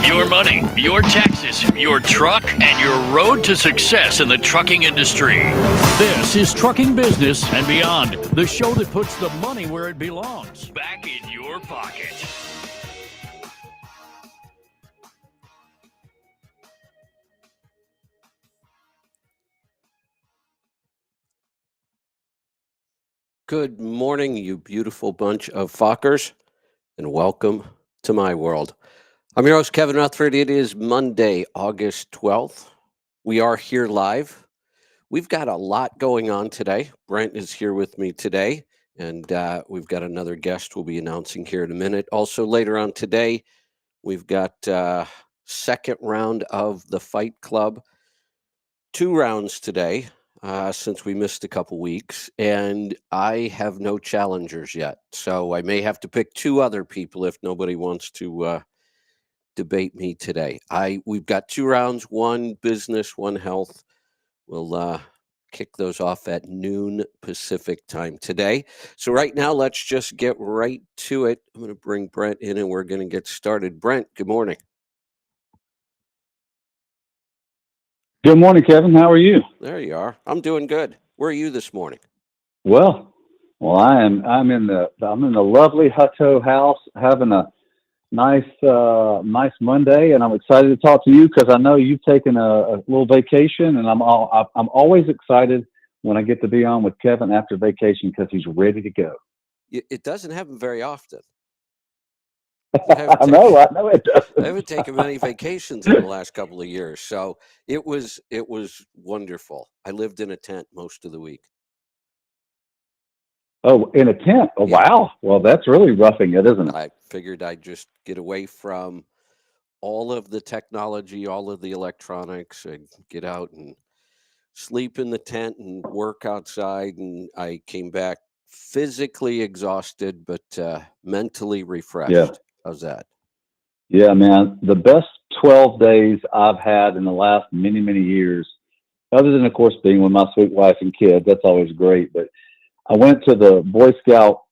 Your money, your taxes, your truck, and your road to success in the trucking industry. This is Trucking Business and Beyond, the show that puts the money where it belongs, back in your pocket. Good morning, you beautiful bunch of Fockers, and welcome to my world. I'm your host, Kevin Rutherford. It is Monday, August 12th. We are here live. We've got a lot going on today. Brent is here with me today, and we've got another guest we'll be announcing here in a minute. Also, later on today, we've got second round of the Fight Club. 2 rounds today. Since we missed a couple weeks, and I have no challengers yet. So I may have to pick 2 other people if nobody wants to debate me today. We've got 2 rounds, 1 business, 1 health. We'll kick those off at noon Pacific time today. So right now, let's just get right to it. I'm going to bring Brent in and we're going to get started. Brent, good morning. Good morning, Kevin. How are you? There you are. I'm doing good. Where are you this morning? Well, I'm in the lovely Hutto house having a nice Monday, and I'm excited to talk to you because I know you've taken a little vacation, and I'm always excited when I get to be on with Kevin after vacation because he's ready to go. It doesn't happen very often. I know it doesn't. I haven't taken many vacations in the last couple of years, so it was wonderful. I lived in a tent most of the week. Oh, in a tent? Oh, yeah. Wow. Well, that's really roughing it, isn't it? I figured I'd just get away from all of the technology, all of the electronics, and get out and sleep in the tent and work outside. And I came back physically exhausted, but mentally refreshed. Yeah. How's that? Yeah, man. The best 12 days I've had in the last many, many years, other than, of course, being with my sweet wife and kids. That's always great. But I went to the Boy Scout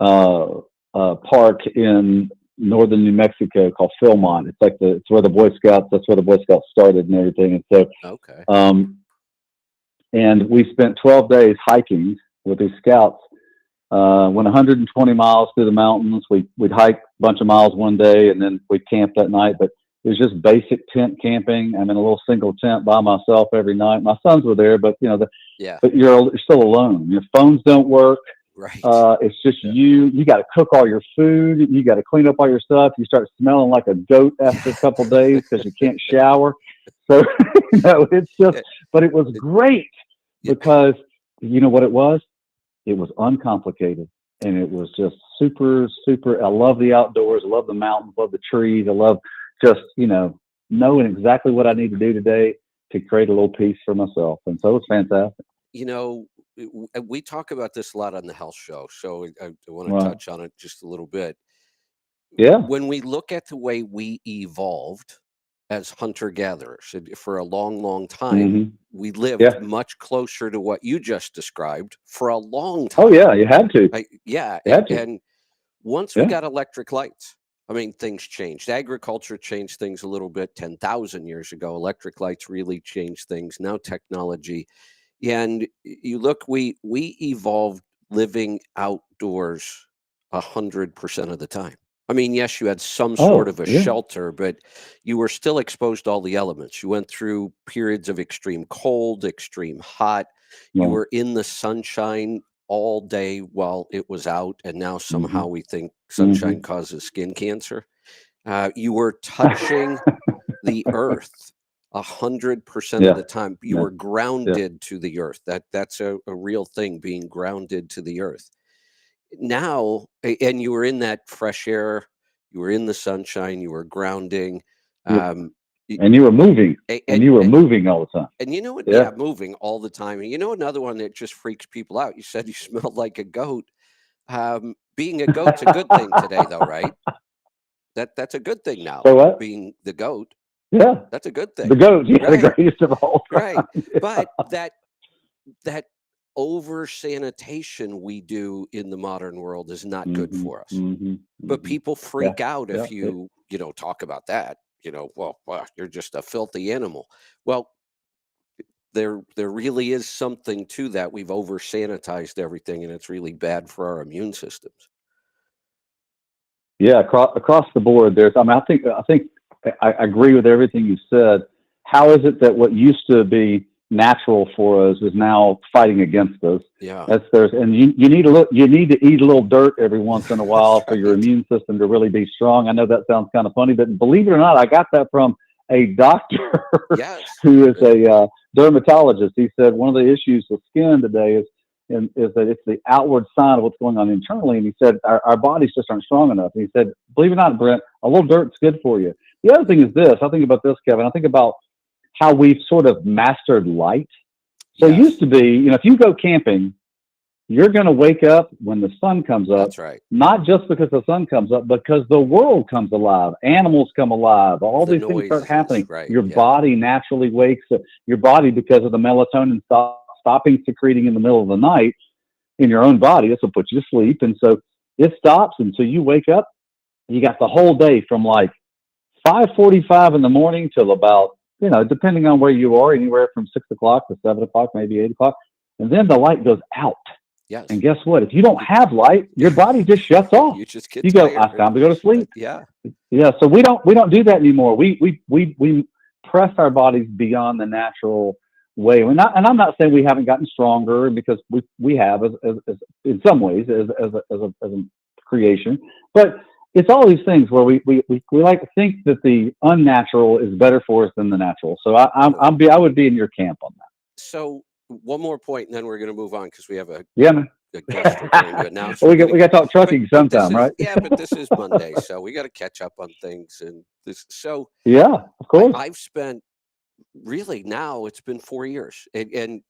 park in northern New Mexico called Philmont. It's where the Boy Scouts. That's where the Boy Scouts started and everything. And so, okay. And we spent 12 days hiking with these scouts. Went 120 miles through the mountains. We'd hike a bunch of miles one day, and then we'd camp that night. But it was just basic tent camping. I'm in a little single tent by myself every night. My sons were there, but but you're still alone. Your phones don't work. Right. It's just you got to cook all your food. You got to clean up all your stuff. You start smelling like a goat after a couple of days because you can't shower. So it's just. But it was great because you know what it was. It was uncomplicated, and it was just super, super. I love the outdoors. I love the mountains. Love the trees. I love just knowing exactly what I need to do today to create a little peace for myself. And so it's fantastic. We talk about this a lot on the health show, so I want to touch on it just a little bit. Yeah. When we look at the way we evolved as hunter-gatherers for a long, long time, we lived much closer to what you just described for a long time. Oh, yeah, you had to. And once we got electric lights, I mean, things changed. Agriculture changed things a little bit 10,000 years ago. Electric lights really changed things. Now technology. And you look, we evolved living outdoors 100% of the time. I mean, yes, you had some sort of a shelter, but you were still exposed to all the elements. You went through periods of extreme cold, extreme hot. You were in the sunshine all day while it was out, and now somehow we think sunshine causes skin cancer. You were touching the earth 100% of the time. You were grounded to the earth. That's a real thing, being grounded to the earth. Now, and you were in that fresh air, you were in the sunshine, you were grounding. And you were moving. And you were moving all the time. And you know what? Yeah, moving all the time. And you know another one that just freaks people out? You said you smelled like a goat. Being a goat's a good thing today, though, right? That's a good thing now. So what? Being the goat. Yeah. That's a good thing. The goat, the greatest of all time. Right. But that over sanitation we do in the modern world is not good for us. But people freak out if you talk about that. well, wow, you're just a filthy animal. Well, there really is something to that. We've over sanitized everything, and it's really bad for our immune systems. Yeah, across the board, I think I agree with everything you said. How is it that what used to be natural for us is now fighting against us? Yeah, And you need to eat a little dirt every once in a while that's for your right. immune system to really be strong. I know that sounds kind of funny, but believe it or not, I got that from a doctor Yes. who is a dermatologist. He said one of the issues with skin today is that it's the outward sign of what's going on internally. And he said our bodies just aren't strong enough. And he said, believe it or not, Brent, a little dirt's good for you. The other thing is this. I think about this, Kevin. I think about how we've sort of mastered light. So it Yes, used to be, if you go camping, you're going to wake up when the sun comes up, that's right. not just because the sun comes up, because the world comes alive. Animals come alive. All The these things start noises, happening. right? Your Yeah. body naturally wakes up. Your body, because of the melatonin stopping secreting in the middle of the night in your own body, this will put you to sleep. And so it stops. And so you wake up, you got the whole day from like 5:45 in the morning till about, depending on where you are, anywhere from 6 o'clock to 7 o'clock, maybe 8 o'clock. And then the light goes out. Yes. And guess what? If you don't have light, your body just shuts off. You just get You go, tired. it's time to go to sleep. Yeah. Yeah. So we don't do that anymore. We press our bodies beyond the natural way. And I'm not saying we haven't gotten stronger, because we have as in some ways as a creation, but it's all these things where we like to think that the unnatural is better for us than the natural. So I would be in your camp on that. So one more point, and then we're going to move on, because we have a Yeah, man. guest we're going to announce. We got to talk trucking but this sometime, is, right? yeah, but this is Monday, so we got to catch up on things. And this, so Yeah, of course. I've spent, really, now it's been 4 years, and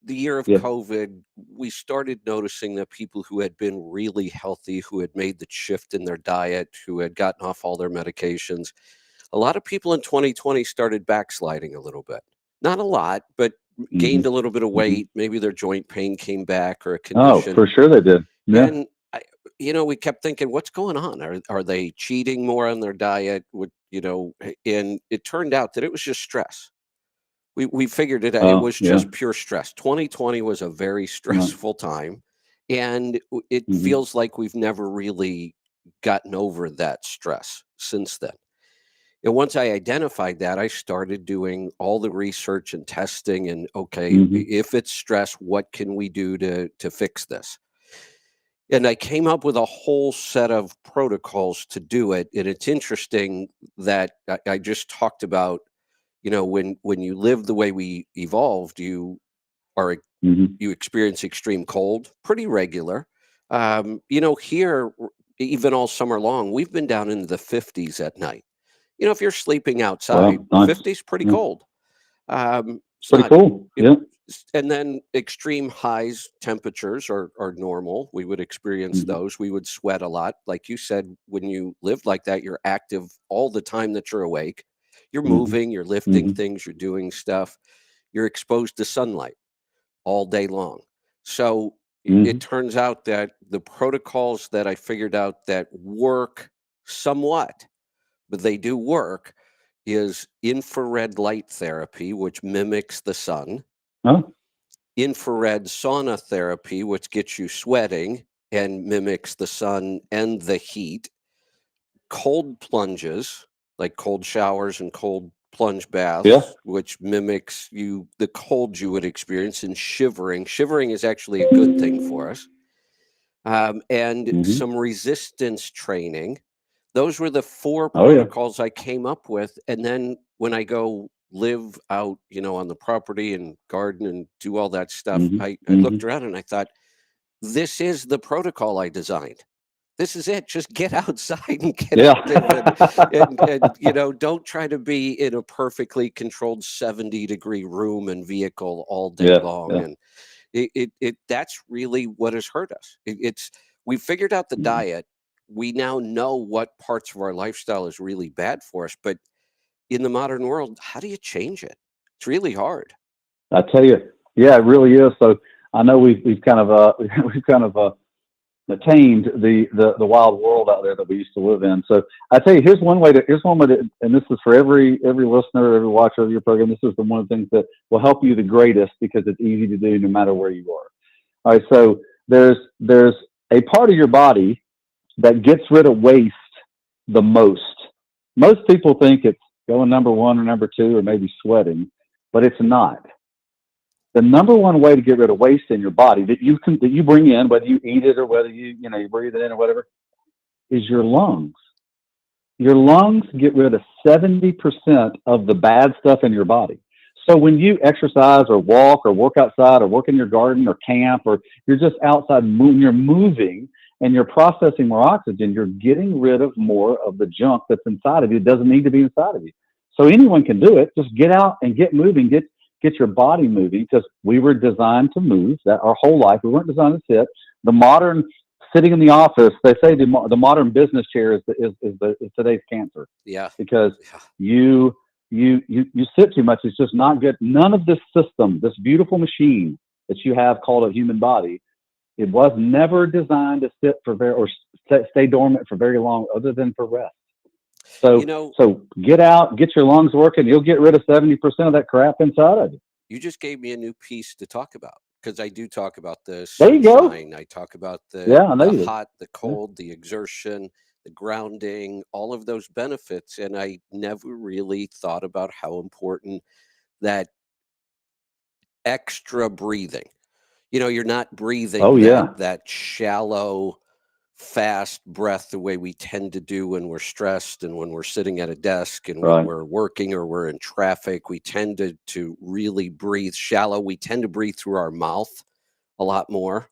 the year of Yeah. COVID, we started noticing that people who had been really healthy, who had made the shift in their diet, who had gotten off all their medications, a lot of people in 2020 started backsliding a little bit. Not a lot, but gained a little bit of weight. Maybe their joint pain came back, or a Oh, condition. for sure they did. Yeah. And we kept thinking, what's going on? Are they cheating more on their diet? And it turned out that it was just stress. We figured it out. It Oh, was yeah. just pure stress. 2020 was a very stressful time, and it Mhm. feels like we've never really gotten over that stress since then. And once I identified that, I started doing all the research and testing, and okay, Mhm. if it's stress, what can we do to fix this? And I came up with a whole set of protocols to do it. And it's interesting that I just talked about, when you live the way we evolved, are Mhm. you experience extreme cold pretty regular. Here, even all summer long, we've been down into the 50s at night. If you're sleeping outside, Well, nice. 50's pretty Yeah. cold. It's Pretty not. cool. it- Yeah. and then extreme highs temperatures are normal. We would experience Mhm. those. We would sweat a lot. Like you said, when you live like that, you're active all the time that you're awake. You're Mhm. moving, you're lifting Mhm. things, you're doing stuff. You're exposed to sunlight all day long. So it Mhm. turns out that the protocols that I figured out that work somewhat, but they do work, is infrared light therapy, which mimics the sun, Oh. infrared sauna therapy, which gets you sweating and mimics the sun and the heat, cold plunges, like cold showers and cold plunge Yeah. baths, which mimics the cold you would experience, and shivering. Shivering is actually a good thing for us. And Mhm. some resistance training. Those were the 4 Oh, yeah. protocols I came up with. And then when I go live out, on the property and garden and do all that stuff, Mhm. I looked Mhm. around and I thought, this is the protocol I designed. This is it. Just get outside and get Yeah. active, and don't try to be in a perfectly controlled 70-degree room and vehicle all day Yeah. long. Yeah. And that's really what has hurt us. We figured out the Mhm. diet. We now know what parts of our lifestyle is really bad for us, but in the modern world, how do you change it? It's really hard. I tell you, yeah, it really is. So I know we've kind of we've kind of tamed the wild world out there that we used to live in. So I tell you, here's one way to, and this is for every listener, every watcher of your program. This is one of the things that will help you the greatest because it's easy to do no matter where you are. All right. So there's a part of your body that gets rid of waste the most. Most people think it's going number one or number two or maybe sweating, but it's not. The number one way to get rid of waste in your body that you bring in, whether you eat it or whether you breathe it in or whatever, is your lungs. Your lungs get rid of 70% of the bad stuff in your body. So when you exercise or walk or work outside or work in your garden or camp or you're just outside, you're moving and you're processing more oxygen, you're getting rid of more of the junk that's inside of you. It doesn't need to be inside of you. So anyone can do it. Just get out and get moving. Get your body moving because we were designed to move that our whole life. We weren't designed to sit. The modern sitting in the office, they say the modern business chair is today's cancer. Yeah. Because you sit too much. It's just not good. None of this system, this beautiful machine that you have called a human body, it was never designed to sit or stay dormant for very long other than for rest. So, so get out, get your lungs working. You'll get rid of 70% of that crap inside of you. You just gave me a new piece to talk about because I do talk about the sunshine. There you go. I talk about the hot, the cold, the exertion, the grounding, all of those benefits. And I never really thought about how important that extra breathing. You're not breathing that shallow, fast breath the way we tend to do when we're stressed and when we're sitting at a desk and when we're working or we're in traffic. We tend to really breathe shallow. We tend to breathe through our mouth a lot more.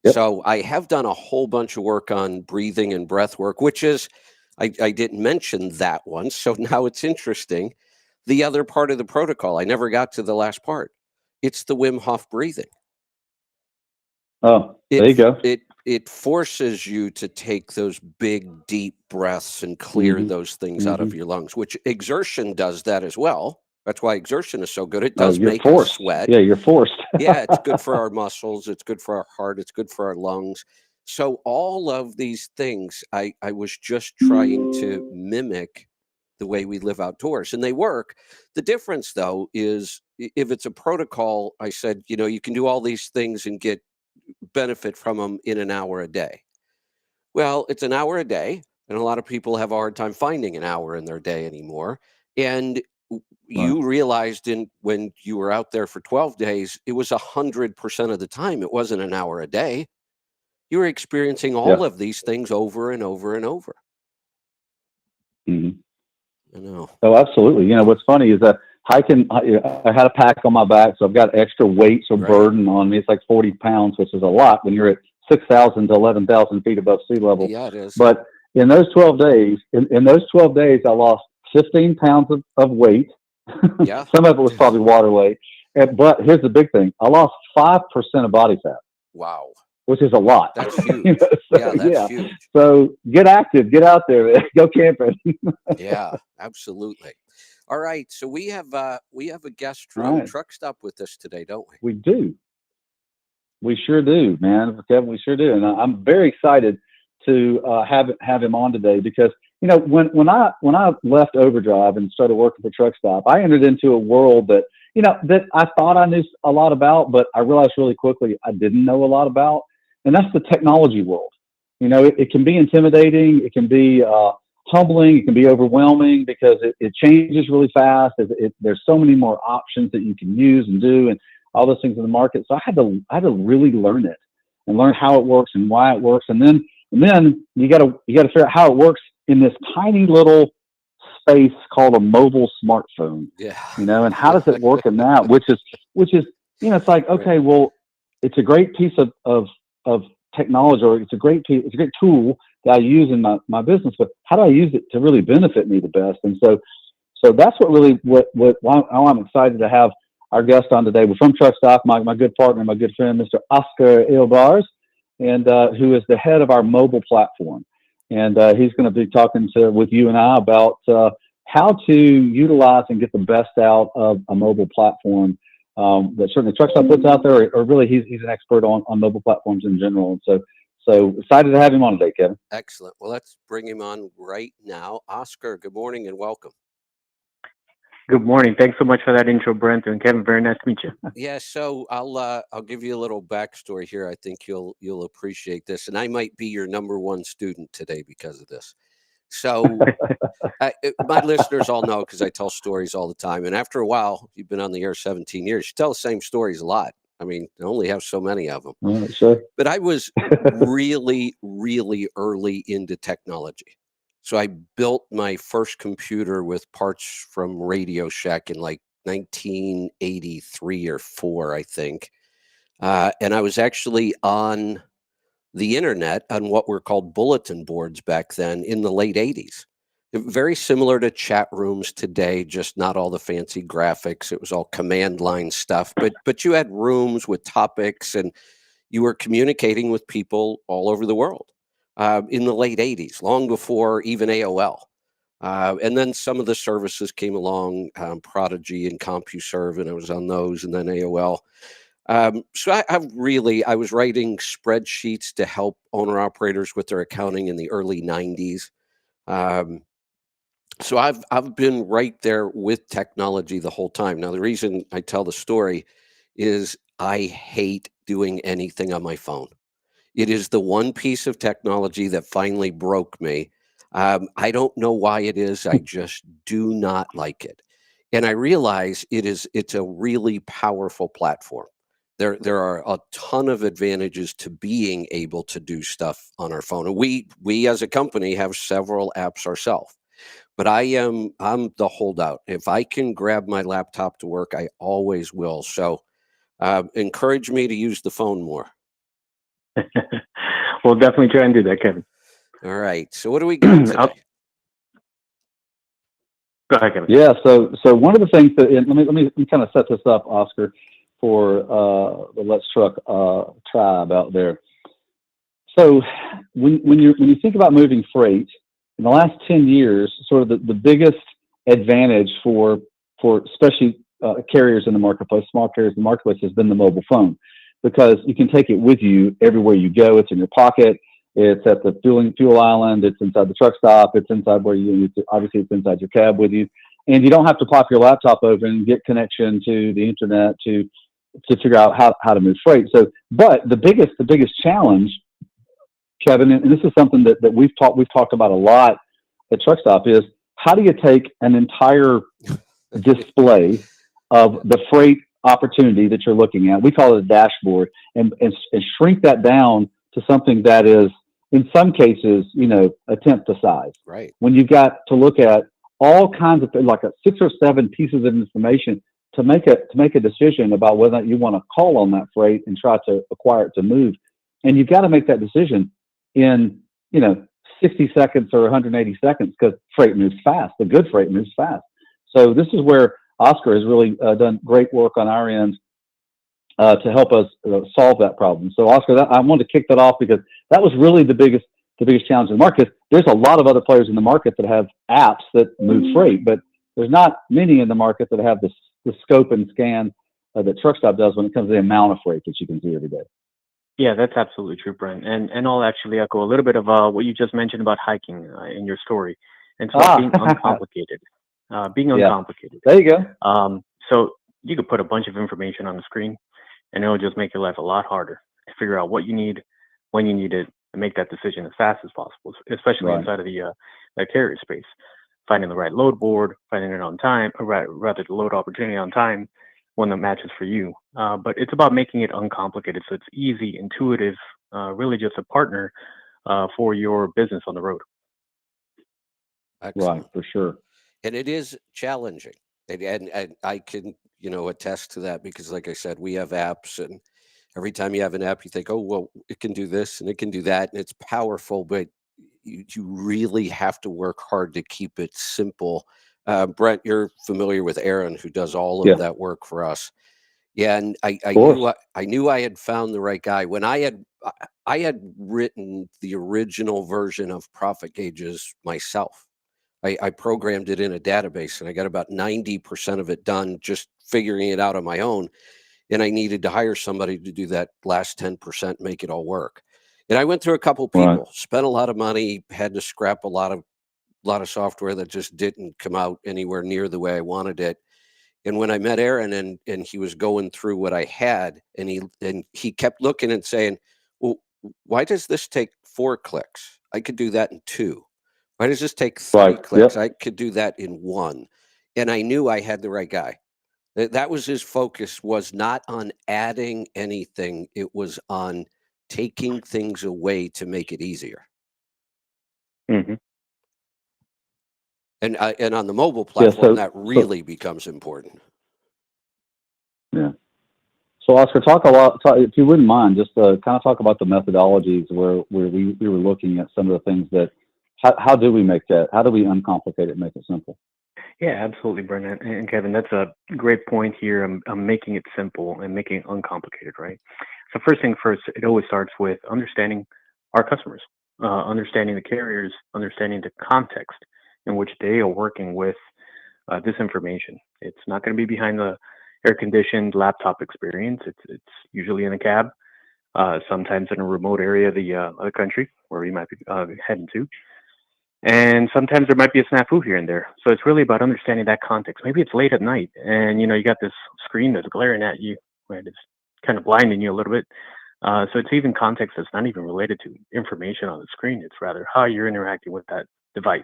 Yep. So I have done a whole bunch of work on breathing and breath work, which is, I didn't mention that one. So now it's interesting. The other part of the protocol, I never got to the last part. It's the Wim Hof breathing. Oh, there you go. It forces you to take those big, deep breaths and clear those things out of your lungs, which exertion does that as well. That's why exertion is so good. It does make us sweat. Yeah, you're forced. Yeah, it's good for our muscles. It's good for our heart. It's good for our lungs. So all of these things, I was just trying to mimic the way we live outdoors, and they work. The difference, though, is if it's a protocol, I said, you can do all these things and get benefit from them in an hour a day. Well, it's an hour a day, and a lot of people have a hard time finding an hour in their day anymore. And you realized when you were out there for 12 days, it was 100% of the time. It wasn't an hour a day. You were experiencing all of these things over and over and over. Mm-hmm. I know. Oh, absolutely. What's funny is that I had a pack on my back, so I've got extra weight or burden on me. It's like 40 pounds, which is a lot when you're at 6,000 to 11,000 feet above sea level. Yeah, it is. But in those 12 days, I lost 15 pounds of weight. Yeah. Some of it was probably water weight. But here's the big thing. I lost 5% of body fat. Wow. Which is a lot. That's huge. That's huge. So get active, get out there, man. Go camping. Yeah, absolutely. All right, so we have a guest from Truck Stop with us today, don't we? We do. We sure do, man. Kevin, we sure do, and I'm very excited to have him on today because when I left Overdrive and started working for Truck Stop, I entered into a world that that I thought I knew a lot about, but I realized really quickly I didn't know a lot about, and that's the technology world. It can be intimidating, it can be humbling, it can be overwhelming because it changes really fast. There's so many more options that you can use and do and all those things in the market. So I had to really learn it and learn how it works and why it works. And then you got to figure out how it works in this tiny little space called a mobile smartphone. Yeah. And how does it work in that? Which is it's like, okay, well, it's a great piece of technology, or it's a great tool that I use in my business, but how do I use it to really benefit me the best? And so that's why I'm excited to have our guest on today. We're from Truck Stop, my good partner, my good friend, Mr. Oscar Ilbars, and who is the head of our mobile platform. And he's going to be talking with you and I about how to utilize and get the best out of a mobile platform that certainly Truck Stop puts out there, or really he's an expert on mobile platforms in general. And So excited to have him on today, Kevin. Excellent. Well, let's bring him on right now. Oscar, good morning and welcome. Good morning. Thanks so much for that intro, Brent and Kevin. Very nice to meet you. Yeah, so I'll give you a little backstory here. I think you'll appreciate this, and I might be your number one student today because of this. So my listeners all know because I tell stories all the time, and after a while, you've been on the air 17 years. You tell the same stories a lot. I mean, I only have so many of them. Sure. But I was really, really early into technology. So I built my first computer with parts from Radio Shack in like 1983 or 4, I think. And I was actually on the internet on what were called bulletin boards back then in the late 80s. Very similar to chat rooms today, just not all the fancy graphics. It was all command line stuff. But you had rooms with topics and you were communicating with people all over the world in the late 80s, long before even AOL. And then some of the services came along, Prodigy and CompuServe, and I was on those, and then AOL. So I was writing spreadsheets to help owner operators with their accounting in the early 90s. So I've been right there with technology the whole time. Now, the reason I tell the story is I hate doing anything on my phone. It is the one piece of technology that finally broke me. I don't know why it is. I just do not like it. And I realize it's a really powerful platform. There are a ton of advantages to being able to do stuff on our phone. And we as a company have several apps ourselves. But I'm the holdout. If I can grab my laptop to work, I always will. So encourage me to use the phone more. We'll definitely try and do that, Kevin. All right. So what do we got today? Go ahead, Kevin. Yeah. So one of the things that let me kind of set this up, Oscar, for the Let's Truck tribe out there. So when you think about moving freight in the last 10 years, sort of the biggest advantage for especially carriers in the marketplace, small carriers in the marketplace, has been the mobile phone, because you can take it with you everywhere you go. It's in your pocket. It's at the fuel island. It's inside the truck stop. It's inside obviously it's inside your cab with you, and you don't have to pop your laptop open and get connection to the internet to figure out how to move freight. So, but the biggest challenge, Kevin, and this is something that we've talked about a lot at Truck Stop, is how do you take an entire display of the freight opportunity that you're looking at, we call it a dashboard, and shrink that down to something that is, in some cases, a tenth the size. Right. When you've got to look at all kinds of things, like 6 or 7 pieces of information to make a decision about whether or not you want to call on that freight and try to acquire it to move. And you've got to make that decision in 60 seconds or 180 seconds, because freight moves fast. The good freight moves fast. So this is where Oscar has really done great work on our end to help us solve that problem. So Oscar, I wanted to kick that off because that was really the biggest challenge in the market. There's a lot of other players in the market that have apps that move freight, but there's not many in the market that have the scope and scan that Truck Stop does when it comes to the amount of freight that you can see every day. Yeah, that's absolutely true, Brent. And I'll actually echo a little bit of what you just mentioned about hiking in your story. And so being uncomplicated. Uncomplicated. There you go. So you could put a bunch of information on the screen, and it'll just make your life a lot harder to figure out what you need, when you need it, and make that decision as fast as possible, especially inside of the carrier space. Finding the right load board, finding it on time, or rather the load opportunity on time, one that matches for you. But it's about making it uncomplicated, so it's easy, intuitive, really just a partner for your business on the road. Excellent. Right, for sure. And it is challenging. And I can, attest to that, because like I said, we have apps, and every time you have an app, you think, oh, well, it can do this and it can do that. And it's powerful, but you really have to work hard to keep it simple. Brent, you're familiar with Aaron, who does all of that work for us. Yeah, and I knew I had found the right guy when I had written the original version of profit gauges myself. I programmed it in a database, and I got about 90% of it done just figuring it out on my own. And I needed to hire somebody to do that last 10%, make it all work. And I went through a couple Right. people, spent a lot of money, had to scrap a lot of software that just didn't come out anywhere near the way I wanted it. And when I met Aaron and he was going through what I had, and he kept looking and saying, "Well, why does this take 4 clicks? I could do that in 2. Why does this take 3 Right. clicks? Yep. I could do that in 1." And I knew I had the right guy. That was his focus, was not on adding anything. It was on taking things away to make it easier. Hmm. And on the mobile Yeah. platform, that So really becomes important. yeah. So Oscar, if you wouldn't mind, just kind of talk about the methodologies where we were looking at some of the things that, how do we make that? How do we uncomplicate it, make it simple? Yeah, absolutely, Brendan and Kevin. That's a great point here. I'm making it simple and making it uncomplicated, right? So first thing first, it always starts with understanding our customers, understanding the carriers, understanding the context in which they are working with this information. It's not going to be behind the air-conditioned laptop experience. It's usually in a cab, sometimes in a remote area of the country where we might be heading to. And sometimes there might be a snafu here and there. So it's really about understanding that context. Maybe it's late at night and you got this screen that's glaring at you, right? It's kind of blinding you a little bit. So it's even context that's not even related to information on the screen. It's rather how you're interacting with that device.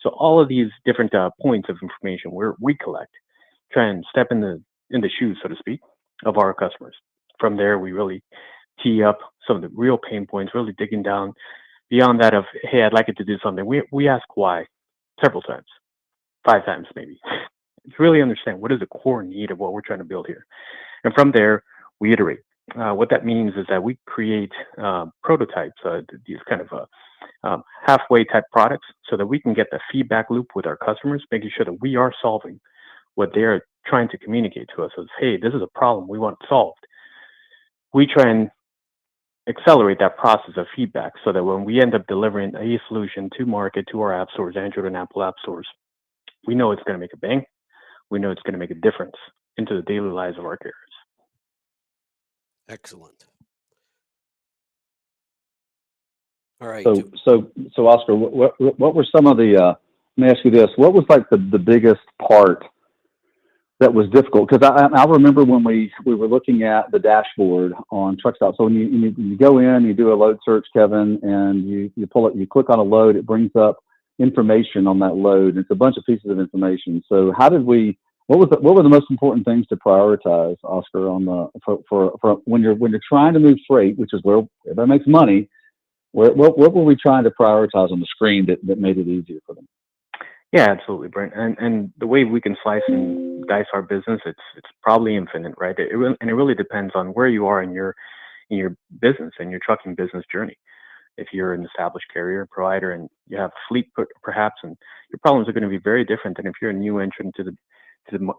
So all of these different points of information we collect, try and step in the shoes, so to speak, of our customers. From there, we really tee up some of the real pain points, really digging down beyond that of, hey, I'd like it to do something. We ask why several times, 5 times maybe. To really understand what is the core need of what we're trying to build here. And from there, we iterate. What that means is that we create prototypes, these kind of halfway type products, so that we can get the feedback loop with our customers, making sure that we are solving what they're trying to communicate to us as, hey, this is a problem we want solved. We try and accelerate that process of feedback so that when we end up delivering a solution to market, to our app stores, Android and Apple app stores, we know it's going to make a bang. We know it's going to make a difference into the daily lives of our carriers. Excellent. All right. So Oscar, what were some of the? Let me ask you this: what was like the biggest part that was difficult? Because I remember when we were looking at the dashboard on TruckStop. So when you go in, you do a load search, Kevin, and you pull it, you click on a load, it brings up information on that load. It's a bunch of pieces of information. So how did we? What were the most important things to prioritize, Oscar, on the for when you're trying to move freight, which is where everybody makes money? What were we trying to prioritize on the screen that made it easier for them? Yeah, absolutely, Brent. And the way we can slice and dice our business, it's probably infinite, right? It really depends on where you are in your business and your trucking business journey. If you're an established carrier provider and you have fleet perhaps, and your problems are going to be very different than if you're a new entrant to the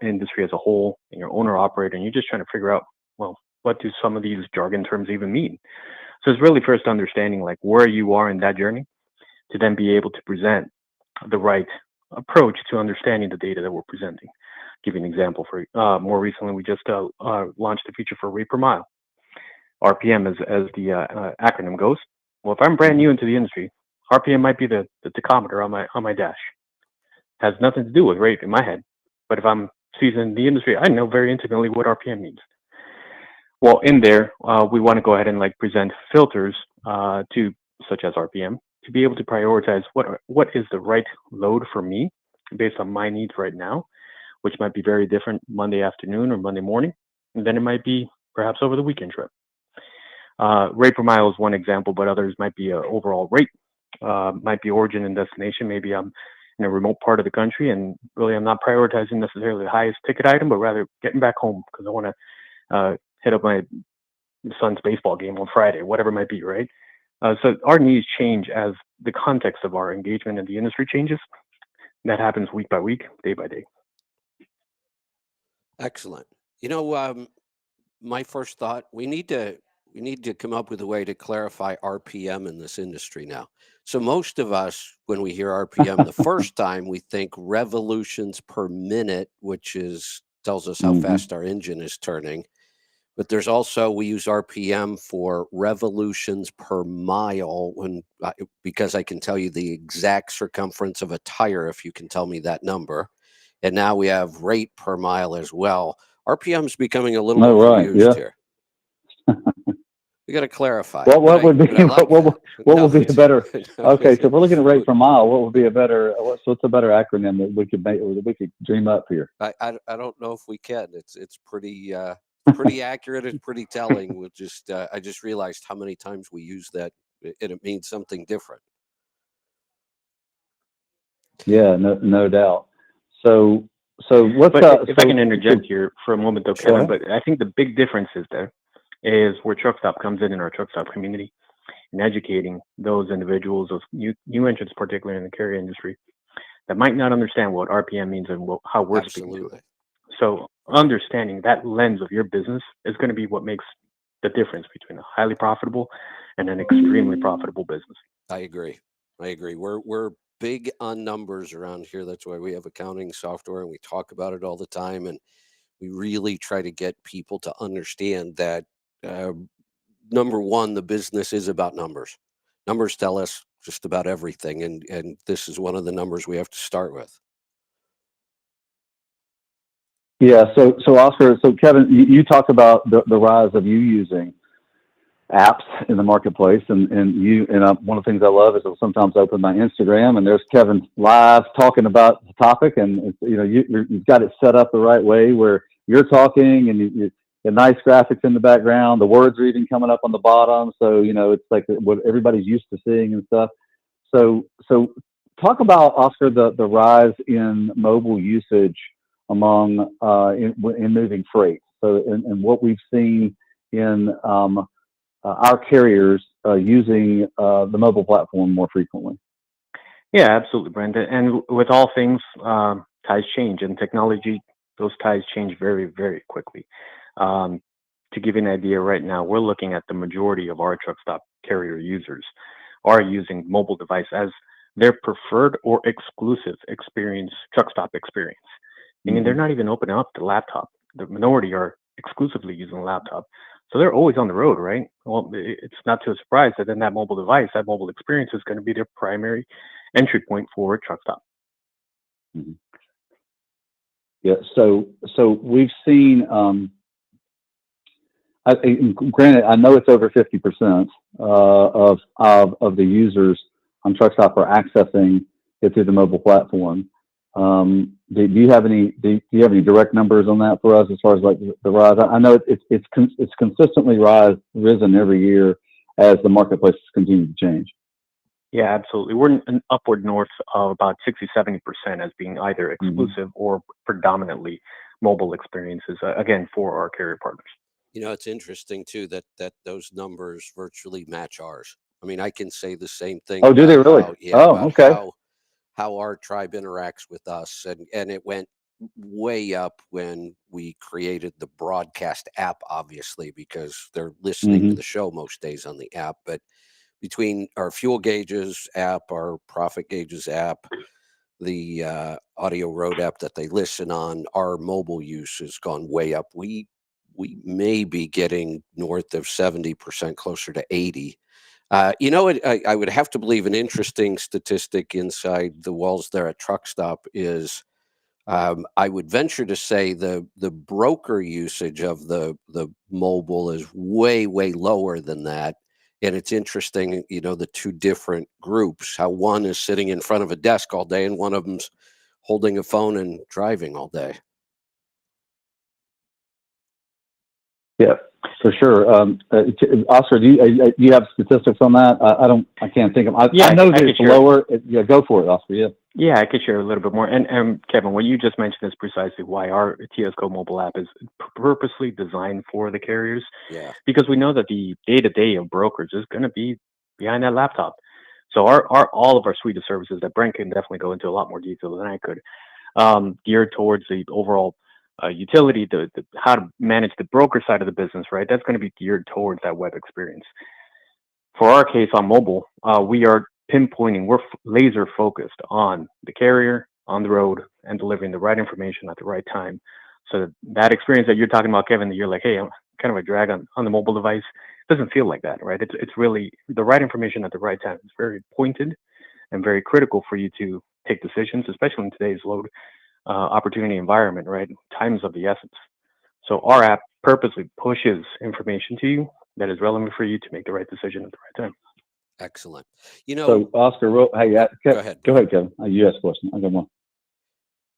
industry as a whole and you're owner operator and you're just trying to figure out, well, what do some of these jargon terms even mean? So it's really first understanding like where you are in that journey to then be able to present the right approach to understanding the data that we're presenting. Give you an example. For more recently, we just launched a feature for rate per mile, RPM as the acronym goes. Well, if I'm brand new into the industry, RPM might be the tachometer on my dash. Has nothing to do with rate in my head. But if I'm seasoned in the industry, I know very intimately what RPM means. Well, in there, we want to go ahead and like present filters to such as RPM to be able to prioritize what is the right load for me based on my needs right now, which might be very different Monday afternoon or Monday morning, and then it might be perhaps over the weekend trip. Rate per mile is one example, but others might be overall rate, might be origin and destination. Maybe I'm in a remote part of the country and really I'm not prioritizing necessarily the highest ticket item, but rather getting back home because I want to hit up my son's baseball game on Friday, whatever it might be, right? So our needs change as the context of our engagement in the industry changes. That happens week by week, day by day. Excellent. My first thought, we need to come up with a way to clarify RPM in this industry now. So most of us, when we hear RPM the first time, we think revolutions per minute, which tells us how fast our engine is turning. But there's also, we use RPM for revolutions per mile because I can tell you the exact circumference of a tire if you can tell me that number. And now we have rate per mile as well. RPM is becoming a little overused here. We got to clarify. What would be like what would be a better? Okay, so if we're looking at rate per mile, what would be a better? What's a better acronym that we could dream up here? I don't know if we can. It's pretty pretty accurate. It's pretty telling. With just I just realized how many times we use that, and it means something different. Yeah, no doubt. So what's if I can interject here for a moment, though, Kevin, but I think the big difference is where Truck Stop comes in our Truck Stop community and educating those individuals, those new entrants, particularly in the carrier industry, that might not understand what RPM means and how we're speaking to it. So understanding that lens of your business is going to be what makes the difference between a highly profitable and an extremely profitable business. I agree. We're big on numbers around here. That's why we have accounting software and we talk about it all the time. And we really try to get people to understand that number one, the business is about numbers. Numbers tell us just about everything. And this is one of the numbers we have to start with. Yeah. So Oscar, Kevin, you talked about the rise of you using apps in the marketplace, and one of the things I love is I'll sometimes open my Instagram and there's Kevin live talking about the topic, and you've got it set up the right way where you're talking and you nice graphics in the background, the words are even coming up on the bottom, so it's like what everybody's used to seeing and stuff. So talk about, Oscar, the rise in mobile usage among in moving freight. So and what we've seen in our carriers using the mobile platform more frequently. Yeah, absolutely, Brenda. And with all things, ties change, and technology, those ties change very, very quickly. To give you an idea, right now, we're looking at the majority of our Truck Stop carrier users are using mobile device as their preferred or exclusive experience, Truck Stop experience. Meaning they're not even opening up the laptop. The minority are exclusively using laptop. So they're always on the road, right? Well, it's not too a surprise that then that mobile device, that mobile experience is going to be their primary entry point for Truck Stop. Mm-hmm. Yeah. So we've seen, granted, I know it's over 50% of the users on Truck Stop are accessing it through the mobile platform. Do you have any direct numbers on that for us as far as like the rise? I know it's consistently risen every year as the marketplace continues to change. Yeah, absolutely. We're an upward north of about 60-70% as being either exclusive or predominantly mobile experiences, again, for our carrier partners. It's interesting too that those numbers virtually match ours. I mean, I can say the same thing. Oh, do they really? Okay. How our tribe interacts with us, and it went way up when we created the broadcast app, obviously, because they're listening to the show most days on the app. But between our fuel gauges app, our profit gauges app, the AudioRoad app that they listen on, our mobile use has gone way up. We may be getting north of 70%, closer to 80%. I would have to believe an interesting statistic inside the walls there at Truck Stop is I would venture to say the broker usage of the mobile is way, way lower than that. And it's interesting, the two different groups, how one is sitting in front of a desk all day and one of them's holding a phone and driving all day. Yeah, for sure. Oscar, do you have statistics on that? I can't think of. I know that it's lower. Yeah, go for it, Oscar. Yeah. Yeah, I could share a little bit more. And Kevin, what you just mentioned is precisely why our TSCO mobile app is purposely designed for the carriers. Yeah. Because we know that the day-to-day of brokers is going to be behind that laptop. So all of our suite of services that Brent can definitely go into a lot more detail than I could, geared towards the overall utility, the how to manage the broker side of the business, right? That's going to be geared towards that web experience. For our case on mobile, we are pinpointing, we're laser focused on the carrier, on the road, and delivering the right information at the right time. So that experience that you're talking about, Kevin, that you're like, hey, kind of a drag on the mobile device. It doesn't feel like that, right? It's really the right information at the right time. It's very pointed and very critical for you to take decisions, especially in today's load opportunity environment, right? Time is of the essence. So our app purposely pushes information to you that is relevant for you to make the right decision at the right time. Excellent. You know, So Oscar, hey, go ahead. Go ahead, Kevin. You asked a question. I got one.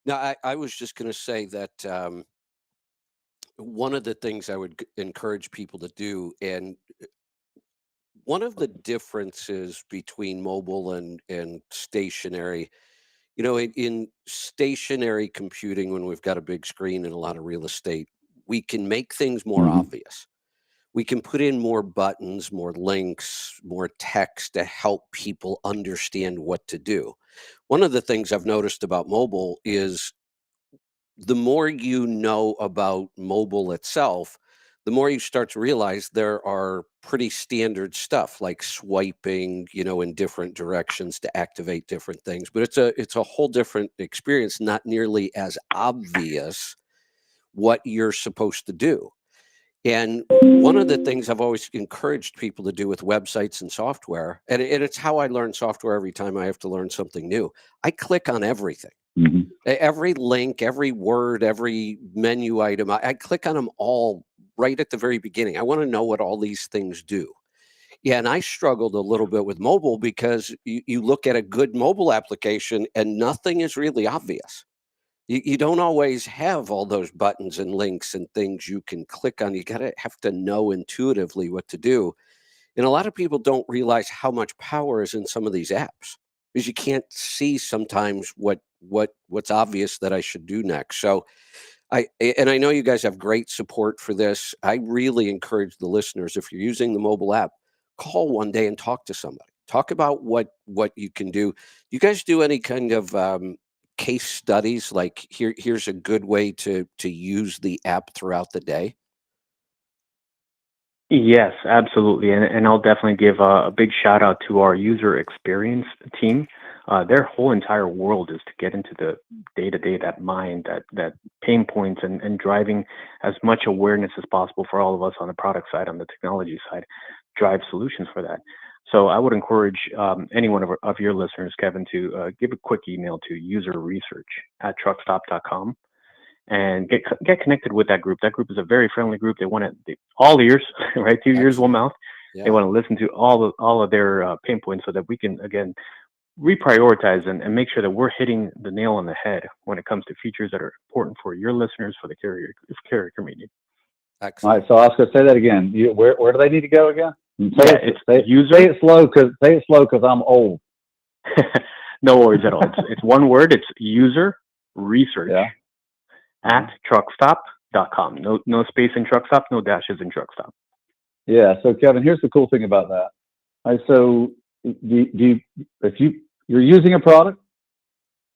No, I was just going to say that one of the things I would encourage people to do, and one of the differences between mobile and stationary, you know, in stationary computing, when we've got a big screen and a lot of real estate, we can make things more obvious. We can put in more buttons, more links, more text to help people understand what to do. One of the things I've noticed about mobile is the more you know about mobile itself, the more you start to realize there are pretty standard stuff like swiping, you know, in different directions to activate different things. But it's a whole different experience, not nearly as obvious what you're supposed to do. And one of the things I've always encouraged people to do with websites and software, and it's how I learn software every time I have to learn something new, I click on everything. Every link, every word, every menu item, I click on them all right at the very beginning. I want to know what all these things do. Yeah, and I struggled a little bit with mobile because you look at a good mobile application and nothing is really obvious. You don't always have all those buttons and links and things you can click on. You gotta have to know intuitively what to do. And a lot of people don't realize how much power is in some of these apps because you can't see sometimes what's obvious that I should do next. So I know you guys have great support for this. I really encourage the listeners, if you're using the mobile app, call one day and talk to somebody. Talk about what you can do. You guys do any kind of case studies like here's a good way to use the app throughout the day? Yes, absolutely. And I'll definitely give a big shout out to our user experience team. Their whole entire world is to get into the day-to-day, that mind, that pain points, and driving as much awareness as possible for all of us on the product side, on the technology side, drive solutions for that. So I would encourage any one of your listeners, Kevin, to give a quick email to userresearch@truckstop.com and get connected with that group. That group is a very friendly group. They want all ears, right? 2 ears, one mouth. Yeah. They want to listen to all of their pain points so that we can, again, reprioritize and make sure that we're hitting the nail on the head when it comes to features that are important for your listeners, for the carrier community. Excellent. All right, so Oscar, say that again. Where do they need to go again? Say it slow because I'm old. No worries at all. It's one word. It's user research at truckstop.com. No space in truckstop, no dashes in truckstop. Yeah. So Kevin, here's the cool thing about that. All right, so if you're using a product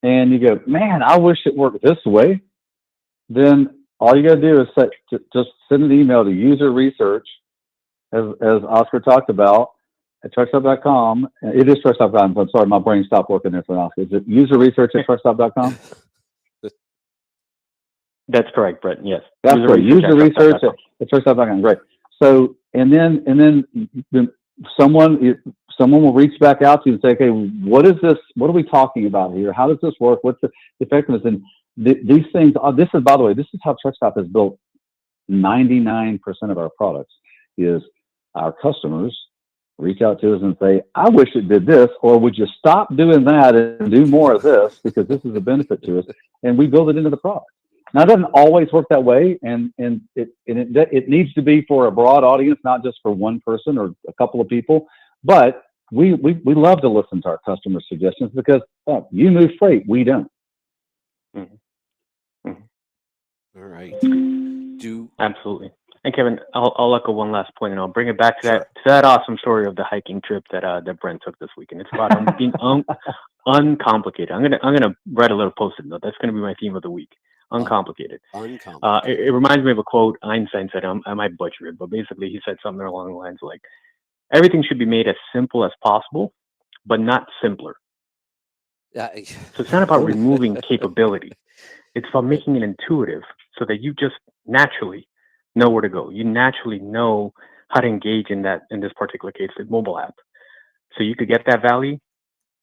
and you go, man, I wish it worked this way, then all you got to do is just send an email to user research, as Oscar talked about, at truckstop.com. It is truckstop.com. I'm sorry, my brain stopped working there for Oscar. Is it user research at truckstop.com? That's correct, Brett. Yes. That's right. User research at truckstop.com. Great. So, and then someone will reach back out to you and say, okay, what is this? What are we talking about here? How does this work? What's the effectiveness? And these things, this is, by the way, this is how Truckstop has built 99% of our products, is our customers reach out to us and say, I wish it did this, or would you stop doing that and do more of this because this is a benefit to us, and we build it into the product. Now, it doesn't always work that way, and it needs to be for a broad audience, not just for one person or a couple of people. But we love to listen to our customer suggestions because you move freight, we don't. Mm-hmm. Mm-hmm. All right. Absolutely. And Kevin, I'll echo one last point, and I'll bring it back to that awesome story of the hiking trip that Brent took this weekend. It's about being uncomplicated. I'm gonna write a little post-it note. That's gonna be my theme of the week. Uncomplicated. Uncomplicated. It reminds me of a quote Einstein said. I might butcher it, but basically he said something along the lines like, "Everything should be made as simple as possible, but not simpler." So it's not about removing capability. It's about making it intuitive so that you just naturally know where to go. You naturally know how to engage in this particular case, the mobile app. So you could get that value,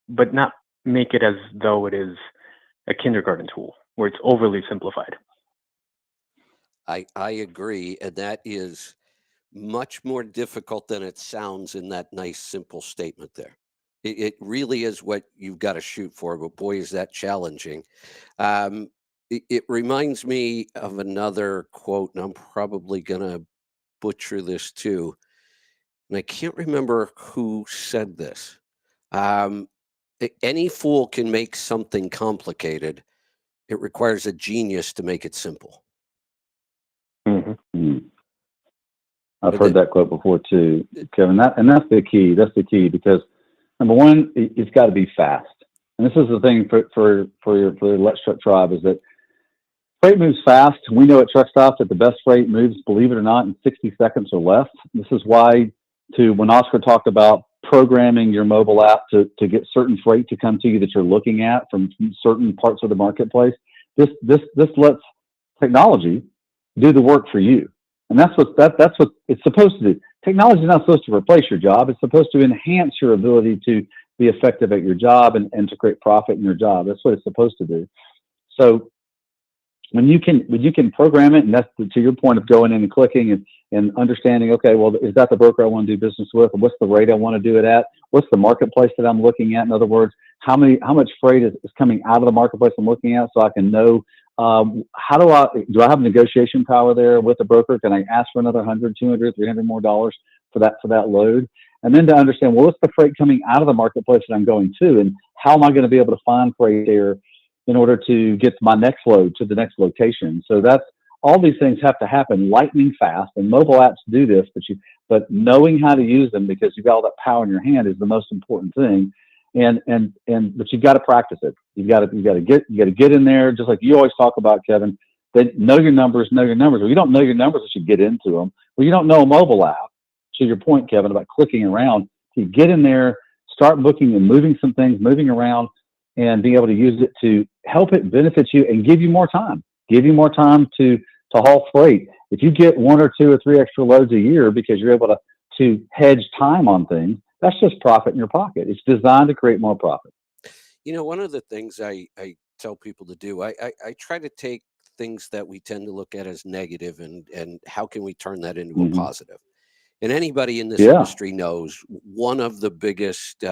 but not make it as though it is a kindergarten tool where it's overly simplified. I agree, and that is much more difficult than it sounds in that nice, simple statement there. It really is what you've got to shoot for, but boy, is that challenging. It reminds me of another quote, and I'm probably going to butcher this too. And I can't remember who said this. Any fool can make something complicated. It requires a genius to make it simple. Mm-hmm. I've heard that quote before too, Kevin. That's the key. That's the key, because number one, it's got to be fast. And this is the thing for the Let's Truck Tribe, is that freight moves fast. We know at truck stops that the best freight moves, believe it or not, in 60 seconds or less. This is why, when Oscar talked about programming your mobile app to get certain freight to come to you that you're looking at from certain parts of the marketplace, this lets technology do the work for you. And that's what it's supposed to do. Technology is not supposed to replace your job. It's supposed to enhance your ability to be effective at your job and to create profit in your job. That's what it's supposed to do. So when you can program it, and that's to your point of going in and clicking and understanding, okay, well, is that the broker I want to do business with? What's the rate I want to do it at? What's the marketplace that I'm looking at? In other words, how much freight is coming out of the marketplace I'm looking at, so I can know, how do I have negotiation power there with the broker? Can I ask for another $100, $200, $300 more dollars for that load? And then to understand, well, what's the freight coming out of the marketplace that I'm going to, and how am I going to be able to find freight there in order to get my next load to the next location? So that's all these things have to happen lightning fast, and mobile apps do this, but knowing how to use them, because you've got all that power in your hand, is the most important thing. But you've got to practice it. You got to get in there, just like you always talk about, Kevin. Then know your numbers. Well, you don't know your numbers, you should get into them. Well, you don't know a mobile app. To your point, Kevin, about clicking around, you get in there, start booking and moving some things, moving around, and being able to use it to help it benefit you and give you more time. Give you more time to haul freight. If you get 1 or 2 or 3 extra loads a year because you're able to hedge time on things, that's just profit in your pocket. It's designed to create more profit. You know, one of the things I tell people to do, I try to take things that we tend to look at as negative and how can we turn that into a positive. And anybody in this industry knows one of the biggest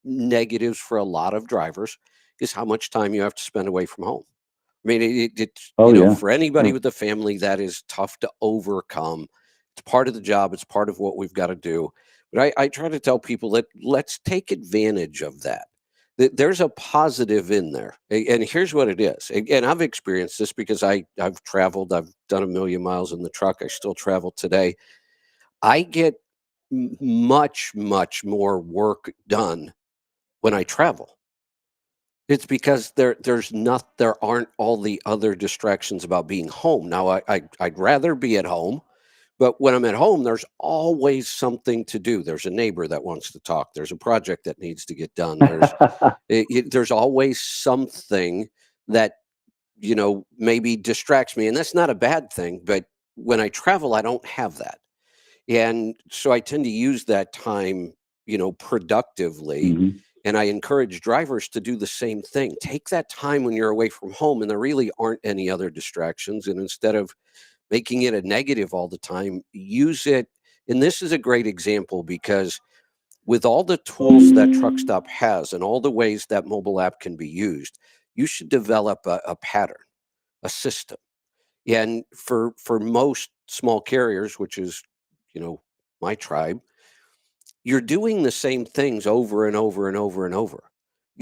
negatives for a lot of drivers is how much time you have to spend away from home. I mean, for anybody with a family, that is tough to overcome. It's part of the job. It's part of what we've got to do. But I try to tell people that let's take advantage of that. There's a positive in there. And here's what it is. And I've experienced this because I've traveled. I've done 1 million miles in the truck. I still travel today. I get much, much more work done when I travel. It's because there aren't all the other distractions about being home. Now, I'd rather be at home, but when I'm at home, there's always something to do. There's a neighbor that wants to talk. There's a project that needs to get done. There's always something that, maybe distracts me. And that's not a bad thing. But when I travel, I don't have that. And so I tend to use that time, productively. And I encourage drivers to do the same thing. Take that time when you're away from home and there really aren't any other distractions. And instead of making it a negative all the time, use it. And this is a great example because with all the tools that Truck Stop has and all the ways that mobile app can be used, you should develop a pattern, a system. And for most small carriers, which is, my tribe, you're doing the same things over and over and over and over.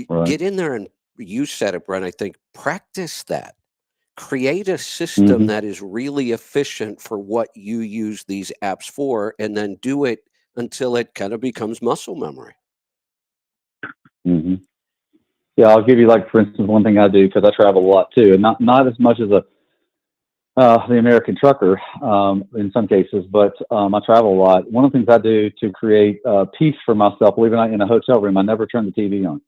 Right. Get in there and you said it, Brent, I think, practice that. Create a system that is really efficient for what you use these apps for, and then do it until it kind of becomes muscle memory. Yeah, I'll give you, for instance, one thing I do, because I travel a lot too, and not as much as the American trucker in some cases, but I travel a lot. One of the things I do to create peace for myself, believe it or not, in a hotel room, I never turn the TV on.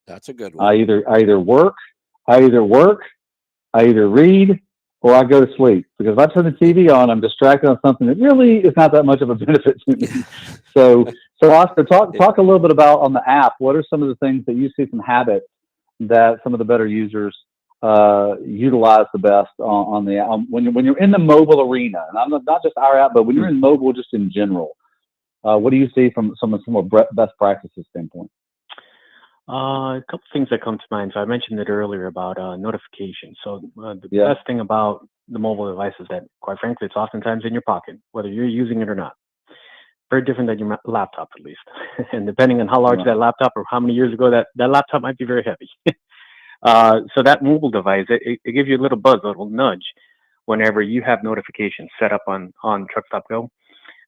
That's a good one. I either work, I either read, or I go to sleep, because if I turn the TV on, I'm distracted on something that really is not that much of a benefit to me. So Oscar, talk a little bit about on the app. What are some of the things that you see, some habits that some of the better users utilize the best on the when you're in the mobile arena, and I'm not just our app, but when you're in mobile, just in general, what do you see from some best practices standpoint? A couple things that come to mind. So I mentioned it earlier about notifications. So the best thing about the mobile device is that, quite frankly, it's oftentimes in your pocket, whether you're using it or not. Very different than your laptop, at least. And depending on how large that laptop or how many years ago that laptop might be very heavy. So that mobile device, it gives you a little buzz, a little nudge whenever you have notifications set up on TruckStop Go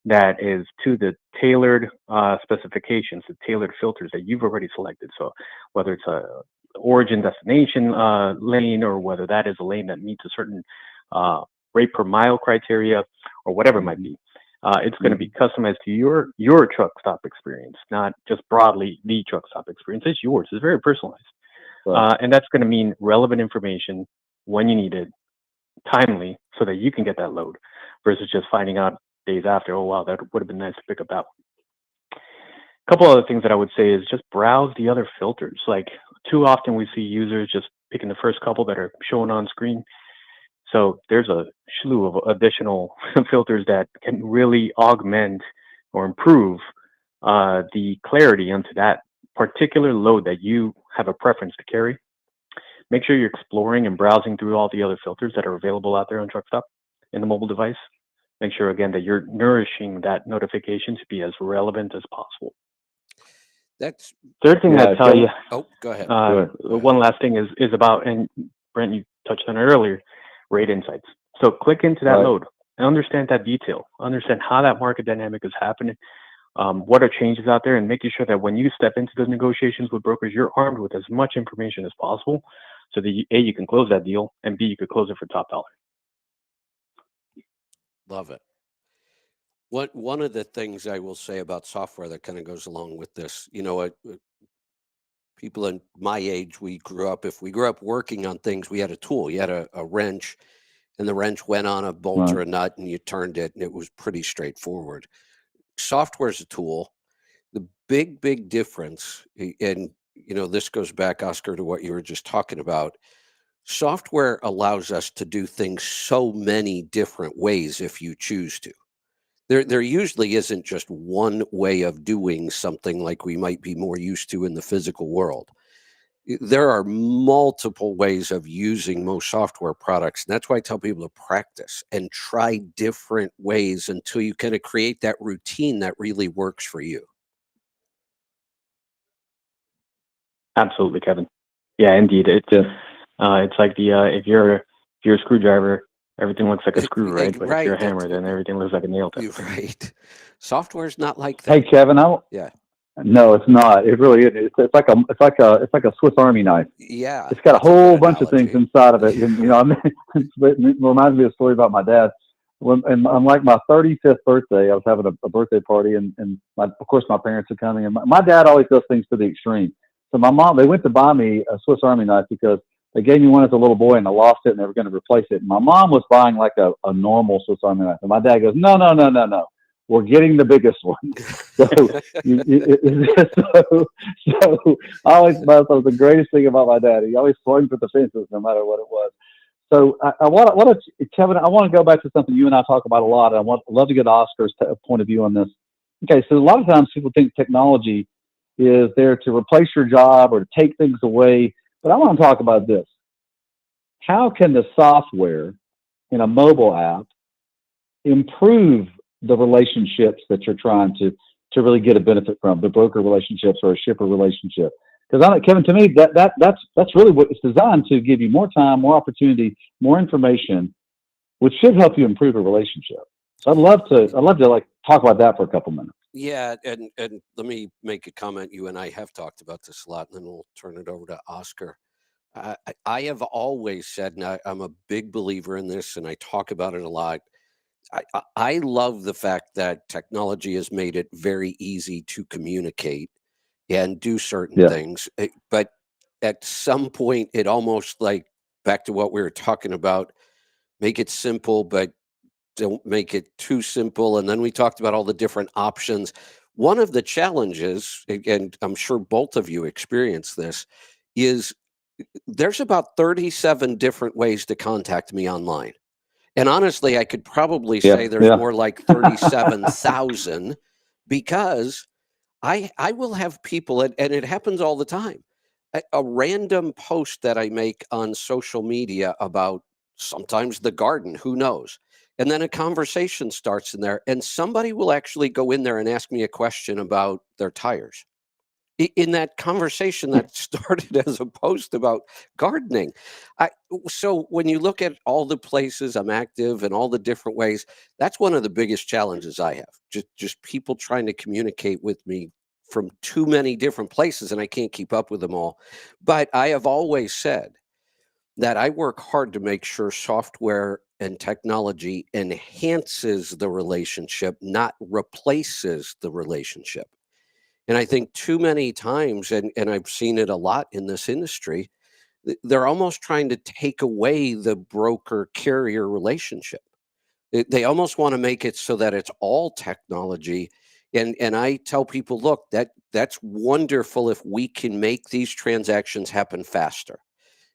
that is to the tailored specifications, the tailored filters that you've already selected. So whether it's a origin destination lane, or whether that is a lane that meets a certain rate per mile criteria, or whatever it might be, it's going to be customized to your truck stop experience, not just broadly the truck stop experience. It's yours. It's very personalized. Right. And that's going to mean relevant information when you need it, timely, so that you can get that load, versus just finding out days after, oh wow, that would have been nice to pick up that one. A couple other things that I would say is just browse the other filters. Like, too often we see users just picking the first couple that are shown on screen. So there's a slew of additional filters that can really augment or improve the clarity onto that particular load that you have a preference to carry. Make sure you're exploring and browsing through all the other filters that are available out there on TruckStop in the mobile device. Make sure, again, that you're nourishing that notification to be as relevant as possible. That's third thing I'd tell you. Oh, go ahead. One last thing is about, and Brent, you touched on it earlier, rate insights. So click into that load and understand that detail. Understand how that market dynamic is happening. What are changes out there, and making sure that when you step into those negotiations with brokers, you're armed with as much information as possible, so that you can close that deal, and B, you could close it for top dollar. Love it. One of the things I will say about software that kind of goes along with this, people in my age, if we grew up working on things, we had a tool. You had a wrench, and the wrench went on a bolt or a nut, and you turned it, and it was pretty straightforward. Software is a tool. The big difference, and this goes back, Oscar, to what you were just talking about. Software allows us to do things so many different ways if you choose to. There usually isn't just one way of doing something like we might be more used to in the physical world. There are multiple ways of using most software products. And that's why I tell people to practice and try different ways until you kind of create that routine that really works for you. Absolutely, Kevin. Yeah, indeed. It's like if you're a screwdriver, everything looks like a screw, right? But if you're a hammer, then everything looks like a nail. Right. Software's not like that. Hey, Kevin, no, it's not. It really is. It's like a Swiss Army knife. Yeah. It's got a whole bunch of things inside of it. And, it reminds me of a story about my dad. And on like my 35th birthday, I was having a birthday party, and of course my parents are coming. And my dad always does things to the extreme. So my mom, they went to buy me a Swiss Army knife because they gave me one as a little boy, and I lost it, and they were going to replace it. And my mom was buying like a normal Swiss Army knife, and my dad goes, no, we're getting the biggest one. So, so I always thought it was the greatest thing about my dad. He always swung for the fences, no matter what it was. So Kevin, I want to go back to something you and I talk about a lot. And I'd love to get Oscar's point of view on this. Okay, so a lot of times people think technology is there to replace your job or to take things away. But I want to talk about this. How can the software in a mobile app improve the relationships that you're trying to really get a benefit from, the broker relationships or a shipper relationship? Because Kevin, to me, that's really what it's designed to give you: more time, more opportunity, more information, which should help you improve a relationship. So I'd love to like talk about that for a couple minutes. Yeah, and let me make a comment. You and I have talked about this a lot, and then we'll turn it over to Oscar. I have always said, and I'm a big believer in this, and I talk about it a lot. I love the fact that technology has made it very easy to communicate and do certain things. But at some point, it almost, like, back to what we were talking about Make it simple, but don't make it too simple. And then we talked about all the different options. One of the challenges, and I'm sure both of you experience this, is there's about 37 different ways to contact me online. And honestly, I could probably say there's more like 37,000, because I will have people, and it happens all the time. A random post that I make on social media about sometimes the garden, who knows? And then a conversation starts in there, and somebody will actually go in there and ask me a question about their tires. In that conversation that started as a post about gardening. So when you look at all the places I'm active and all the different ways, that's one of the biggest challenges I have. Just people trying to communicate with me from too many different places, and I can't keep up with them all. But I have always said that I work hard to make sure software and technology enhances the relationship, not replaces the relationship. And I think too many times, and I've seen it a lot in this industry, they're almost trying to take away the broker carrier relationship. They almost want to make it so that it's all technology. And I tell people, look, that's wonderful if we can make these transactions happen faster.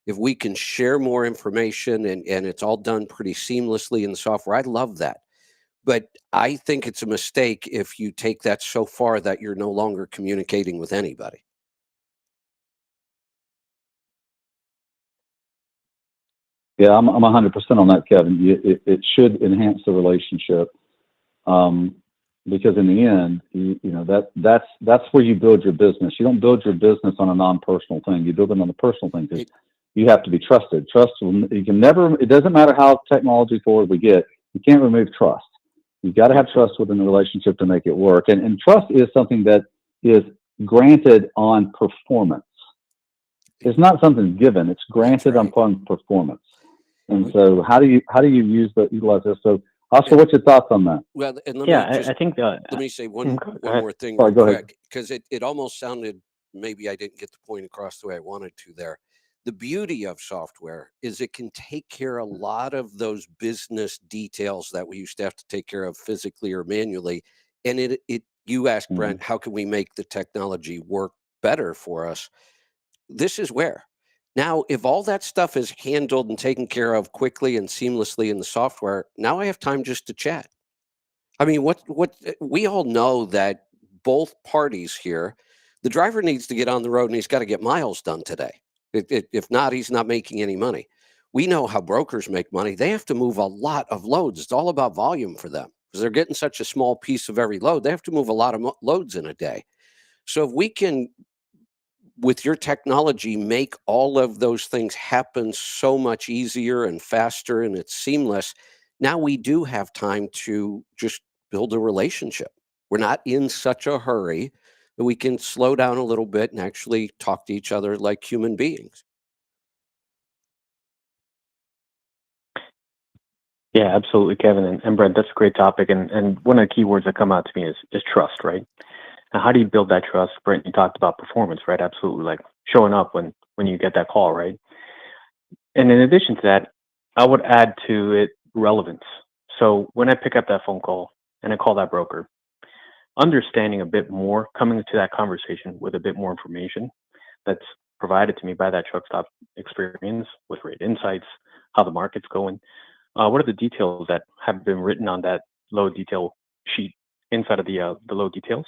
If we can share more information and it's all done pretty seamlessly in the software, I love that. But I think it's a mistake if you take that so far that you're no longer communicating with anybody. Yeah, I'm 100% on that, Kevin. It should enhance the relationship, because in the end, you know, that's where you build your business. You don't build your business on a non-personal thing. You build it on a personal thing, because you have to be trusted. You can never. It doesn't matter how technology forward we get. You can't remove trust. You've got to have trust within the relationship to make it work. And trust is something that is granted on performance. It's not something given. It's granted upon performance. And so how do you utilize this? So Oscar, what's your thoughts on that? Well, and I think let me say one more thing Sorry, real go ahead. quick, because it almost sounded, maybe I didn't get the point across the way I wanted to there. The beauty of software is it can take care of a lot of those business details that we used to have to take care of physically or manually. And you asked, Brent, how can we make the technology work better for us? This is where. Now, if all that stuff is handled and taken care of quickly and seamlessly in the software, now I have time just to chat. I mean, what we all know that both parties here, the driver needs to get on the road and he's got to get miles done today. If not, he's not making any money. We know how brokers make money. They have to move a lot of loads. It's all about volume for them because they're getting such a small piece of every load. They have to move a lot of loads in a day. So if we can, with your technology, make all of those things happen so much easier and faster, and it's seamless, now we do have time to just build a relationship. We're not in such a hurry that we can slow down a little bit and actually talk to each other like human beings. Yeah, absolutely, Kevin and Brent. That's a great topic, and one of the key words that come out to me is trust, right? Now, how do you build that trust? Brent, you talked about performance, right? Absolutely, like showing up when you get that call, right? And in addition to that, I would add to it relevance. So when I pick up that phone call and I call that broker, understanding a bit more, coming into that conversation with a bit more information that's provided to me by that truck stop experience with rate insights, how the market's going, what are the details that have been written on that load detail sheet inside of the load details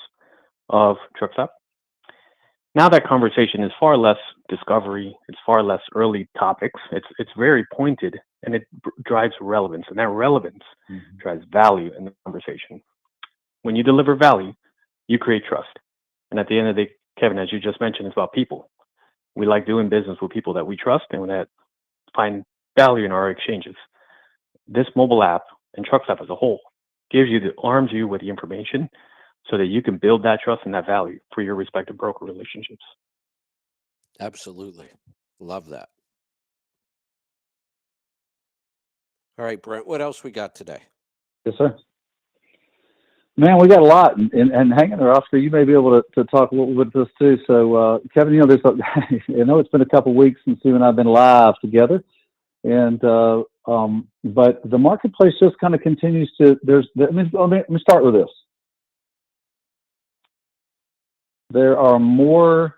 of truck stop. Now that conversation is far less discovery, it's far less early topics, it's very pointed, and it drives relevance, and that relevance drives value in the conversation. When you deliver value, you create trust. And at the end of the day, Kevin, as you just mentioned, it's about people. We like doing business with people that we trust and that find value in our exchanges. This mobile app and TruckStop as a whole arms you with the information so that you can build that trust and that value for your respective broker relationships. Absolutely. Love that. All right, Brent, what else we got today? Yes, sir. Man, we got a lot, and hang in there, Oscar. You may be able to talk a little bit of this too. So, Kevin, I know it's been a couple of weeks since you and I've been live together, and But the marketplace just kind of continues to. Let me start with this. There are more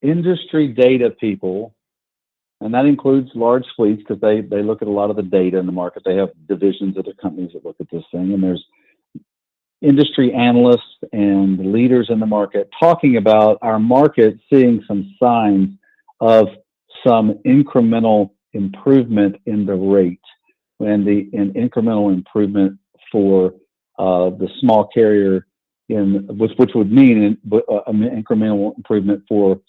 industry data people, and that includes large fleets because they look at a lot of the data in the market. They have divisions of their companies that look at this thing, and there's industry analysts and leaders in the market talking about our market seeing some signs of some incremental improvement in the rate and incremental improvement for the small carrier, which would mean an incremental improvement for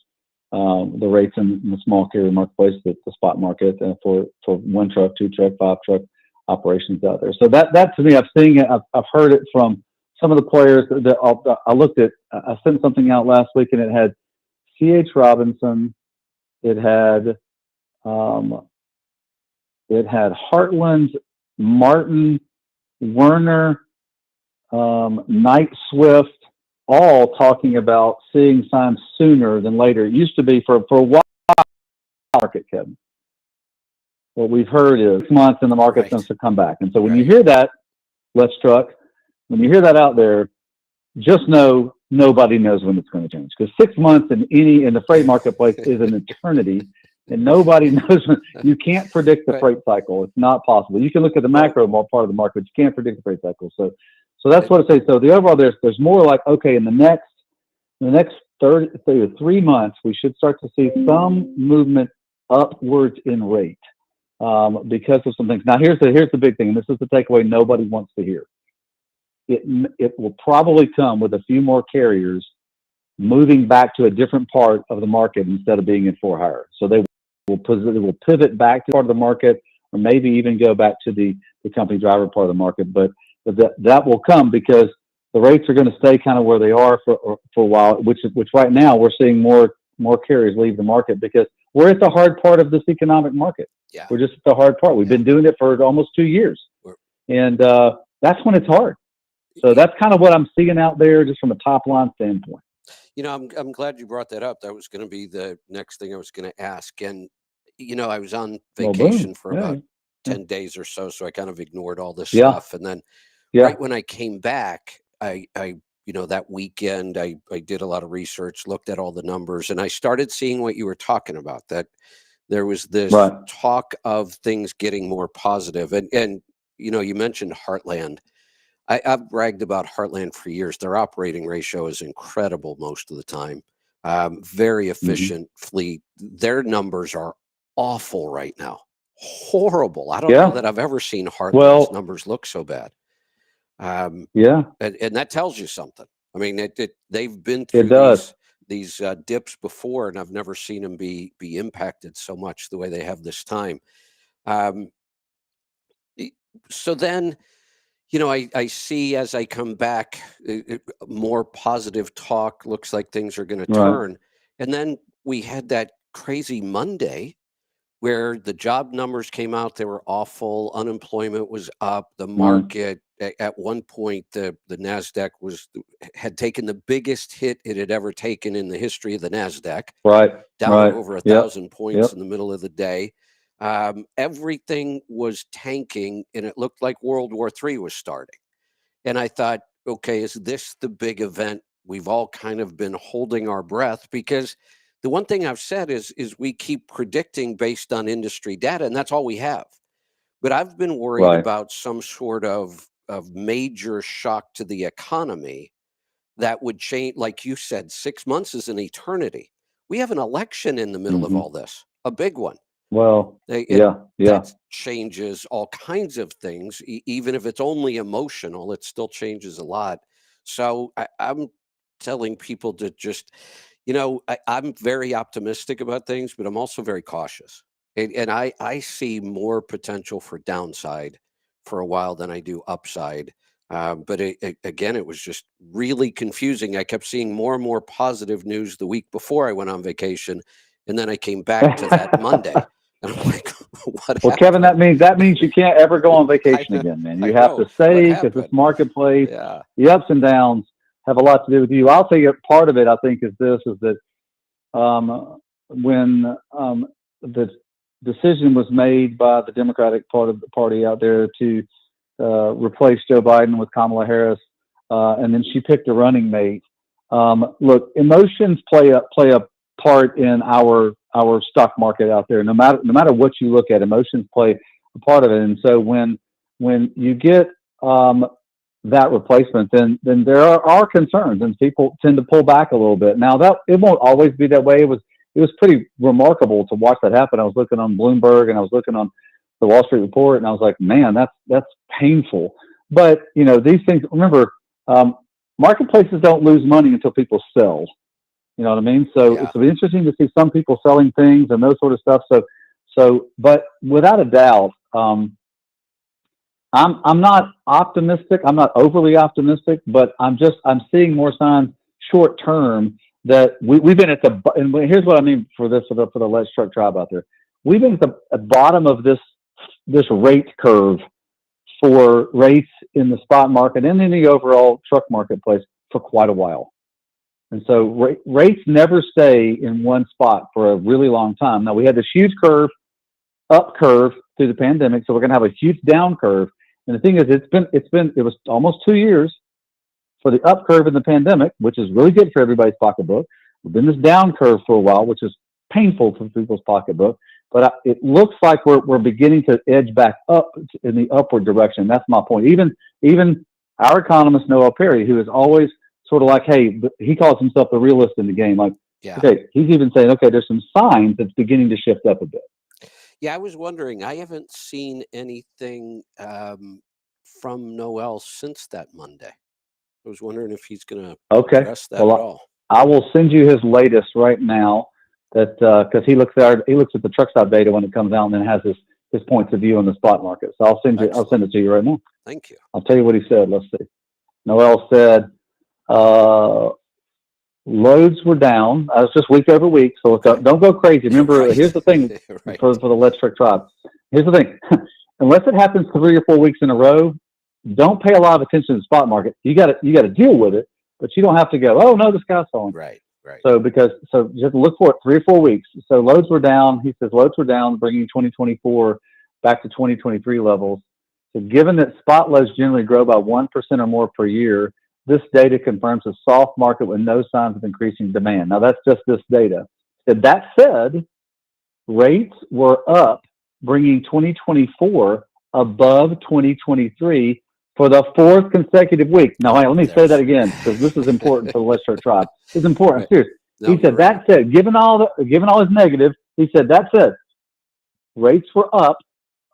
the rates in the small carrier marketplace, the spot market for 1 truck, 2 truck, 5 truck operations out there. So that to me, I've seen it. I've heard it from some of the players that I looked at. I sent something out last week, and it had C.H. Robinson, it had Heartland, Martin, Werner, Knight Swift, all talking about seeing signs sooner than later. It used to be for a while market, Kevin. What we've heard is 6 months and the market's going to come back. And so when you hear that, Let's Truck, when you hear that out there, just know nobody knows when it's going to change. Because 6 months in the freight marketplace is an eternity, and nobody knows when. You can't predict the freight cycle. It's not possible. You can look at the macro part of the market, but you can't predict the freight cycle. So that's what I say. So the overall, there's more like, okay, in the next 3 months, we should start to see some movement upwards in rate because of some things. Now here's the big thing, and this is the takeaway nobody wants to hear. It will probably come with a few more carriers moving back to a different part of the market instead of being in for hire. So they will pivot back to part of the market, or maybe even go back to the company driver part of the market. But that will come because the rates are going to stay kind of where they are for a while. Which right now we're seeing more carriers leave the market because we're at the hard part of this economic market. Yeah. We're just at the hard part. We've been doing it for almost 2 years, and that's when it's hard. So that's kind of what I'm seeing out there, just from a top line standpoint. I'm glad you brought that up. That was going to be the next thing I was going to ask. And I was on vacation for about 10 days or so I kind of ignored all this stuff. And then right when I came back, I that weekend, I did a lot of research, looked at all the numbers, and I started seeing what you were talking about, that there was this talk of things getting more positive. And you mentioned Heartland. I've bragged about Heartland for years. Their operating ratio is incredible most of the time. Very efficient fleet. Their numbers are awful right now. Horrible. I don't know that I've ever seen Heartland's numbers look so bad. And that tells you something. I mean, they've been through these dips before, and I've never seen them be impacted so much the way they have this time. So then, I see as I come back, more positive talk. Looks like things are going to turn. And then we had that crazy Monday where the job numbers came out. They were awful. Unemployment was up. The market, at one point, the NASDAQ had taken the biggest hit it had ever taken in the history of the NASDAQ. Down over 1,000 points in the middle of the day. Everything was tanking, and it looked like World War III was starting. And I thought, okay, is this the big event? We've all kind of been holding our breath, because the one thing I've said is we keep predicting based on industry data, and that's all we have. But I've been worried about some sort of major shock to the economy that would change. Like you said, 6 months is an eternity. We have an election in the middle of all this, a big one. Well, that changes all kinds of things. Even if it's only emotional, it still changes a lot. So I'm telling people to just, I'm very optimistic about things, but I'm also very cautious. And I see more potential for downside for a while than I do upside. But again, it was just really confusing. I kept seeing more and more positive news the week before I went on vacation. And then I came back to that Monday. And I'm like, what happened? Kevin, that means you can't ever go on vacation again, man. You have to stay, because this marketplace, the ups and downs have a lot to do with you. I'll tell you, part of it, I think, is that the decision was made by the Democratic party out there to replace Joe Biden with Kamala Harris, and then she picked a running mate. Look, emotions play a part in our stock market out there. No matter what you look at, emotions play a part of it. And so when you get that replacement, then there are concerns, and people tend to pull back a little bit. Now that it won't always be that way. It was pretty remarkable to watch that happen. I was looking on Bloomberg and I was looking on the Wall Street Report, and I was like, man, that's painful. But these things. Remember, marketplaces don't lose money until people sell. You know what I mean? So Yeah. It's interesting to see some people selling things and those sort of stuff. So, but without a doubt, I'm not optimistic. I'm not overly optimistic, but I'm seeing more signs short term that we've been at the, and here's what I mean for the Let's Truck Tribe out there. We've been at the bottom of this rate curve for rates in the spot market and in the overall truck marketplace for quite a while. And so rates never stay in one spot for a really long time. Now we had this huge up curve through the pandemic, so we're going to have a huge down curve. And the thing is, it was almost 2 years for the up curve in the pandemic, which is really good for everybody's pocketbook. We've been this down curve for a while, which is painful for people's pocketbook. But it looks like we're beginning to edge back up in the upward direction. That's my point. Even our economist Noah Perry, who is always sort of like, hey, he calls himself the realist in the game. Like, Yeah. okay, he's even saying, okay, there's some signs that's beginning to shift up a bit. Yeah, I was wondering. I haven't seen anything from Noel since that Monday. I was wondering if he's going to address that at all. I will send you his latest right now. That because he looks at the truck stop data when it comes out, and then has his points of view on the spot market. So I'll send it to you right now. Thank you. I'll tell you what he said. Let's see. Noel said loads were down. I was just week over week, so don't go crazy. Remember, Right. Here's the thing Right. for the Let's Truck Tribe. Here's the thing: unless it happens 3 or 4 weeks in a row, don't pay a lot of attention to the spot market. You got to deal with it, but you don't have to go, oh no, the sky's falling. Right. Right. So just look for it 3 or 4 weeks. So loads were down. He says loads were down, bringing 2024 back to 2023 levels. So given that spot loads generally grow by 1% or more per year, this data confirms a soft market with no signs of increasing demand. Now that's just this data. That said, rates were up, bringing 2024 above 2023 for the 4th consecutive week. Now, let me say that again, because this is important for the Let's Truck Tribe. It's important. Right. Seriously. No, he said, that said, given all his negative, he said, that said, rates were up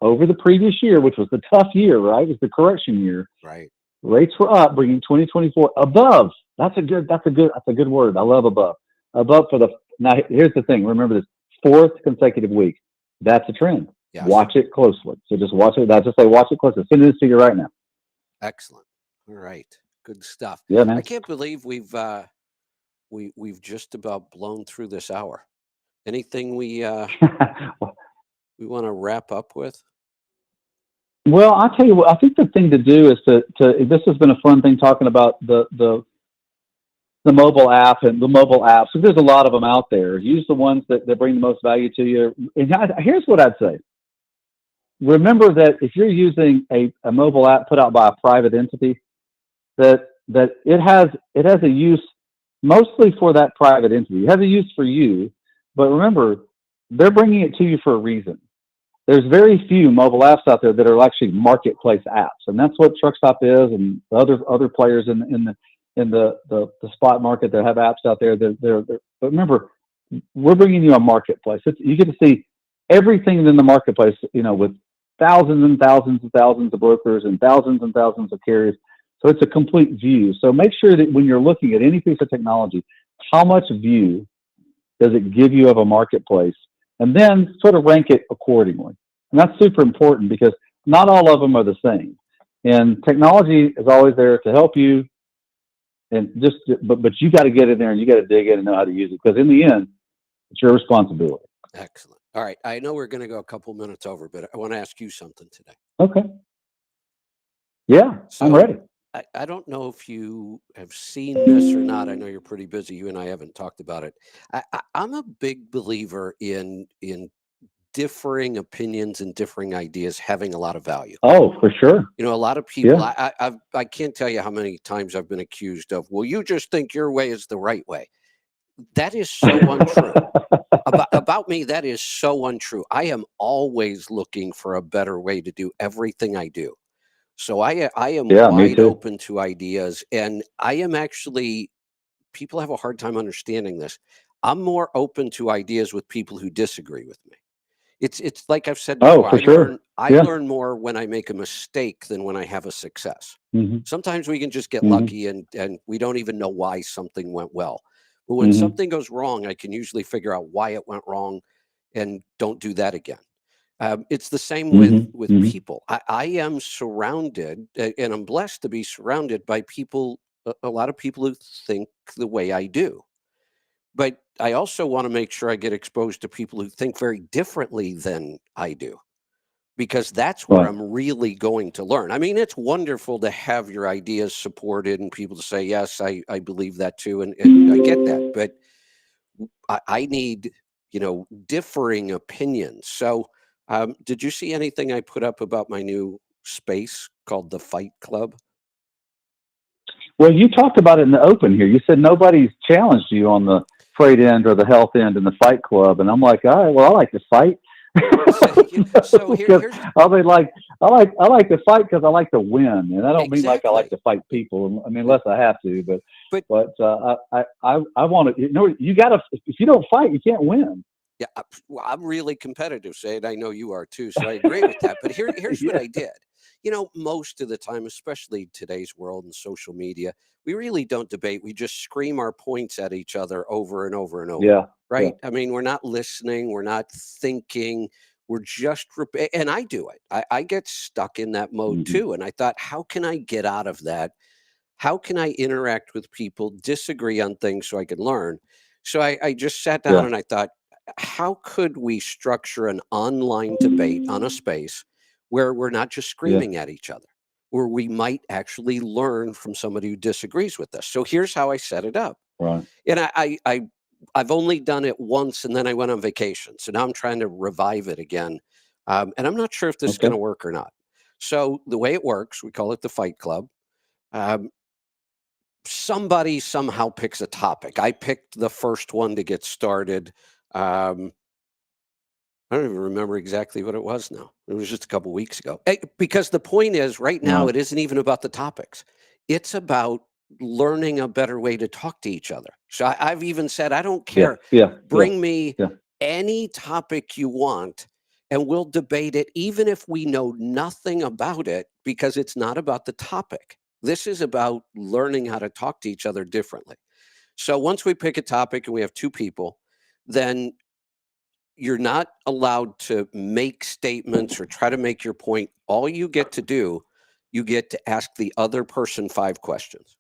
over the previous year, which was the tough year, right? It was the correction year. Right. Rates were up, bringing 2024 above. That's a good word. I love above. Above for the, now here's the thing. Remember this, 4th consecutive week. That's a trend. Yes. Watch it closely. So just watch it. I'll just say, watch it closely. Send this to you right now. Excellent. All right. Good stuff. Yeah, man. I can't believe we've just about blown through this hour. Anything we want to wrap up with? Well, I'll tell you what, I think the thing to do is to this has been a fun thing talking about the mobile app and the mobile apps. So there's a lot of them out there. Use the ones that bring the most value to you. And here's what I'd say. Remember that if you're using a mobile app put out by a private entity, that it has a use mostly for that private entity. It has a use for you, but remember, they're bringing it to you for a reason. There's very few mobile apps out there that are actually marketplace apps, and that's what TruckStop is, and the other players in the spot market that have apps out there. But remember, we're bringing you a marketplace. You get to see everything in the marketplace, with thousands and thousands and thousands of brokers and thousands of carriers. So it's a complete view. So make sure that when you're looking at any piece of technology, how much view does it give you of a marketplace? And then sort of rank it accordingly. And that's super important because not all of them are the same. And technology is always there to help you. But you got to get in there and you got to dig in and know how to use it, because in the end, it's your responsibility. Excellent. All right. I know we're going to go a couple minutes over, but I want to ask you something today. Okay. Yeah, I'm ready. I don't know if you have seen this or not. I know you're pretty busy. You and I haven't talked about it. I'm a big believer in differing opinions and differing ideas having a lot of value. Oh, for sure. You know, a lot of people, Yeah. I can't tell you how many times I've been accused of, well, you just think your way is the right way. That is so untrue. About me, that is so untrue. I am always looking for a better way to do everything I do. So I am Yeah, me wide too. open to ideas, and I am actually, people have a hard time understanding this. I'm more open to ideas with people who disagree with me. It's like I've said Oh, before, for sure. I Yeah. learn more when I make a mistake than when I have a success. Hmm. Sometimes we can just get Hmm. lucky and we don't even know why something went well. But when Hmm. something goes wrong, I can usually figure out why it went wrong and don't do that again. It's the same Hmm. with Hmm. people. I am surrounded, and I'm blessed to be surrounded by people, a lot of people who think the way I do. But I also want to make sure I get exposed to people who think very differently than I do, because that's where Right. I'm really going to learn. I mean, it's wonderful to have your ideas supported and people to say, yes, I believe that too. And I get that. But I need, differing opinions. So, did you see anything I put up about my new space called the Fight Club? Well, you talked about it in the open here. You said nobody's challenged you on the freight end or the health end in the Fight Club, and I'm like, all right, well, I like to fight. So Because here's I'll be like, I like to fight because I like to win, and I don't mean like I like exactly. to fight people. I mean, Uh, unless I have to, But I want to. You got to. If you don't fight, you can't win. yeah, well, I'm really competitive, Say, and I know you are too. So I agree with that. But here's what Yeah. I did. Most of the time, especially today's world and social media, we really don't debate. We just scream our points at each other over and over and over. Yeah. Yeah. Right? I mean, we're not listening. We're not thinking. We're just, and I do it. I get stuck in that mode Hmm. too. And I thought, how can I get out of that? How can I interact with people, disagree on things so I can learn? So I just sat down Yeah. and I thought, how could we structure an online debate on a space where we're not just Yeah. screaming at each other, where we might actually learn from somebody who disagrees with us? So here's how I set it up. Right. And I've only done it once and then I went on vacation. So now I'm trying to revive it again. And I'm not sure if this is going Okay. to work or not. So the way it works, we call it the Fight Club. Um, Somebody somehow picks a topic. I picked the first one to get started. Um, I don't even remember exactly what it was now. It was just a couple weeks ago. Because the point is, right now, Right. it isn't even about the topics. It's about learning a better way to talk to each other. So I've even said, I don't Yeah. care. Yeah. Yeah. Bring me Yeah. any topic you want, and we'll debate it, even if we know nothing about it, because it's not about the topic. This is about learning how to talk to each other differently. So once we pick a topic and we have two people, then you're not allowed to make statements or try to make your point. All you get to do, you get to ask the other person 5 questions.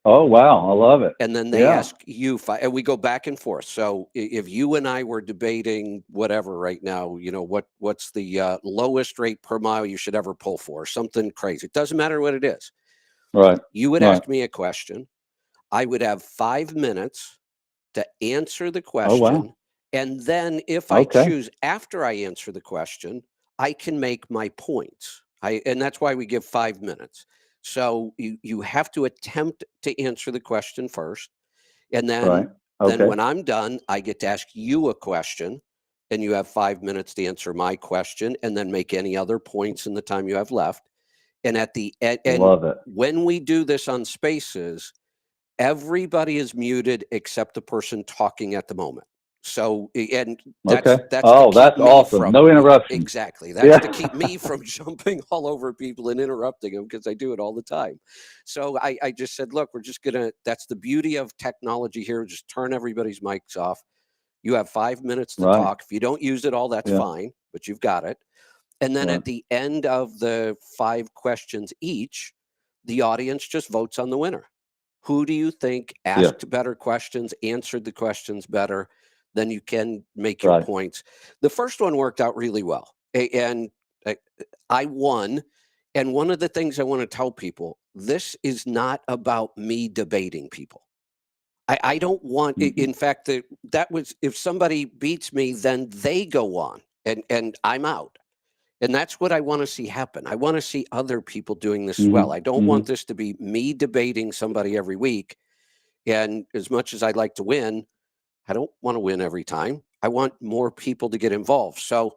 Oh wow, I love it. And then they Yeah. ask you five, and we go back and forth. So if you and I were debating whatever right now, what's the lowest rate per mile you should ever pull for, something crazy. It doesn't matter what it is. Right. You would Right. ask me a question. I would have 5 minutes to answer the Oh wow. question. And then if I Okay. choose after I answer the question, I can make my points. And that's why we give 5 minutes. So you have to attempt to answer the question first. And Right. then Okay. when I'm done, I get to ask you a question. And you have 5 minutes to answer my question and then make any other points in the time you have left. And at the end, and Love it. when we do this on spaces, everybody is muted except the person talking at the moment. So, and Okay. that's to Oh, keep that's me awesome. from No interruptions. exactly. That's Yeah. to keep me from jumping all over people and interrupting them because I do it all the time. So I just said, look, we're just gonna. That's the beauty of technology here. Just turn everybody's mics off. You have 5 minutes to Right. talk. If you don't use it all, that's Yeah. fine, but you've got it. And then Right. at the end of the 5 questions each, the audience just votes on the winner. Who do you think Yeah. asked better questions, answered the questions better? Then you can make your Right. points. The first one worked out really well. And I won. And one of the things I want to tell people, this is not about me debating people. I don't want, in fact, that was, if somebody beats me, then they go on and I'm out. And that's what I want to see happen. I want to see other people doing this as well. I don't want this to be me debating somebody every week. And as much as I'd like to win, I don't want to win every time. I want more people to get involved. So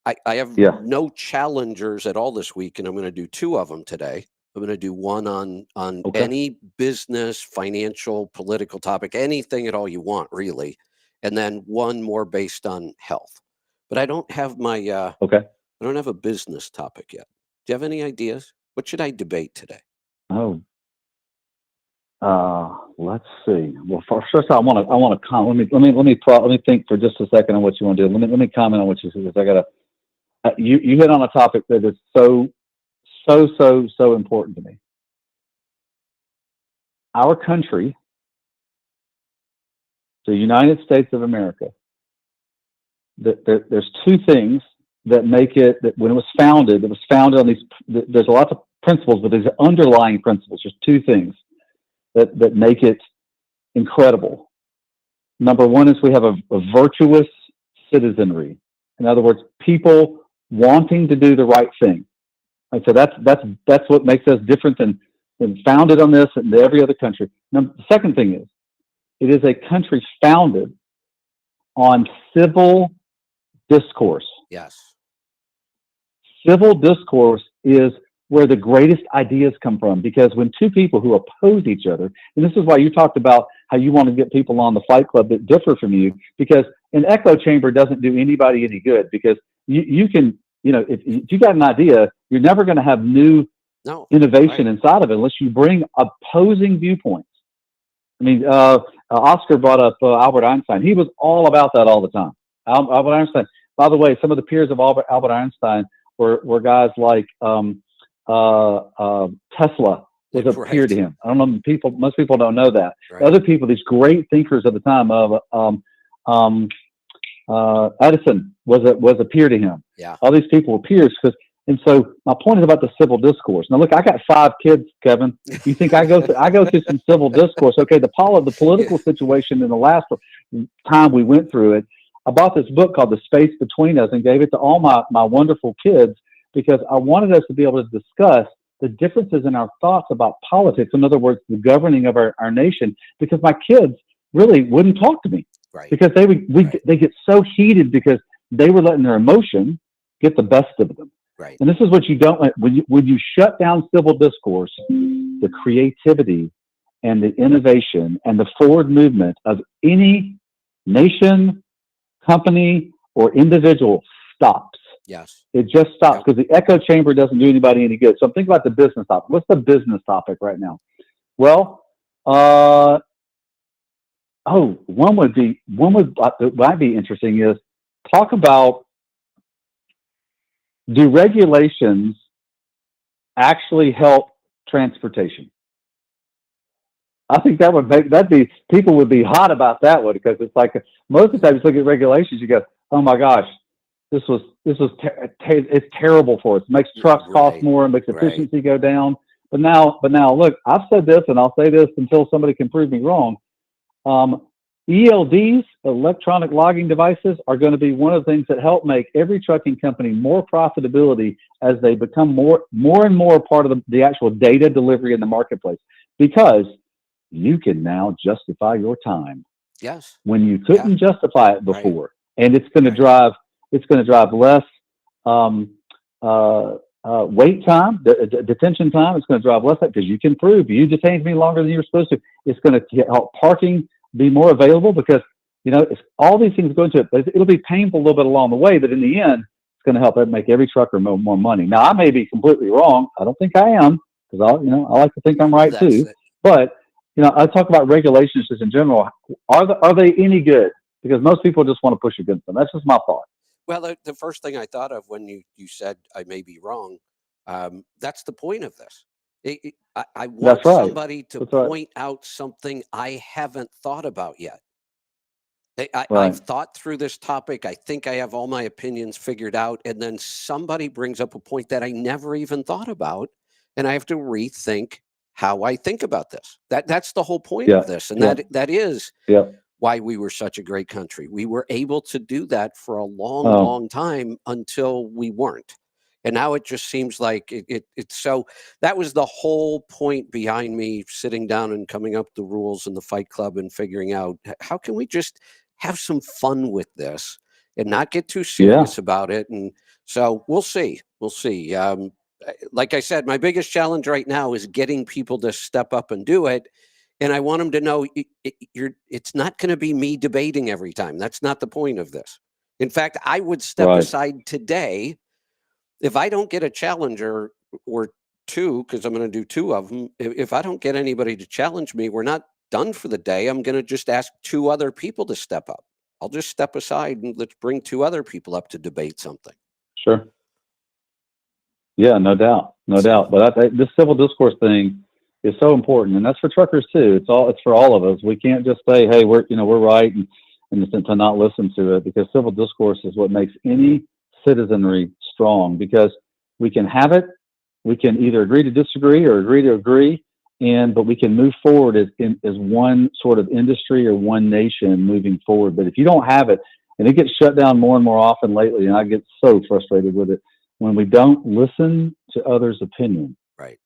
I have no challengers at all this week, and I'm going to do 2 of them today. I'm going to do one on any business, financial, political topic, anything at all you want, really. And then one more based on health. But I don't have my I don't have a business topic yet. Do you have any ideas? What should I debate today? Let's see. Well, first I want to comment. Let me think for just a second on what you want to do. Let me comment on what you said. I gotta. You hit on a topic that is so important to me. Our country, the United States of America, there's 2 things that make it, that when it was founded on these, there's lots of principles, but there's underlying principles. There's 2 things that make it incredible. Number one is we have a virtuous citizenry. In other words, people wanting to do the right thing. And so that's what makes us different than founded on this and every other country. Now, the second thing is, it is a country founded on civil discourse. Yes. Civil discourse is where the greatest ideas come from, because when 2 people who oppose each other, and this is why you talked about how you want to get people on the Fight Club that differ from you, because an echo chamber doesn't do anybody any good, because you can, if you got an idea, you're never going to have new innovation inside of it unless you bring opposing viewpoints. I mean, Oscar brought up Albert Einstein. He was all about that all the time. Albert Einstein. By the way, some of the peers of Albert Einstein were guys like Tesla was a peer to him. I don't know, most people don't know that. Right. Other people, these great thinkers of the time, Edison was a peer to him. Yeah. All these people were peers. And so my point is about the civil discourse. Now, look, I got 5 kids, Kevin. You think I go through some civil discourse? Okay, the political situation in the last time we went through it, I bought this book called The Space Between Us and gave it to all my wonderful kids, because I wanted us to be able to discuss the differences in our thoughts about politics. In other words, the governing of our nation, because my kids really wouldn't talk to me. Right. Because they get so heated because they were letting their emotion get the best of them. Right. And this is what you don't let, when you shut down civil discourse, the creativity and the innovation and the forward movement of any nation, company, or individual stops. Yes. It just stops, because the echo chamber doesn't do anybody any good. So think about the business topic. What's the business topic right now? Well, what might be interesting is talk about, do regulations actually help transportation? I think people would be hot about that one, because it's like most of the time you look at regulations, you go, oh my gosh, it's terrible for us. It makes trucks cost more, it makes efficiency go down. But now, look, I've said this, and I'll say this until somebody can prove me wrong. ELDs, electronic logging devices, are going to be one of the things that help make every trucking company more profitability as they become more and more part of the actual data delivery in the marketplace, because you can now justify your time. Yes. When you couldn't justify it before. Right. And it's going to drive less wait time, detention time. It's going to drive less, because you can prove you detained me longer than you were supposed to. It's going to help parking be more available, because it's all these things go into it. But it'll be painful a little bit along the way, but in the end, it's going to help make every trucker more money. Now, I may be completely wrong. I don't think I am, because I like to think I'm right too. But I talk about regulations just in general. Are they any good? Because most people just want to push against them. That's just my thought. Well, the first thing I thought of when you said I may be wrong, that's the point of this. I want somebody to point out something I haven't thought about yet. I've thought through this topic. I think I have all my opinions figured out. And then somebody brings up a point that I never even thought about. And I have to rethink how I think about this. That's the whole point of this. And that is why we were such a great country. We were able to do that for a long time until we weren't. And now it just seems like it's so. That was the whole point behind me sitting down and coming up the rules in the Fight Club and figuring out how can we just have some fun with this and not get too serious about it. And so we'll see. We'll see. Like I said, my biggest challenge right now is getting people to step up and do it. And I want them to know it's not going to be me debating every time. That's not the point of this. In fact, I would step aside today if I don't get a challenger or two, because I'm going to do two of them. If I don't get anybody to challenge me, we're not done for the day. I'm going to just ask two other people to step up. I'll just step aside and let's bring two other people up to debate something. Sure. Yeah, no doubt. But this civil discourse thing is so important, and that's for truckers too. It's for all of us. We can't just say, "Hey, we're right," and to not listen to it, because civil discourse is what makes any citizenry strong. Because we can have it, we can either agree to disagree or agree to agree, but we can move forward as one sort of industry or one nation moving forward. But if you don't have it, and it gets shut down more and more often lately, and I get so frustrated with it when we don't listen to others' opinion. Right.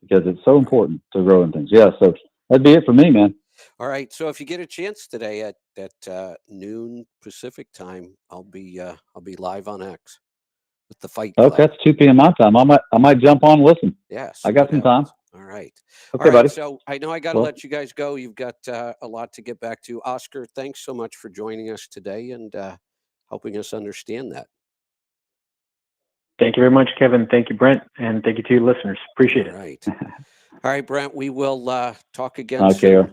Because it's so important to grow in things. Yeah, so that'd be it for me, man. All right. So if you get a chance today at noon Pacific time, I'll be live on X with the Fight Club. Okay, that's 2 p.m. my time. I might jump on and listen. Yes, I got some time. All right. Okay, all right, buddy. So I know I got to let you guys go. You've got a lot to get back to. Oscar, thanks so much for joining us today and helping us understand that. Thank you very much, Kevin. Thank you, Brent. And thank you to your listeners. Appreciate it. All right. All right, Brent, we will talk again soon. Okay.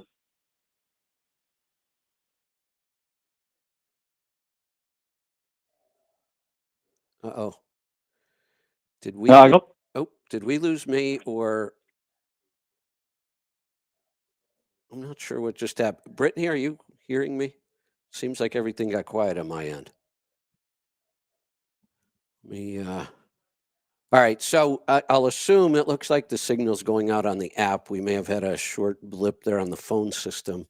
Uh-oh. Did we did we lose me, or I'm not sure what just happened. Brittany, are you hearing me? Seems like everything got quiet on my end. All right, so I'll assume it looks like the signal's going out on the app. We may have had a short blip there on the phone system.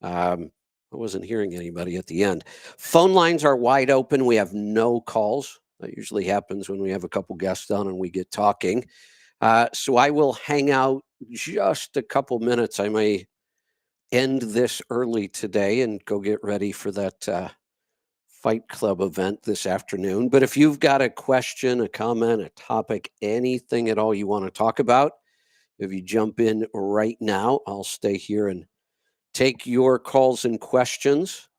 I wasn't hearing anybody at the end. Phone lines are wide open. We have no calls. That usually happens when we have a couple guests on and we get talking. So I will hang out just a couple minutes. I may end this early today and go get ready for that Fight Club event this afternoon. But if you've got a question, a comment, a topic, anything at all you want to talk about, if you jump in right now, I'll stay here and take your calls and questions.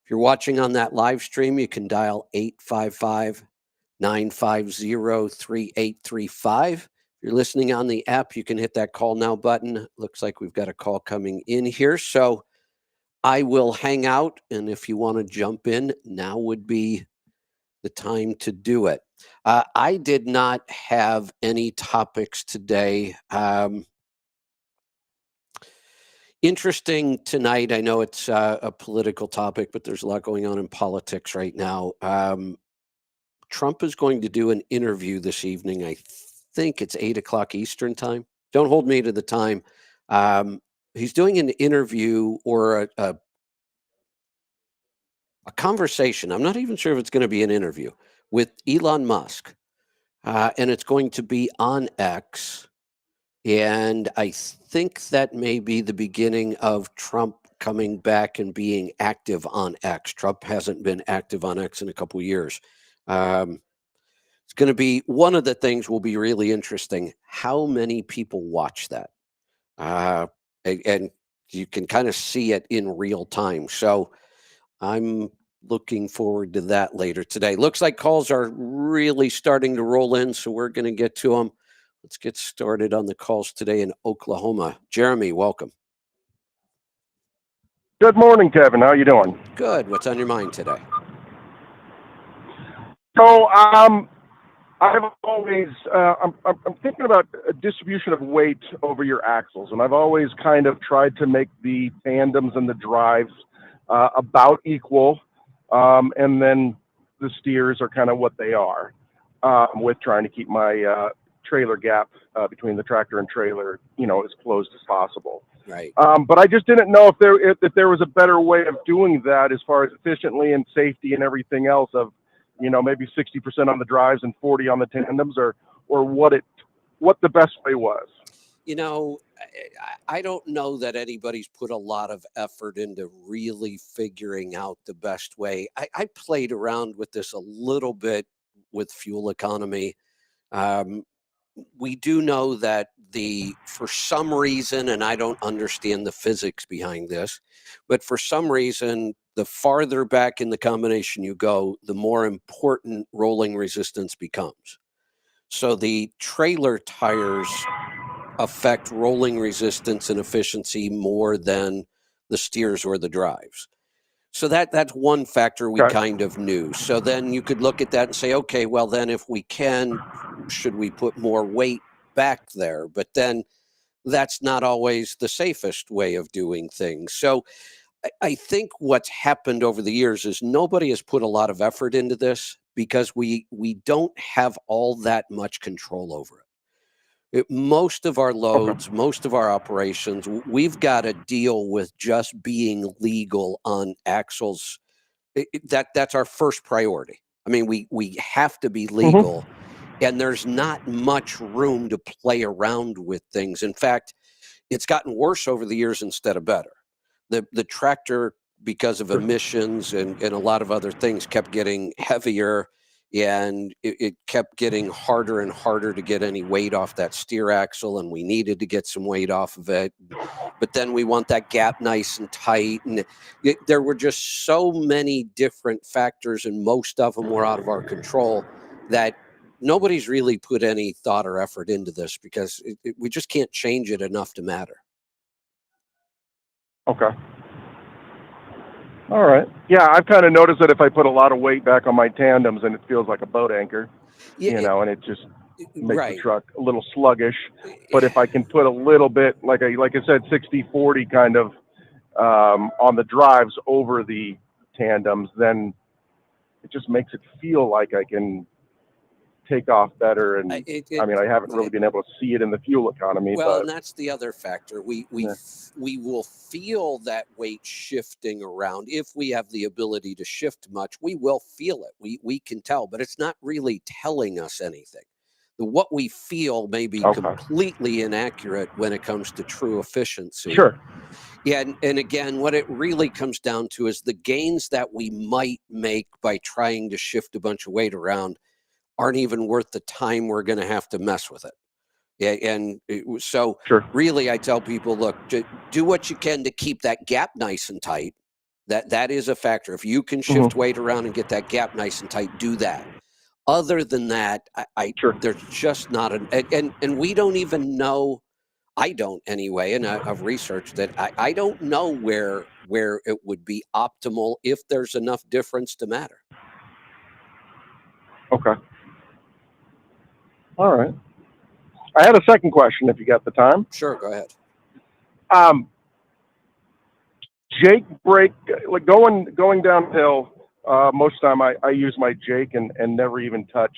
If you're watching on that live stream, you can dial 855-950-3835. If you're listening on the app, you can hit that call now button. Looks like we've got a call coming in here. So I will hang out, and if you want to jump in, now would be the time to do it. I did not have any topics today. Interesting tonight. I know it's a political topic, but there's a lot going on in politics right now. Trump is going to do an interview this evening. I think it's 8 o'clock Eastern time. Don't hold me to the time. He's doing an interview or a conversation. I'm not even sure if it's going to be an interview with Elon Musk. And it's going to be on X. And I think that may be the beginning of Trump coming back and being active on X. Trump hasn't been active on X in a couple of years. It's going to be one of the things will be really interesting. How many people watch that? And you can kind of see it in real time. So I'm looking forward to that later today. Looks like calls are really starting to roll in, so we're going to get to them. Let's get started on the calls today in Oklahoma. Jeremy, welcome. Good morning, Kevin. How are you doing? Good. What's on your mind today? So, I've always, I'm thinking about a distribution of weight over your axles, and I've always kind of tried to make the tandems and the drives about equal, and then the steers are kind of what they are, with trying to keep my trailer gap between the tractor and trailer, as closed as possible. Right. But I just didn't know if there was a better way of doing that as far as efficiently and safety and everything else of, maybe 60% on the drives and 40 on the tandems, or what the best way was. I don't know that anybody's put a lot of effort into really figuring out the best way. I played around with this a little bit with fuel economy. We do know that for some reason, and I don't understand the physics behind this, but for some reason, the farther back in the combination you go, the more important rolling resistance becomes. So the trailer tires affect rolling resistance and efficiency more than the steers or the drives. So that's one factor we kind of knew. So then you could look at that and say, okay, well then if we can, should we put more weight back there? But then that's not always the safest way of doing things. So I think what's happened over the years is nobody has put a lot of effort into this because we don't have all that much control over it. Most of our loads, most of our operations, we've got to deal with just being legal on axles. That's our first priority. I mean, we have to be legal, and there's not much room to play around with things. In fact, it's gotten worse over the years instead of better. The tractor, because of emissions and a lot of other things, kept getting heavier, and it kept getting harder and harder to get any weight off that steer axle, and we needed to get some weight off of it. But then we want that gap nice and tight, and there were just so many different factors, and most of them were out of our control, that nobody's really put any thought or effort into this because we just can't change it enough to matter. Okay. All right. Yeah, I've kind of noticed that if I put a lot of weight back on my tandems, and it feels like a boat anchor, and it just makes the truck a little sluggish. But if I can put a little bit, like I said, 60-40 kind of on the drives over the tandems, then it just makes it feel like I can take off better. And I haven't really been able to see it in the fuel economy. Well, but and that's the other factor. We will feel that weight shifting around. If we have the ability to shift much, we will feel it. We can tell, but it's not really telling us anything. What we feel may be completely inaccurate when it comes to true efficiency. Sure. Yeah, and again, what it really comes down to is the gains that we might make by trying to shift a bunch of weight around aren't even worth the time we're going to have to mess with it. Yeah, and so really, I tell people, look, do what you can to keep that gap nice and tight. That is a factor. If you can shift weight around and get that gap nice and tight, do that. Other than that, there's just not and we don't even know. I don't anyway, and I've researched that. I don't know where it would be optimal if there's enough difference to matter. Okay. All right. I had a second question if you got the time. Sure, go ahead. Jake brake, like going downhill, most of the time I use my Jake and never even touch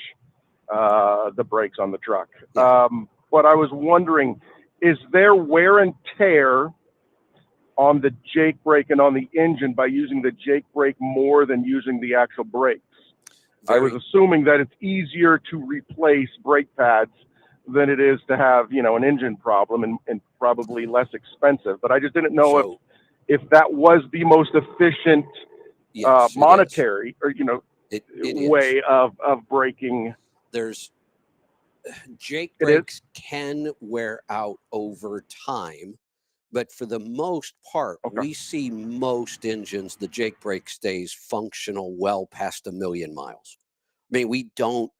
the brakes on the truck. Yeah. But I was wondering, is there wear and tear on the Jake brake and on the engine by using the Jake brake more than using the actual brakes? I was assuming that it's easier to replace brake pads than it is to have, an engine problem, and probably less expensive. But I just didn't know if that was the most efficient monetary or, way of braking. There's Jake brakes can wear out over time, but for the most part, we see most engines, the Jake brake stays functional well past 1 million miles. I mean, we don't,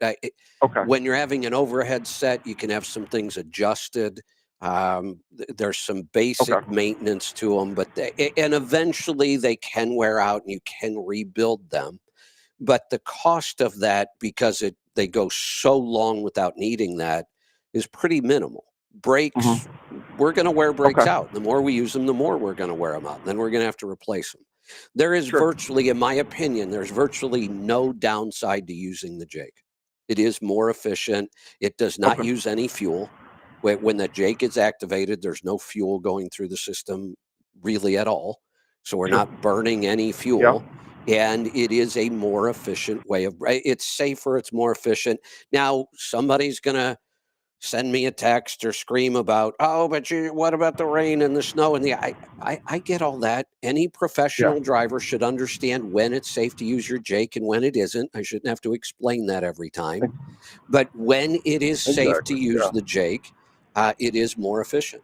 when you're having an overhead set, you can have some things adjusted. There's some basic maintenance to them, but and eventually they can wear out and you can rebuild them. But the cost of that, because they go so long without needing that, is pretty minimal. Brakes, we're going to wear brakes out. The more we use them, the more we're going to wear them out. Then we're going to have to replace them. There is Sure. virtually, in my opinion, there's virtually no downside to using the Jake. It is more efficient. It does not Okay. use any fuel. When the Jake is activated, there's no fuel going through the system really at all. So we're Sure. not burning any Yeah. fuel. And it is a more efficient way of, it's safer, it's more efficient. Now, somebody's going to send me a text or scream about, oh, but what about the rain and the snow and the I get all that. Any professional driver should understand when it's safe to use your Jake and when it isn't. I shouldn't have to explain that every time. But when it is safe to Exactly. use Yeah. the Jake, it is more efficient.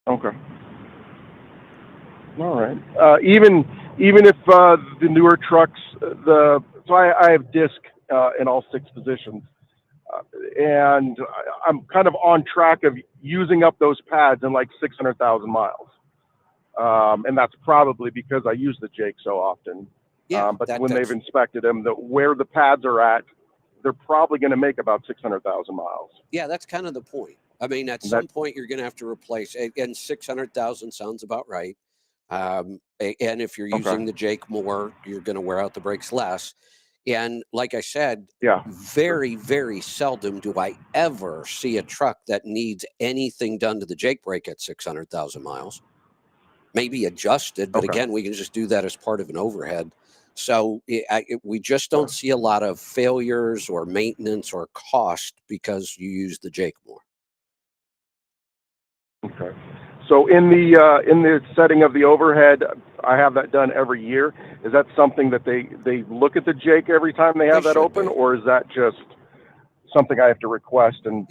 Okay. All right. Even if the newer trucks, so I have disc in all 6 positions, and I'm kind of on track of using up those pads in like 600,000 miles, and that's probably because I use the Jake so often. Yeah, but when they've inspected them, where the pads are at, they're probably going to make about 600,000 miles. Yeah, that's kind of the point. I mean, at some point you're going to have to replace, and 600,000 sounds about right. And if you're using the Jake more, you're going to wear out the brakes less. And like I said, very, very seldom do I ever see a truck that needs anything done to the Jake brake at 600,000 miles. Maybe adjusted, but again, we can just do that as part of an overhead. So we just don't see a lot of failures or maintenance or cost because you use the Jake more. Okay. So in the setting of the overhead, I have that done every year. Is that something that they look at the Jake every time they have that open, or is that just something I have to request? And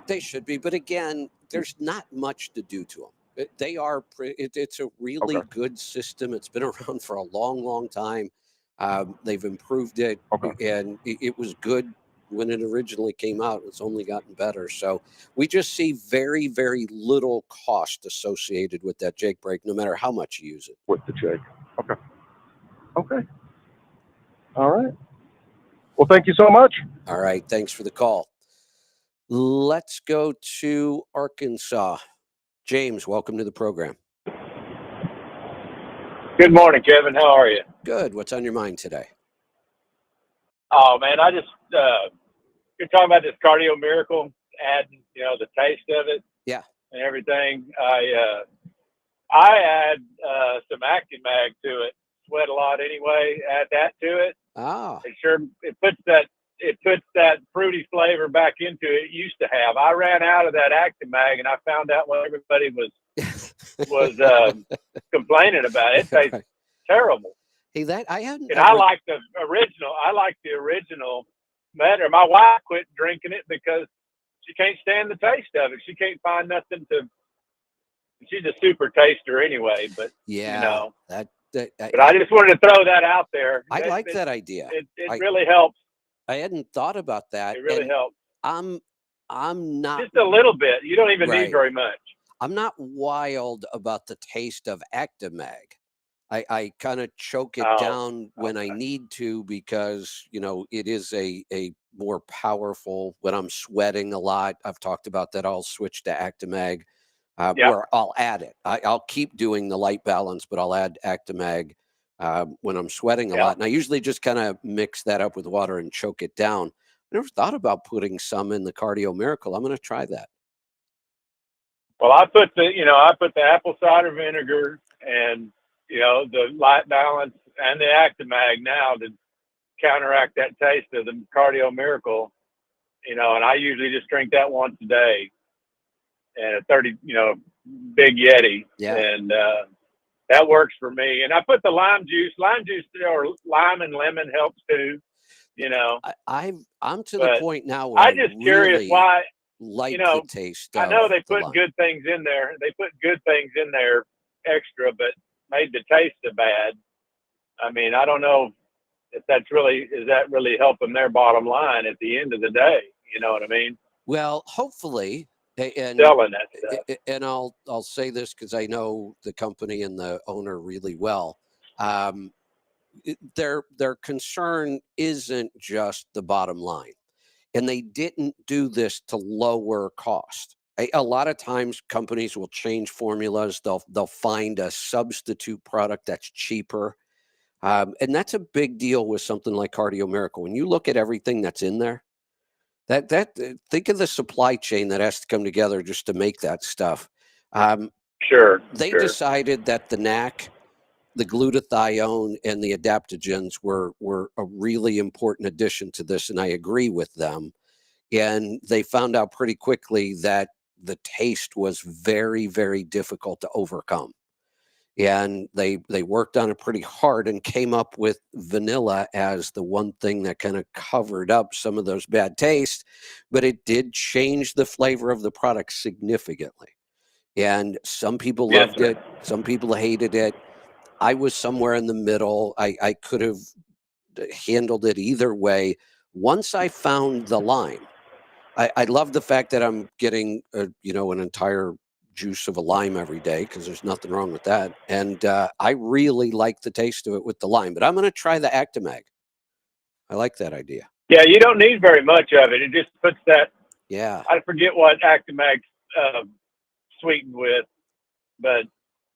they should be, but again, there's not much to do to them. It's a really good system. It's been around for a long, long time. They've improved it, and it was good when it originally came out. It's only gotten better. So we just see very, very little cost associated with that Jake brake, no matter how much you use it. With the Jake. Okay. All right. Well, thank you so much. All right. Thanks for the call. Let's go to Arkansas. James, welcome to the program. Good morning, Kevin. How are you? Good. What's on your mind today? Oh, man, I just, you're talking about this Cardio Miracle, adding, the taste of it. Yeah. And everything. I add some ActiMag to it. Sweat a lot anyway. Add that to it. Ah. It puts that fruity flavor back into it used to have. I ran out of that ActiMag, and I found out when everybody was complaining about it. It tastes terrible. Hey, I hadn't. And I like the original. I like the original better. My wife quit drinking it because she can't stand the taste of it. She can't find nothing to. She's a super taster anyway, but But I just wanted to throw that out there. I like that idea. It really helps. I hadn't thought about that. It really helps. I'm not just a little bit. You don't even need very much. I'm not wild about the taste of ActiMag. I kind of choke it down when I need to because, it is a more powerful when I'm sweating a lot. I've talked about that. I'll switch to ActiMag or I'll add it. I'll keep doing the light balance, but I'll add ActiMag when I'm sweating a lot. And I usually just kind of mix that up with water and choke it down. I never thought about putting some in the Cardio Miracle. I'm going to try that. Well, I put the apple cider vinegar and the light balance and the ActiMag now to counteract that taste of the Cardio Miracle, and I usually just drink that once a day and a 30, big Yeti. Yeah. And that works for me. And I put the lime juice or lime and lemon helps too, I'm to the point now where I'm just curious why, the taste. I know they put good things in there. They put good things in there extra, but made the taste bad. I mean, I don't know if is that really helping their bottom line at the end of the day? You know what I mean? Well, hopefully, and selling that stuff. And I'll say this because I know the company and the owner really well. Their concern isn't just the bottom line, and they didn't do this to lower cost. A lot of times companies will change formulas. They'll find a substitute product that's cheaper. And that's a big deal with something like Cardio Miracle. When you look at everything that's in there, think of the supply chain that has to come together just to make that stuff. Sure. They sure. decided that the NAC, the glutathione, and the adaptogens were a really important addition to this, and I agree with them. And they found out pretty quickly that the taste was very, very difficult to overcome. And they worked on it pretty hard and came up with vanilla as the one thing that kind of covered up some of those bad tastes, but it did change the flavor of the product significantly. And some people Yes, loved sir. it, some people hated it. I was somewhere in the middle. I could have handled it either way. Once I found the lime, I love the fact that I'm getting an entire juice of a lime every day, because there's nothing wrong with that. And I really like the taste of it with the lime. But I'm going to try the Actimag. I like that idea. Yeah, you don't need very much of it. It just puts that. Yeah. I forget what Actimag's sweetened with, but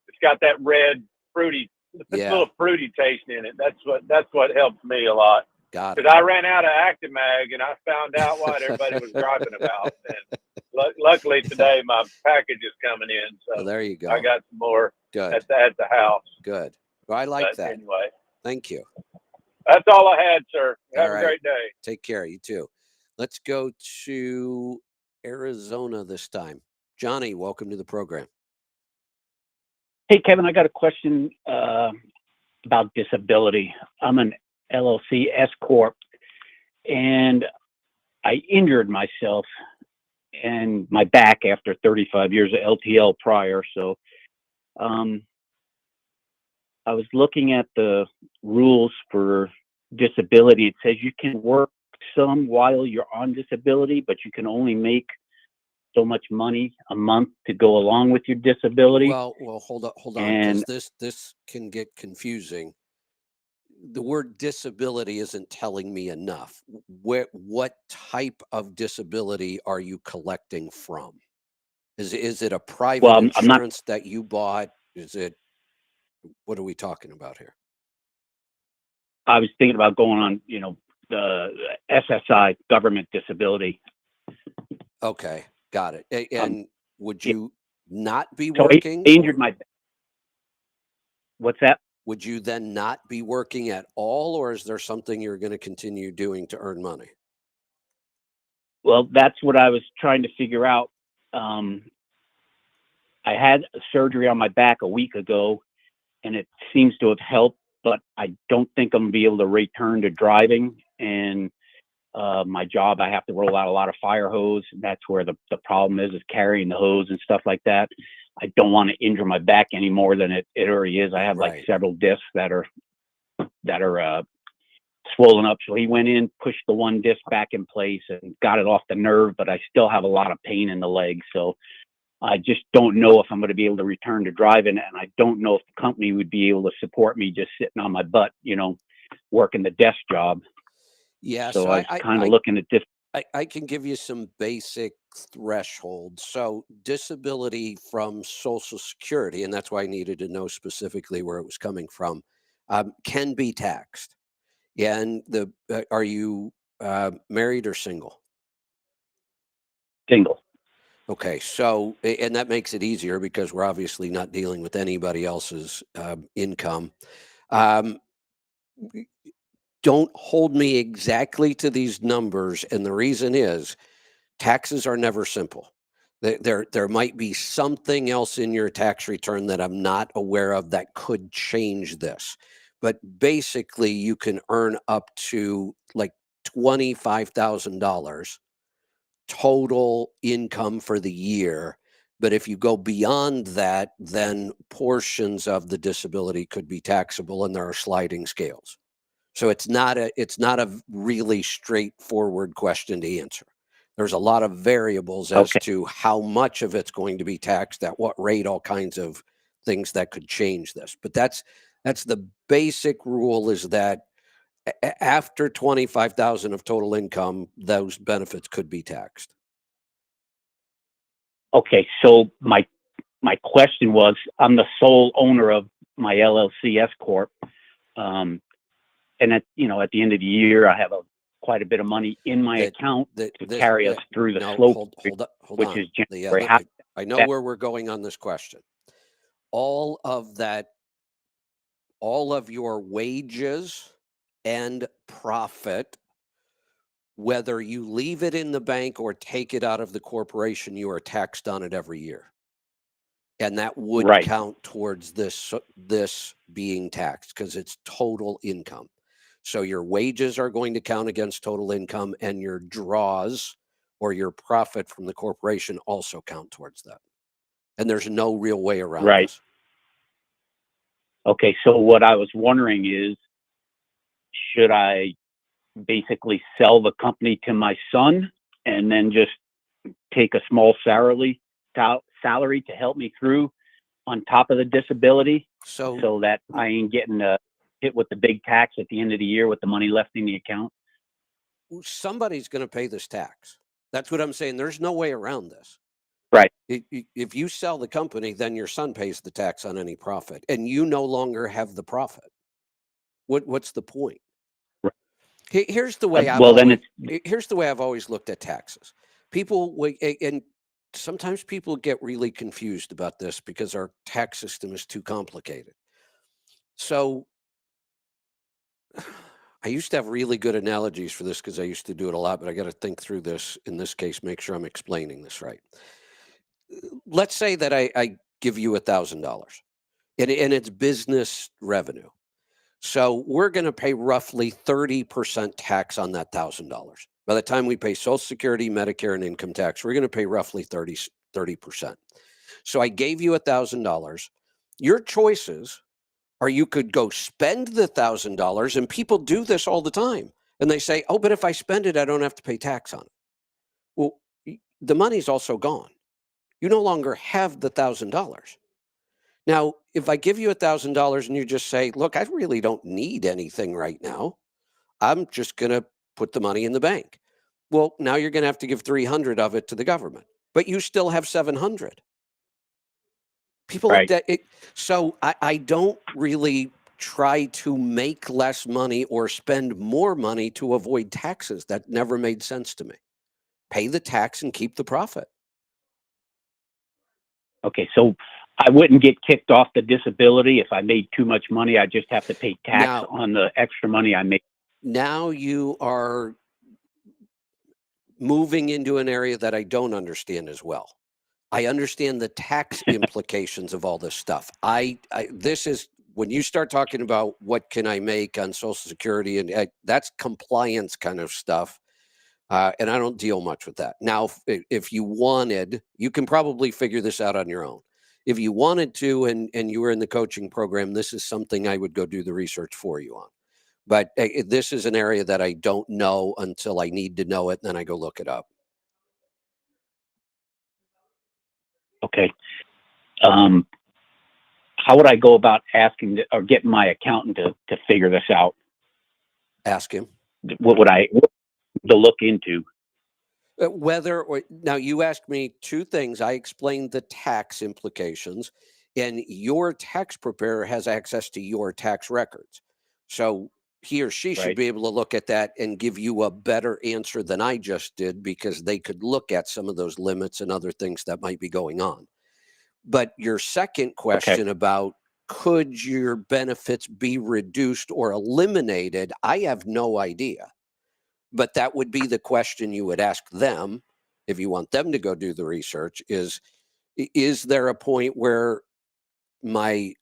it's got that red fruity, little fruity taste in it. That's what helps me a lot. Got it. Because I ran out of Actimag and I found out what everybody was griping about. And luckily today my package is coming in, so Well, there you go. I got some more Good. at the house. Good. Well, I like that. Anyway, thank you. That's all I had, sir. Have All a right. great day. Take care. You too. Let's go to Arizona this time. Johnny, welcome to the program. Hey, Kevin, I got a question about disability. I'm an LLC S Corp, and I injured myself and my back after 35 years of LTL prior. So I was looking at the rules for disability. It says you can work some while you're on disability, but you can only make so much money a month to go along with your disability. Well, hold on, because this can get confusing. The word disability isn't telling me enough. What type of disability are you collecting from? Is it a private insurance that you bought? What are we talking about here? I was thinking about going on, the SSI, government disability. Okay, got it. And would you not be so working? I injured my. What's that? Would you then not be working at all, or is there something you're going to continue doing to earn money? Well, that's what I was trying to figure out. I had a surgery on my back a week ago, and it seems to have helped, but I don't think I'm going to be able to return to driving. And my job, I have to roll out a lot of fire hose. And that's where the problem is carrying the hose and stuff like that. I don't want to injure my back any more than it already is. I have like several discs that are swollen up. So he went in, pushed the one disc back in place and got it off the nerve, but I still have a lot of pain in the leg. So I just don't know if I'm going to be able to return to driving. And I don't know if the company would be able to support me just sitting on my butt, working the desk job. Yeah. So I was kind of looking at this. I can give you some basic thresholds. So disability from Social Security, and that's why I needed to know specifically where it was coming from, can be taxed. And are you married or single? Single. Okay, so, and that makes it easier because we're obviously not dealing with anybody else's income. Don't hold me exactly to these numbers, and the reason is taxes are never simple. There might be something else in your tax return that I'm not aware of that could change this. But basically, you can earn up to like $25,000 total income for the year. But if you go beyond that, then portions of the disability could be taxable, and there are sliding scales. So it's not a really straightforward question to answer. There's a lot of variables as to how much of it's going to be taxed, at what rate, all kinds of things that could change this. But that's the basic rule, is that after 25,000 of total income, those benefits could be taxed. Okay, so my question was, I'm the sole owner of my LLC S corp, and at the end of the year, I have quite a bit of money in my account to carry us through the slope, hold which on. is January. I know where we're going on this question. All of your wages and profit, whether you leave it in the bank or take it out of the corporation, you are taxed on it every year. And that would count towards this being taxed because it's total income. So your wages are going to count against total income, and your draws or your profit from the corporation also count towards that. And there's no real way around this. Okay, so what I was wondering is, should I basically sell the company to my son and then just take a small salary to help me through on top of the disability, so that I ain't getting hit with the big tax at the end of the year with the money left in the account? Somebody's going to pay this tax. That's what I'm saying. There's no way around this. Right. If you sell the company, then your son pays the tax on any profit, and you no longer have the profit. What's the point? Right. Here's the way here's the way I've always looked at taxes. People, and sometimes people get really confused about this because our tax system is too complicated. So I used to have really good analogies for this because I used to do it a lot, but I got to think through this in this case, make sure I'm explaining this right. Let's say that I give you $1,000 and it's business revenue. So we're going to pay roughly 30% tax on that $1,000. By the time we pay Social Security, Medicare, and income tax, we're going to pay roughly 30%. So I gave you $1,000. Your choices are you could go spend the $1,000, and people do this all the time. And they say, oh, but if I spend it, I don't have to pay tax on it. Well, the money's also gone. You no longer have the $1,000. Now, if I give you $1,000 and you just say, look, I really don't need anything right now, I'm just going to put the money in the bank. Well, now you're going to have to give 300 of it to the government, but you still have 700. People like that. So I don't really try to make less money or spend more money to avoid taxes. That never made sense to me. Pay the tax and keep the profit. Okay, so I wouldn't get kicked off the disability if I made too much money. I just have to pay tax on the extra money I make. Now you are moving into an area that I don't understand as well. I understand the tax implications of all this stuff. This is when you start talking about what can I make on Social Security, and that's compliance kind of stuff. And I don't deal much with that. Now, if you wanted, you can probably figure this out on your own. If you wanted to, and you were in the coaching program, this is something I would go do the research for you on. But this is an area that I don't know until I need to know it, and then I go look it up. Okay. How would I go about asking or getting my accountant to figure this out? Ask him. What would I to look into? Now you asked me two things. I explained the tax implications, and your tax preparer has access to your tax records. So he or she should be able to look at that and give you a better answer than I just did, because they could look at some of those limits and other things that might be going on. But your second question about could your benefits be reduced or eliminated, I have no idea. But that would be the question you would ask them if you want them to go do the research is there a point where my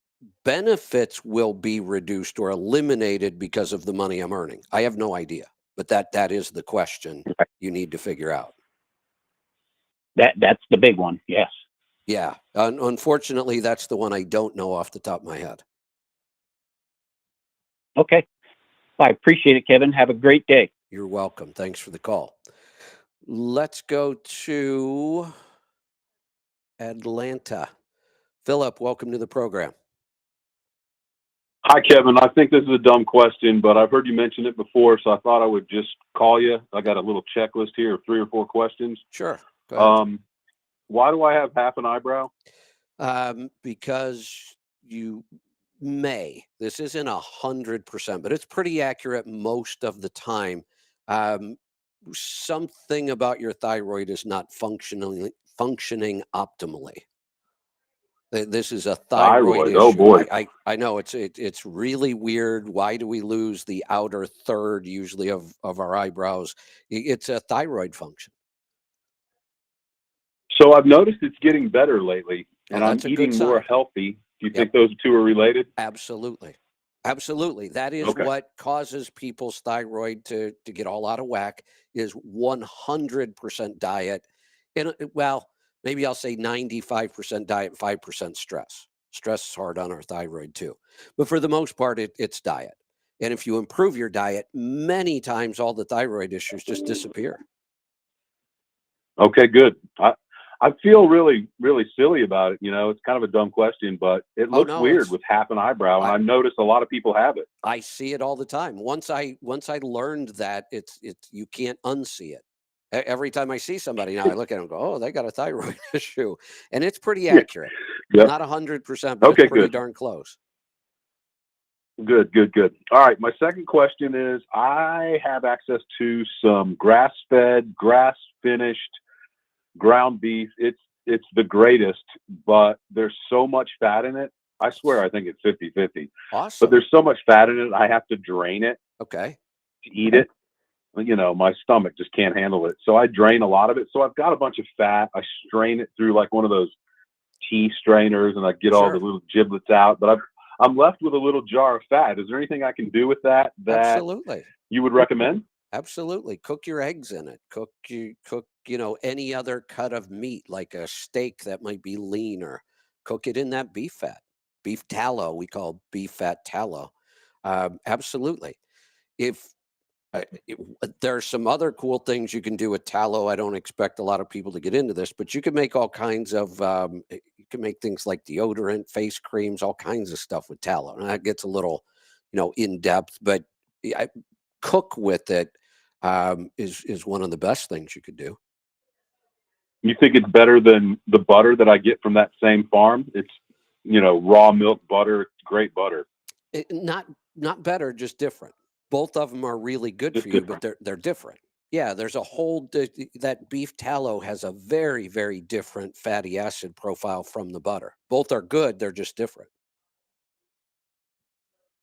benefits will be reduced or eliminated because of the money I'm earning? I have no idea, but that is the question you need to figure out. That's the big one. Yes. Yeah. Unfortunately, that's the one I don't know off the top of my head. Okay. I appreciate it, Kevin. Have a great day. You're welcome. Thanks for the call. Let's go to Atlanta. Philip, welcome to the program. Hi, Kevin. I think this is a dumb question, but I've heard you mention it before, so I thought I would just call you. I got a little checklist here of 3 or 4 questions. Sure. Go ahead. Why do I have half an eyebrow? Because you may. This isn't 100%, but it's pretty accurate most of the time. Um, Something about your thyroid is not functioning optimally. This is a thyroid Thyroid. Oh issue. boy. I know it's really weird. Why do we lose the outer third usually of our eyebrows? It's a thyroid function. So I've noticed it's getting better lately, and Oh, I'm that's a good eating more sign. healthy. Do you Yep. think those two are related? Absolutely. Absolutely. That is Okay. what causes people's thyroid to get all out of whack is 100% diet. And well, maybe I'll say 95% diet, 5% stress. Stress is hard on our thyroid too. But for the most part, it's diet. And if you improve your diet, many times all the thyroid issues just disappear. Okay, good. I feel really, really silly about it. You know, it's kind of a dumb question, but it Oh looks no, weird with half an eyebrow, and I, I've noticed a lot of people have it. I see it all the time. Once I learned that it's you can't unsee it. Every time I see somebody now, I look at them and go, "Oh, they got a thyroid issue," and it's pretty accurate. Yep. Not 100%, but Okay, it's pretty good. darn close. Good, good, good. All right. My second question is I have access to some grass fed, grass finished ground beef. It's the greatest, but there's so much fat in it. I swear I think it's 50-50. But Awesome. there's so much fat in it, I have to drain it Okay. to eat it. You know, my stomach just can't handle it. So I drain a lot of it. So I've got a bunch of fat. I strain it through like one of those tea strainers and I get all the Sure. little giblets out. But I'm left with a little jar of fat. Is there anything I can do with that Absolutely. you would recommend? Absolutely. Cook your eggs in it. Cook, any other cut of meat like a steak that might be leaner. Cook it in that beef fat. Beef tallow, we call beef fat tallow. Absolutely. If there are some other cool things you can do with tallow. I don't expect a lot of people to get into this, but you can make all kinds of you can make things like deodorant, face creams, all kinds of stuff with tallow. And that gets a little, in depth, but I, cook with it is one of the best things you could do. You think it's better than the butter that I get from that same farm? It's, raw milk butter, great butter. Not better, just different. Both of them are really good Just for you, but different. they're different. Yeah, there's a whole that beef tallow has a very, very different fatty acid profile from the butter. Both are good, they're just different.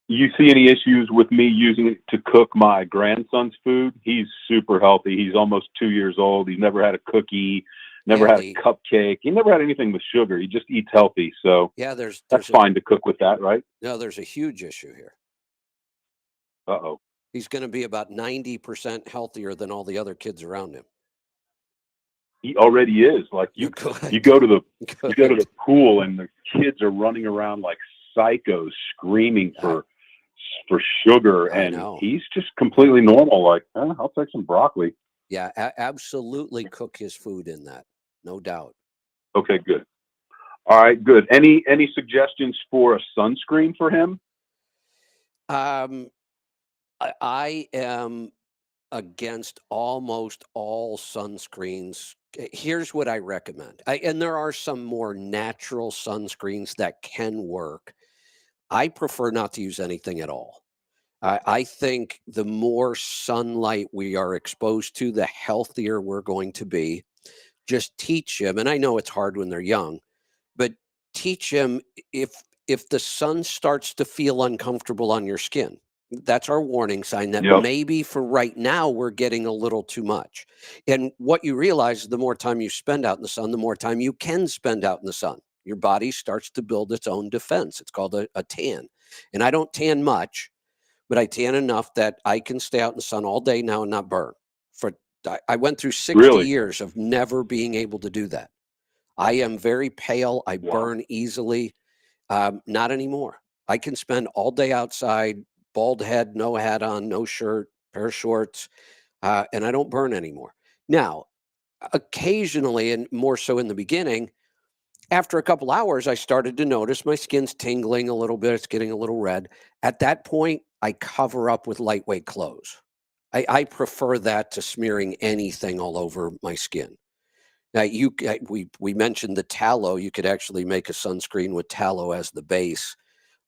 You see any issues with me using it to cook my grandson's food? He's super healthy. He's almost 2 years old. He's never had a cookie, never had a cupcake. He never had anything with sugar. He just eats healthy. So Yeah, there's that's fine to cook with that, right? no, there's a huge issue here. Uh-oh. He's going to be about 90% healthier than all the other kids around him. He already is. Like you go to the pool and the kids are running around like psychos screaming for sugar, and he's just completely normal. Like, I'll take some broccoli. Yeah, absolutely cook his food in that. No doubt. Okay, good. All right, good. Any suggestions for a sunscreen for him? I am against almost all sunscreens. Here's what I recommend. And there are some more natural sunscreens that can work. I prefer not to use anything at all. I think the more sunlight we are exposed to, the healthier we're going to be. Just teach them, and I know it's hard when they're young, but teach them if the sun starts to feel uncomfortable on your skin, that's our warning sign that maybe for right now we're getting a little too much. And what you realize is the more time you spend out in the sun, the more time you can spend out in the sun. Your body starts to build its own defense. It's called a tan. And I don't tan much, but I tan enough that I can stay out in the sun all day now and not burn. I went through 60 years of never being able to do that. I am very pale. I burn easily. Not anymore. I can spend all day outside, bald head, no hat on, no shirt, pair of shorts, and I don't burn anymore. Now, occasionally, and more so in the beginning, after a couple hours, I started to notice my skin's tingling a little bit. It's getting a little red. At that point, I cover up with lightweight clothes. I prefer that to smearing anything all over my skin. Now, we mentioned the tallow. You could actually make a sunscreen with tallow as the base.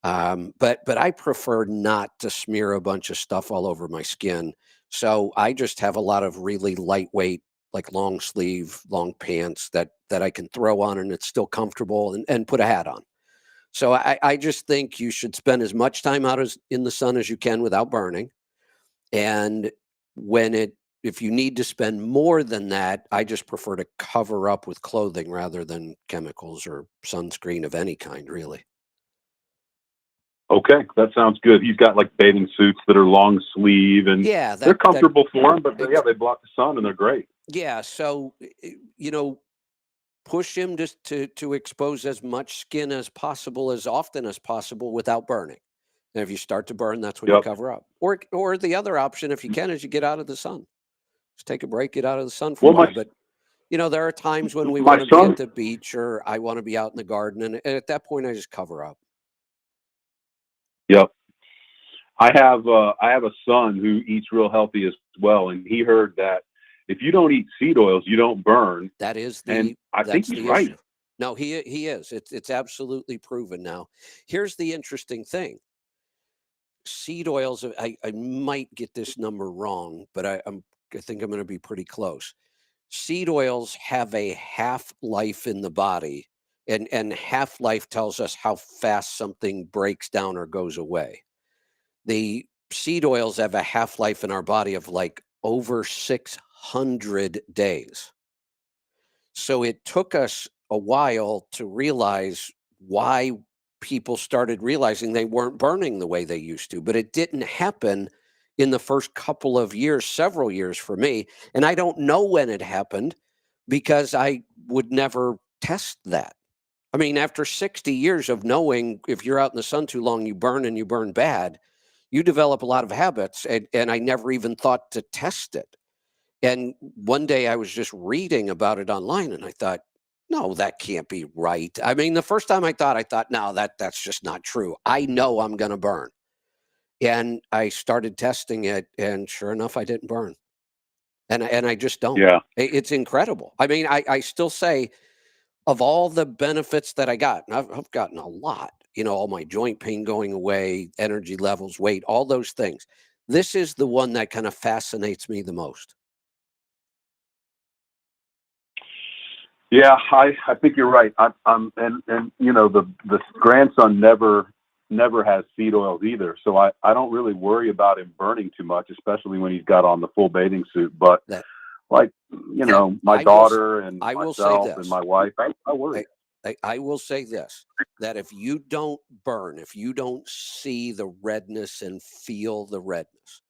But I prefer not to smear a bunch of stuff all over my skin. So I just have a lot of really lightweight, like long sleeve, long pants that I can throw on and it's still comfortable, and put a hat on. So I just think you should spend as much time out in the sun as you can without burning. And if you need to spend more than that, I just prefer to cover up with clothing rather than chemicals or sunscreen of any kind, really. Okay, that sounds good. He's got like bathing suits that are long sleeve, and Yeah, they're comfortable for him, but they block the sun and they're great. Yeah, so push him just to expose as much skin as possible, as often as possible, without burning. And if you start to burn, that's when you cover up. Or the other option, if you can, is you get out of the sun. Just take a break, get out of the sun for a while. But there are times when we want to be at the beach, or I want to be out in the garden, and at that point, I just cover up. Yep. I have a son who eats real healthy as well, and he heard that if you don't eat seed oils, you don't burn. That is and I think he's right. Issue. No, he is. It's absolutely proven now. Here's the interesting thing. Seed oils, I might get this number wrong, but I think I'm going to be pretty close. Seed oils have a half-life in the body, and half-life tells us how fast something breaks down or goes away. The seed oils have a half-life in our body of like over 600 days. So it took us a while to realize why people started realizing they weren't burning the way they used to, but it didn't happen in the first couple of years, several years for me. And I don't know when it happened because I would never test that. I mean, after 60 years of knowing if you're out in the sun too long, you burn, and you burn bad, you develop a lot of habits, and I never even thought to test it. And one day I was just reading about it online, and I thought, no, that can't be right. I mean, the first time I thought, no, that's just not true. I know I'm going to burn. And I started testing it, and sure enough, I didn't burn. And I just don't. Yeah. It's incredible. I mean, I still say, of all the benefits that I got, and I've gotten a lot, all my joint pain going away, energy levels, weight, all those things. This is the one that kind of fascinates me the most. Yeah, I think you're right. And the grandson never has seed oils either, so I don't really worry about him burning too much, especially when he's got on the full bathing suit. But my daughter and myself and my wife, I worry. I will say this, that if you don't burn, if you don't see the redness and feel the redness,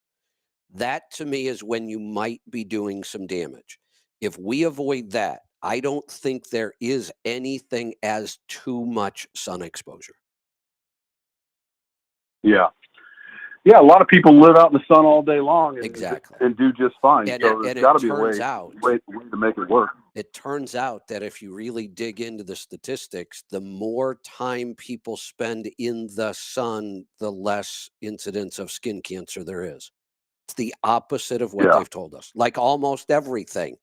that to me is when you might be doing some damage. If we avoid that, I don't think there is anything as too much sun exposure. Yeah. Yeah, a lot of people live out in the sun all day long and do just fine. So there's got to be a way to make it work. It turns out that if you really dig into the statistics, the more time people spend in the sun, the less incidence of skin cancer there is. It's the opposite of what they've told us, like almost everything.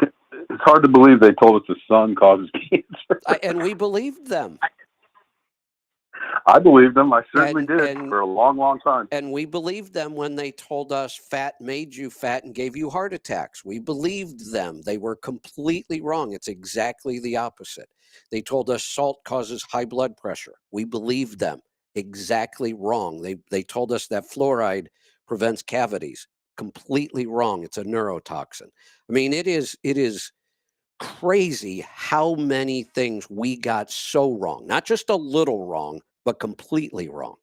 It's hard to believe they told us the sun causes cancer. And we believed them. I believed them. I certainly did for a long, long time. And we believed them when they told us fat made you fat and gave you heart attacks. We believed them. They were completely wrong. It's exactly the opposite. They told us salt causes high blood pressure. We believed them. Exactly wrong. They told us that fluoride prevents cavities. Completely wrong. It's a neurotoxin. I mean, it is crazy how many things we got so wrong. Not just a little wrong, but completely wrong.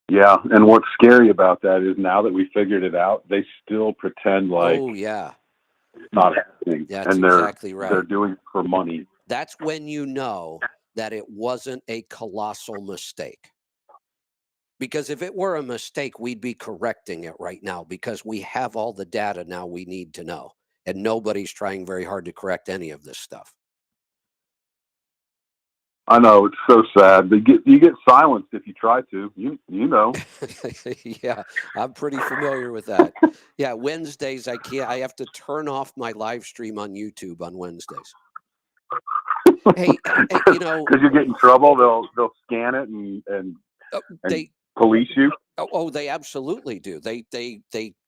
Yeah, and what's scary about that is now that we figured it out, they still pretend like it's not happening. That's exactly right. They're doing it for money. That's when you know that it wasn't a colossal mistake. Because if it were a mistake, we'd be correcting it right now, because we have all the data now we need to know. And nobody's trying very hard to correct any of this stuff. I know, it's so sad. You get silenced if you try to. You know. Yeah, I'm pretty familiar with that. Yeah, Wednesdays I can't. I have to turn off my live stream on YouTube on Wednesdays. Hey, Because you get in trouble, they'll scan it and they police you. Oh, they absolutely do. They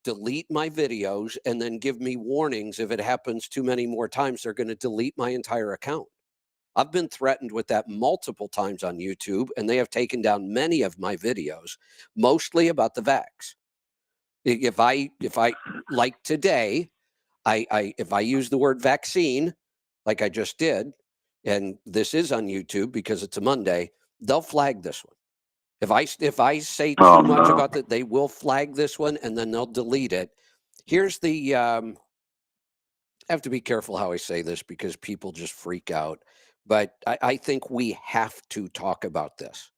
delete my videos and then give me warnings if it happens too many more times. They're going to delete my entire account. I've been threatened with that multiple times on YouTube, and they have taken down many of my videos, mostly about the vax. If I like today, if I use the word vaccine, like I just did, and this is on YouTube because it's a Monday, they'll flag this one. If I say too much about that, they will flag this one and then they'll delete it. Here's the I have to be careful how I say this because people just freak out. But I think we have to talk about this.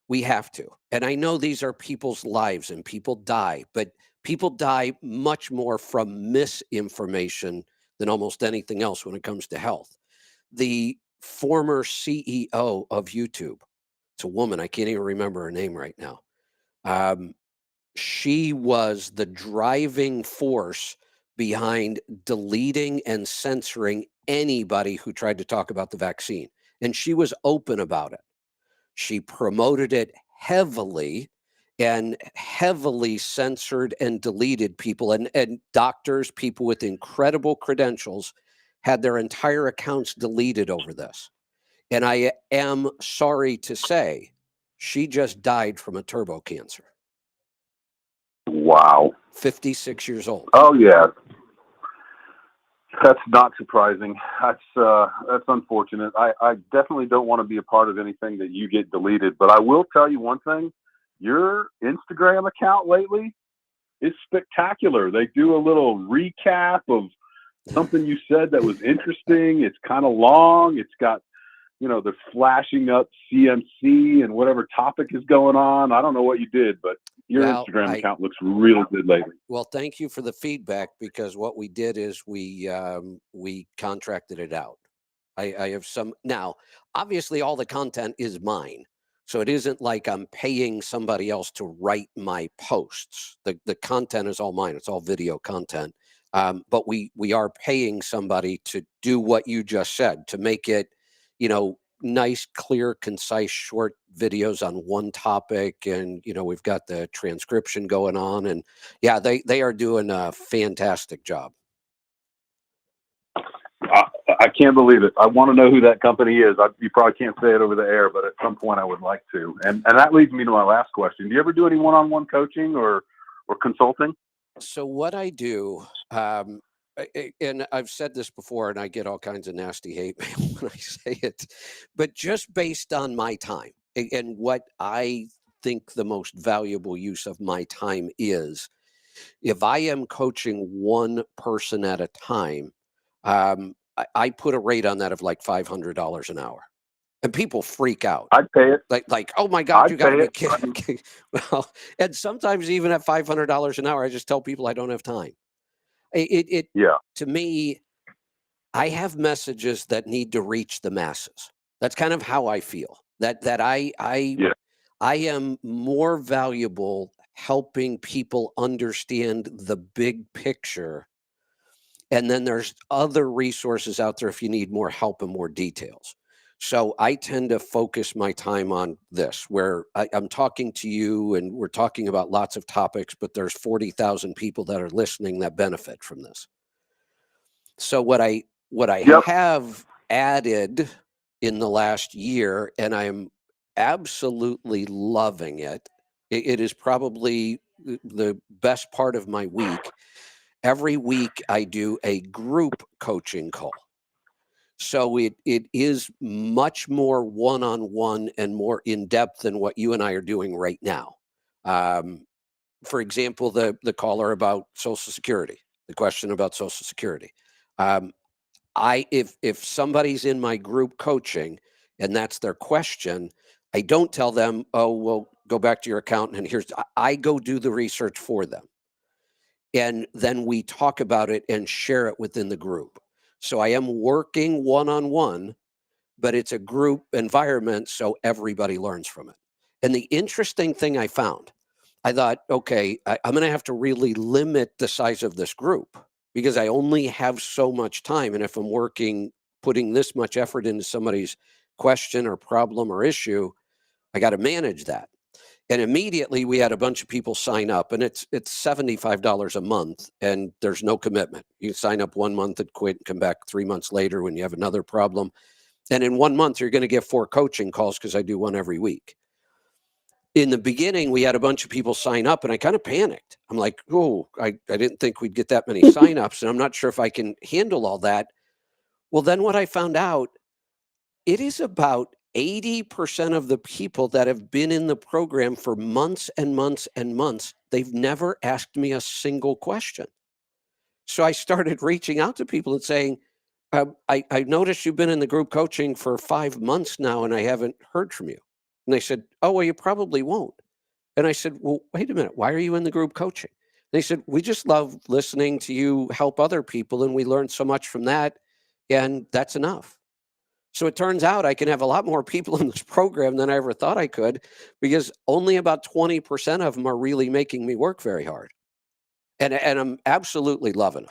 We have to. And I know these are people's lives and people die, but people die much more from misinformation than almost anything else when it comes to health. The former CEO of YouTube, it's a woman, I can't even remember her name right now. She was the driving force behind deleting and censoring anybody who tried to talk about the vaccine. And she was open about it. She promoted it heavily and heavily censored and deleted people. And doctors, people with incredible credentials, had their entire accounts deleted over this. And I am sorry to say, she just died from a turbo cancer. Wow. 56 years old. Oh yeah. That's not surprising. That's unfortunate. I definitely don't want to be a part of anything that you get deleted, but I will tell you one thing. Your Instagram account lately is spectacular. They do a little recap of something you said that was interesting. It's kind of long. It's got, they're flashing up CMC and whatever topic is going on. I don't know what you did, but your Instagram account looks really good lately. Well, thank you for the feedback, because what we did is we contracted it out. I have some now. Obviously, all the content is mine, so it isn't like I'm paying somebody else to write my posts. The content is all mine. It's all video content. But we are paying somebody to do what you just said, to make it, nice, clear, concise, short videos on one topic. And, we've got the transcription going on, and yeah, they are doing a fantastic job. I can't believe it. I want to know who that company is. You probably can't say it over the air, but at some point I would like to. And that leads me to my last question. Do you ever do any one-on-one coaching or consulting? So what I do, and I've said this before, and I get all kinds of nasty hate mail when I say it, but just based on my time and what I think the most valuable use of my time is, if I am coaching one person at a time, I put a rate on that of like $500 an hour. And people freak out. I'd pay it. Like, oh my God, you got to be kidding. Well, and sometimes even at $500 an hour, I just tell people I don't have time. To me, I have messages that need to reach the masses. That's kind of how I feel. That I am more valuable helping people understand the big picture. And then there's other resources out there if you need more help and more details. So I tend to focus my time on this, where I'm talking to you and we're talking about lots of topics, but there's 40,000 people that are listening that benefit from this. So what I have added in the last year, and I'm absolutely loving it. It is probably the best part of my week. Every week I do a group coaching call. So it is much more one-on-one and more in-depth than what you and I are doing right now. For example, the caller about Social Security, the question about Social Security. If somebody's in my group coaching and that's their question, I don't tell them, oh, well, go back to your accountant and I go do the research for them. And then we talk about it and share it within the group. So I am working one-on-one, but it's a group environment, so everybody learns from it. And the interesting thing I found, I thought, okay, I'm going to have to really limit the size of this group because I only have so much time. And if I'm putting this much effort into somebody's question or problem or issue, I got to manage that. And immediately we had a bunch of people sign up, and it's $75 a month, and there's no commitment. You can sign up 1 month and quit and come back 3 months later when you have another problem. And in 1 month, you're going to get 4 coaching calls because I do one every week. In the beginning, we had a bunch of people sign up, and I kind of panicked. I'm like, oh, I didn't think we'd get that many signups, and I'm not sure if I can handle all that. Well, then what I found out, it is about 80% of the people that have been in the program for months and months and months, they've never asked me a single question. So I started reaching out to people and saying, I noticed you've been in the group coaching for 5 months now, and I haven't heard from you. And they said, oh, well, you probably won't. And I said, well, wait a minute. Why are you in the group coaching? They said, we just love listening to you help other people, and we learned so much from that, and that's enough. So it turns out I can have a lot more people in this program than I ever thought I could, because only about 20% of them are really making me work very hard. And I'm absolutely loving it.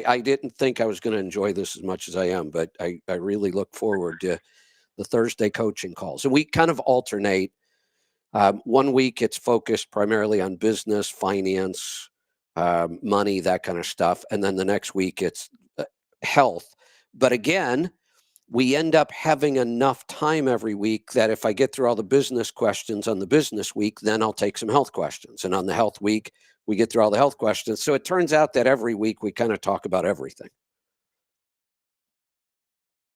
I didn't think I was going to enjoy this as much as I am, but I really look forward to the Thursday coaching calls. And we kind of alternate. 1 week it's focused primarily on business, finance, money, that kind of stuff. And then the next week it's health. But again, we end up having enough time every week that if I get through all the business questions on the business week, then I'll take some health questions. And on the health week, we get through all the health questions. So it turns out that every week we kind of talk about everything.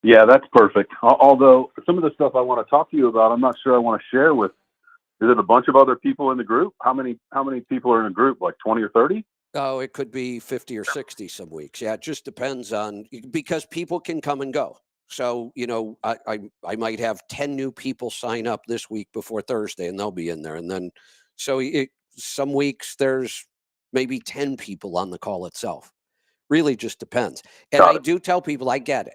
Yeah, that's perfect. Although some of the stuff I want to talk to you about, I'm not sure I want to share with. Is it a bunch of other people in the group? How many people are in a group? Like 20 or 30? Oh, it could be 50 or 60 some weeks. Yeah, it just depends on, because people can come and go. So, I might have 10 new people sign up this week before Thursday, and they'll be in there. And then, so some weeks there's maybe 10 people on the call itself. Really just depends. And I do tell people, I get it.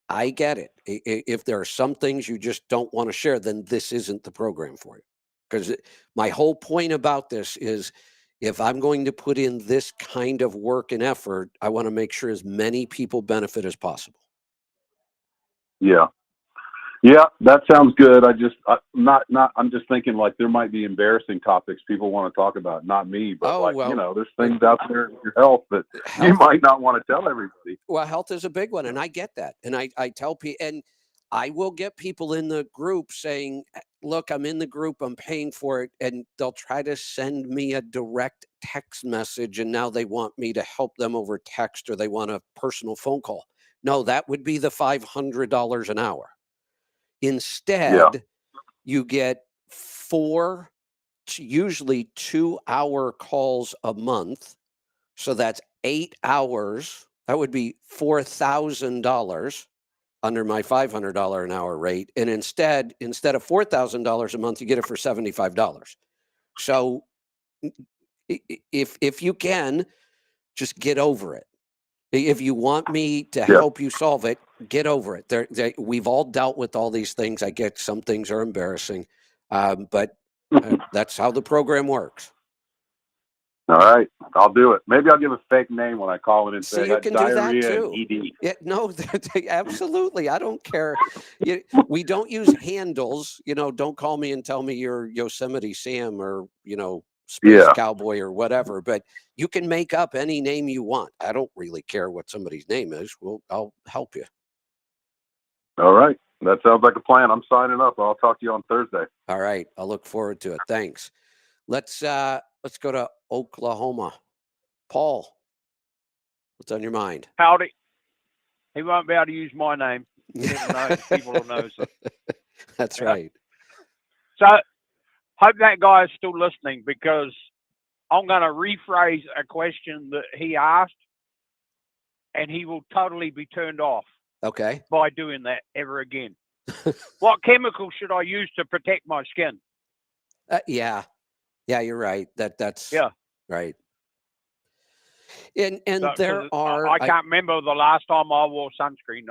I get it. If there are some things you just don't want to share, then this isn't the program for you. Because my whole point about this is, if I'm going to put in this kind of work and effort, I want to make sure as many people benefit as possible. Yeah. Yeah, that sounds good. I'm just thinking like there might be embarrassing topics people want to talk about, not me, but there's things out there in your health that you might not want to tell everybody. Well, health is a big one, and I get that. And I tell people, and I will get people in the group saying, look, I'm in the group, I'm paying for it, and they'll try to send me a direct text message, and now they want me to help them over text, or they want a personal phone call. No, that would be the $500 an hour. Instead, you get 4, usually 2-hour calls a month. So that's 8 hours. That would be $4,000 under my $500 an hour rate. And instead of $4,000 a month, you get it for $75. So if you can, just get over it. If you want me to help you solve it, get over it. We've all dealt with all these things. I get some things are embarrassing, but that's how the program works. All right, I'll do it. Maybe I'll give a fake name when I call it and say you can do that too. ED. Yeah, no, absolutely. I don't care. We don't use handles. Don't call me and tell me you're Yosemite Sam or Space Cowboy or whatever. But you can make up any name you want. I don't really care what somebody's name is. I'll help you. All right, that sounds like a plan. I'm signing up. I'll talk to you on Thursday. All right, I'll look forward to it. Thanks. Let's go to Oklahoma. Paul, what's on your mind? Howdy. He won't be able to use my name. People will know. So. That's right. So, hope that guy is still listening, because I'm going to rephrase a question that he asked, and he will totally be turned off. Okay. By doing that ever again. What chemical should I use to protect my skin? Yeah, you're right. That's right. And I there are. I can't remember the last time I wore sunscreen.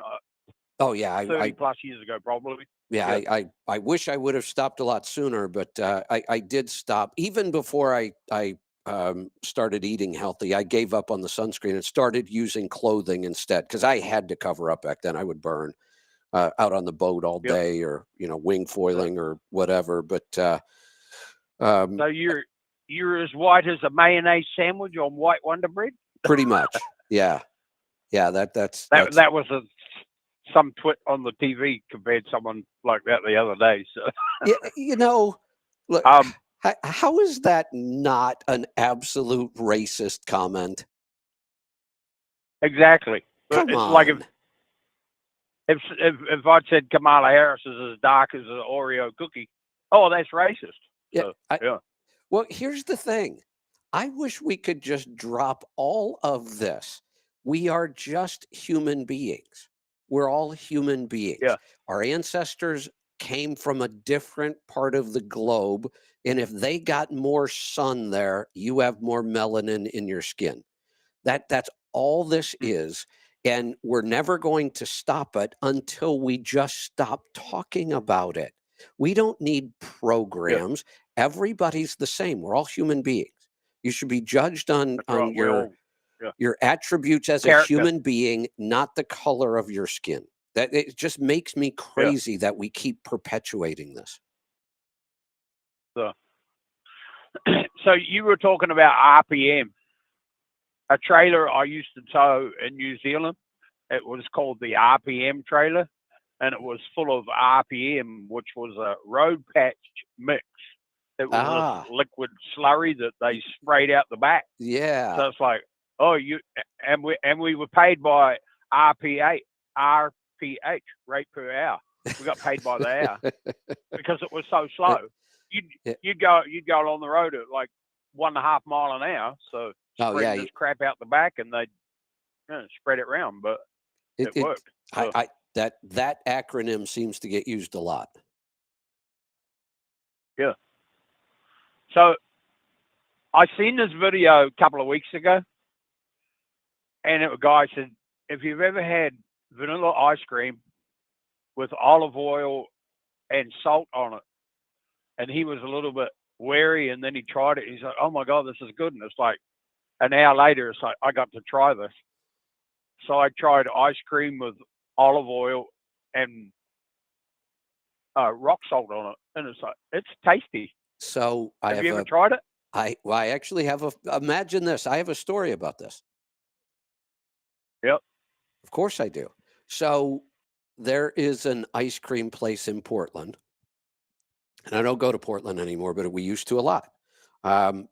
Oh yeah, 30 plus years ago, probably. yeah, I wish I would have stopped a lot sooner, but I did stop even before I started eating healthy. I gave up on the sunscreen and started using clothing instead because I had to cover up back then. I would burn out on the boat all Yep. day, or wing foiling or whatever. But So you're as white as a mayonnaise sandwich on white Wonder Bread. pretty much, yeah. That's That was some twit on the TV compared to someone like that the other day. So yeah, look, how is that not an absolute racist comment? exactly. But Come it's on. like if I said Kamala Harris is as dark as an Oreo cookie, oh, that's racist. Yeah, So, Well, here's the thing. I wish we could just drop all of this. We are just human beings. We're all human beings. Yeah. Our ancestors came from a different part of the globe. And if they got more sun there, you have more melanin in your skin. That's all this is. And we're never going to stop it until we just stop talking about it. We don't need programs. Everybody's the same. We're all human beings. You should be judged on that's right. your attributes as a Character. human being, not the color of your skin. That it just makes me crazy that we keep perpetuating this. So you were talking about RPM. A trailer I used to tow in New Zealand, it was called the RPM trailer, and it was full of RPM, which was a road patch mix. It was this liquid slurry that they sprayed out the back. Yeah. So it's like, and we were paid by RPH, rate per hour. We got paid by the hour because it was so slow. You'd go along the road at like 1.5 miles an hour. So spread this crap out the back, and they spread it around. But it worked. That acronym seems to get used a lot. Yeah. So I seen this video a couple of weeks ago, and a guy said, if you've ever had vanilla ice cream with olive oil and salt on it, and he was a little bit wary, and then he tried it. He's like, oh my God, this is good. And it's like an hour later, it's like, I got to try this. So I tried ice cream with olive oil and rock salt on it. And it's like, it's tasty. So have you ever tried it? I actually have imagine this. I have a story about this. Yep. Of course I do. So there is an ice cream place in Portland. And I don't go to Portland anymore, but we used to a lot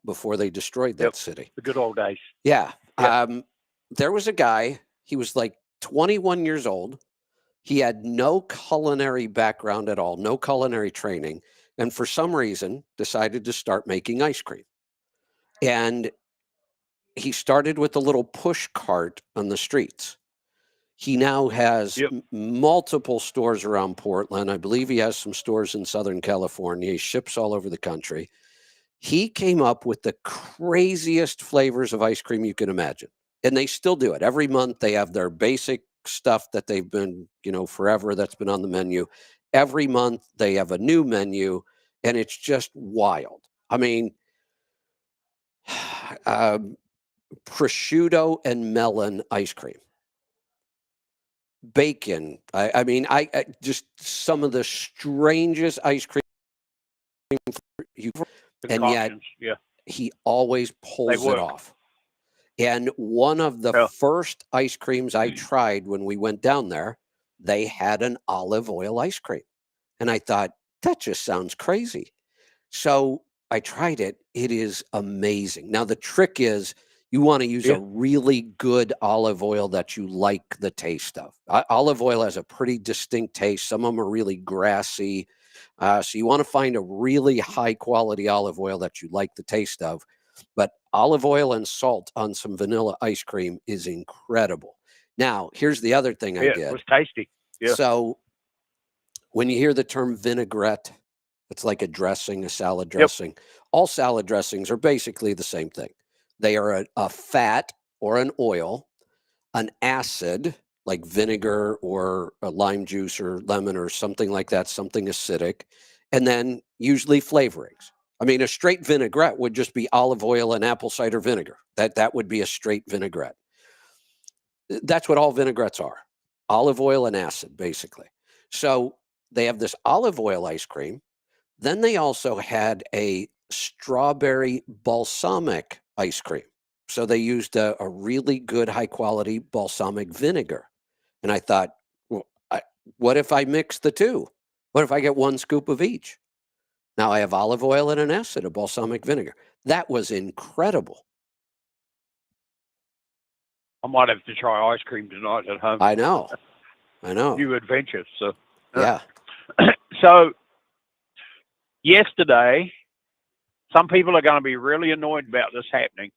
before they destroyed that city. The good old days. Yeah. There was a guy, he was like 21 years old. He had no culinary background at all, no culinary training, and for some reason decided to start making ice cream. And he started with a little push cart on the streets. He now has multiple stores around Portland. I believe he has some stores in Southern California. He ships all over the country. He came up with the craziest flavors of ice cream you can imagine. And they still do it. Every month they have their basic stuff that they've been, forever that's been on the menu. Every month they have a new menu, and it's just wild. I mean, prosciutto and melon ice cream. Bacon. I mean, just some of the strangest ice cream. And yet he always pulls it off. And one of the first ice creams I tried when we went down there, they had an olive oil ice cream. And I thought, that just sounds crazy. So I tried it. It is amazing. Now, the trick is you want to use a really good olive oil that you like the taste of. Olive oil has a pretty distinct taste. Some of them are really grassy. So you want to find a really high quality olive oil that you like the taste of. But olive oil and salt on some vanilla ice cream is incredible. Now, here's the other thing I did. It was tasty. Yeah. So when you hear the term vinaigrette, it's like a dressing, a salad dressing. All salad dressings are basically the same thing. They are a fat or an oil, an acid like vinegar or a lime juice or lemon or something like that, something acidic, and then usually flavorings. I mean, a straight vinaigrette would just be olive oil and apple cider vinegar. That would be a straight vinaigrette. That's what all vinaigrettes are. Olive oil and acid, basically. So they have this olive oil ice cream. Then they also had a strawberry balsamic ice cream. So they used a really good, high quality balsamic vinegar. And I thought, well, what if I mix the two? What if I get one scoop of each? Now I have olive oil and an acid of balsamic vinegar. That was incredible. I might have to try ice cream tonight at home. I know. New adventure. So yeah. So yesterday, some people are going to be really annoyed about this happening.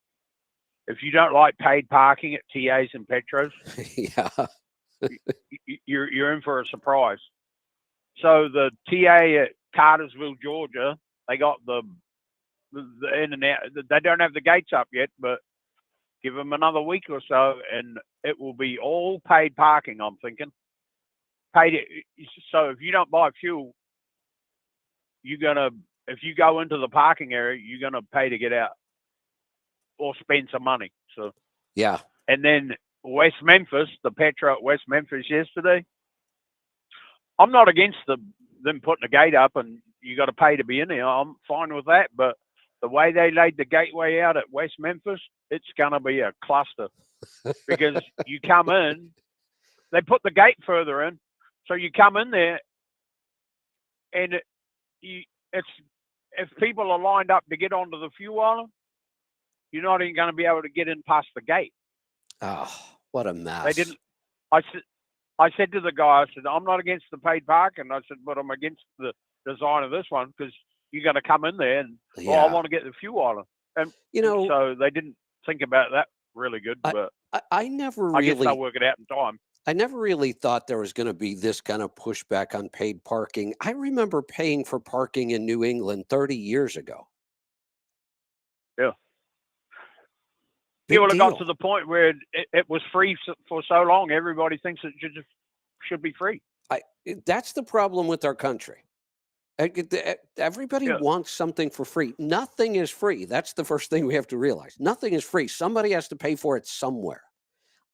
If you don't like paid parking at TAs and Petros, yeah, you're in for a surprise. So the TA at Cartersville, Georgia, they got the in and out. They don't have the gates up yet, but give them another week or so, and it will be all paid parking. I'm thinking paid. So if you don't buy fuel, if you go into the parking area, you're gonna pay to get out or spend some money. So yeah. And then West Memphis, the Petro at West Memphis yesterday. I'm not against them putting a gate up and you got to pay to be in there. I'm fine with that. But the way they laid the gateway out at West Memphis, it's going to be a cluster because you come in, they put the gate further in. So you come in there and if people are lined up to get onto the fuel island, you're not even going to be able to get in past the gate. Oh, what a mess. They didn't. I said to the guy, I said, I'm not against the paid parking. I said, but I'm against the design of this one because you're going to come in there and, I want to get the fuel island. And, so they didn't think about that really good. But I never I guess they'll work it out in time. I never really thought there was going to be this kind of pushback on paid parking. I remember paying for parking in New England 30 years ago. Yeah. Big It deal. got to the point where it was free for so long, everybody thinks it should be free. That's the problem with our country. Everybody wants something for free. Nothing is free. That's the first thing we have to realize. Nothing is free. Somebody has to pay for it somewhere.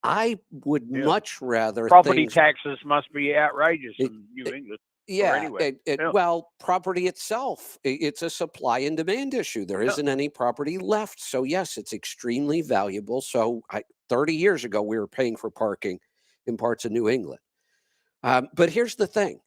I would much rather property taxes must be outrageous in New England. Yeah. Well, property itself, it's a supply and demand issue. There isn't any property left. So yes, it's extremely valuable. So 30 years ago, we were paying for parking in parts of New England. But here's the thing.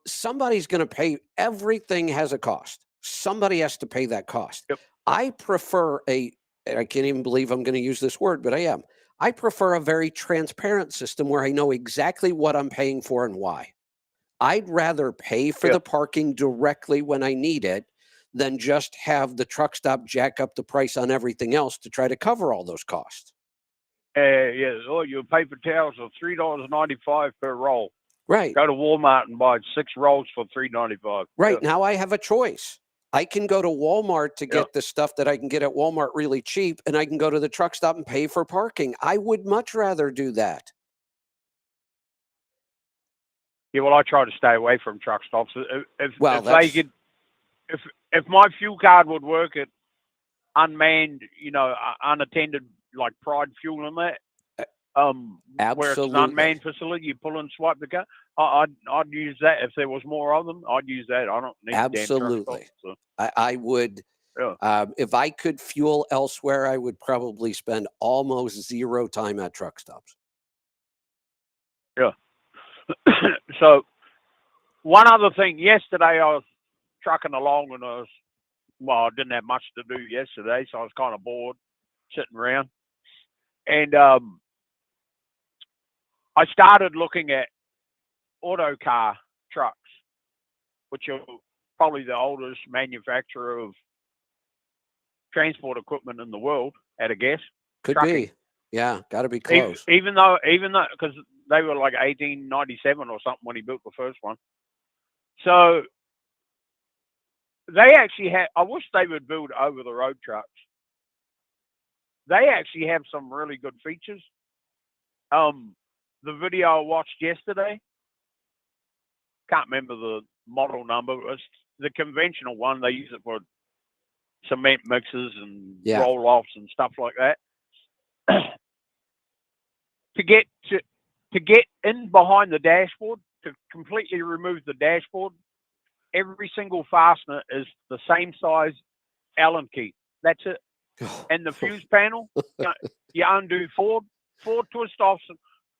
Somebody's going to pay. Everything has a cost. Somebody has to pay that cost. Yep. I prefer I can't even believe I'm going to use this word, but I am. I prefer a very transparent system where I know exactly what I'm paying for and why. I'd rather pay for the parking directly when I need it than just have the truck stop jack up the price on everything else to try to cover all those costs. Your paper towels are $3.95 per roll. Right. Go to Walmart and buy 6 rolls for $3.95. Right. Now I have a choice. I can go to Walmart to get the stuff that I can get at Walmart really cheap, and I can go to the truck stop and pay for parking. I would much rather do that. Yeah, well, I try to stay away from truck stops. If my fuel card would work at unmanned, unattended, like Pride Fuel and that, where it's an unmanned facility, you pull and swipe the car. I'd use that if there was more of them. I'd use that. I don't need absolutely. Damn truck stops, so. I would. Yeah. If I could fuel elsewhere, I would probably spend almost zero time at truck stops. Yeah. So, one other thing. Yesterday, I was trucking along and I didn't have much to do yesterday, so I was kind of bored sitting around. And I started looking at auto car trucks, which are probably the oldest manufacturer of transport equipment in the world, at a guess. Could trucking. Be. Yeah, got to be close. Even though, because they were like 1897 or something when he built the first one. So they actually I wish they would build over-the-road trucks. They actually have some really good features. the video I watched yesterday. Can't remember the model number. It was the conventional one. They use it for cement mixers and roll-offs and stuff like that. To get in behind the dashboard, to completely remove the dashboard, every single fastener is the same size Allen key. That's it. And the fuse panel, you undo four twist offs,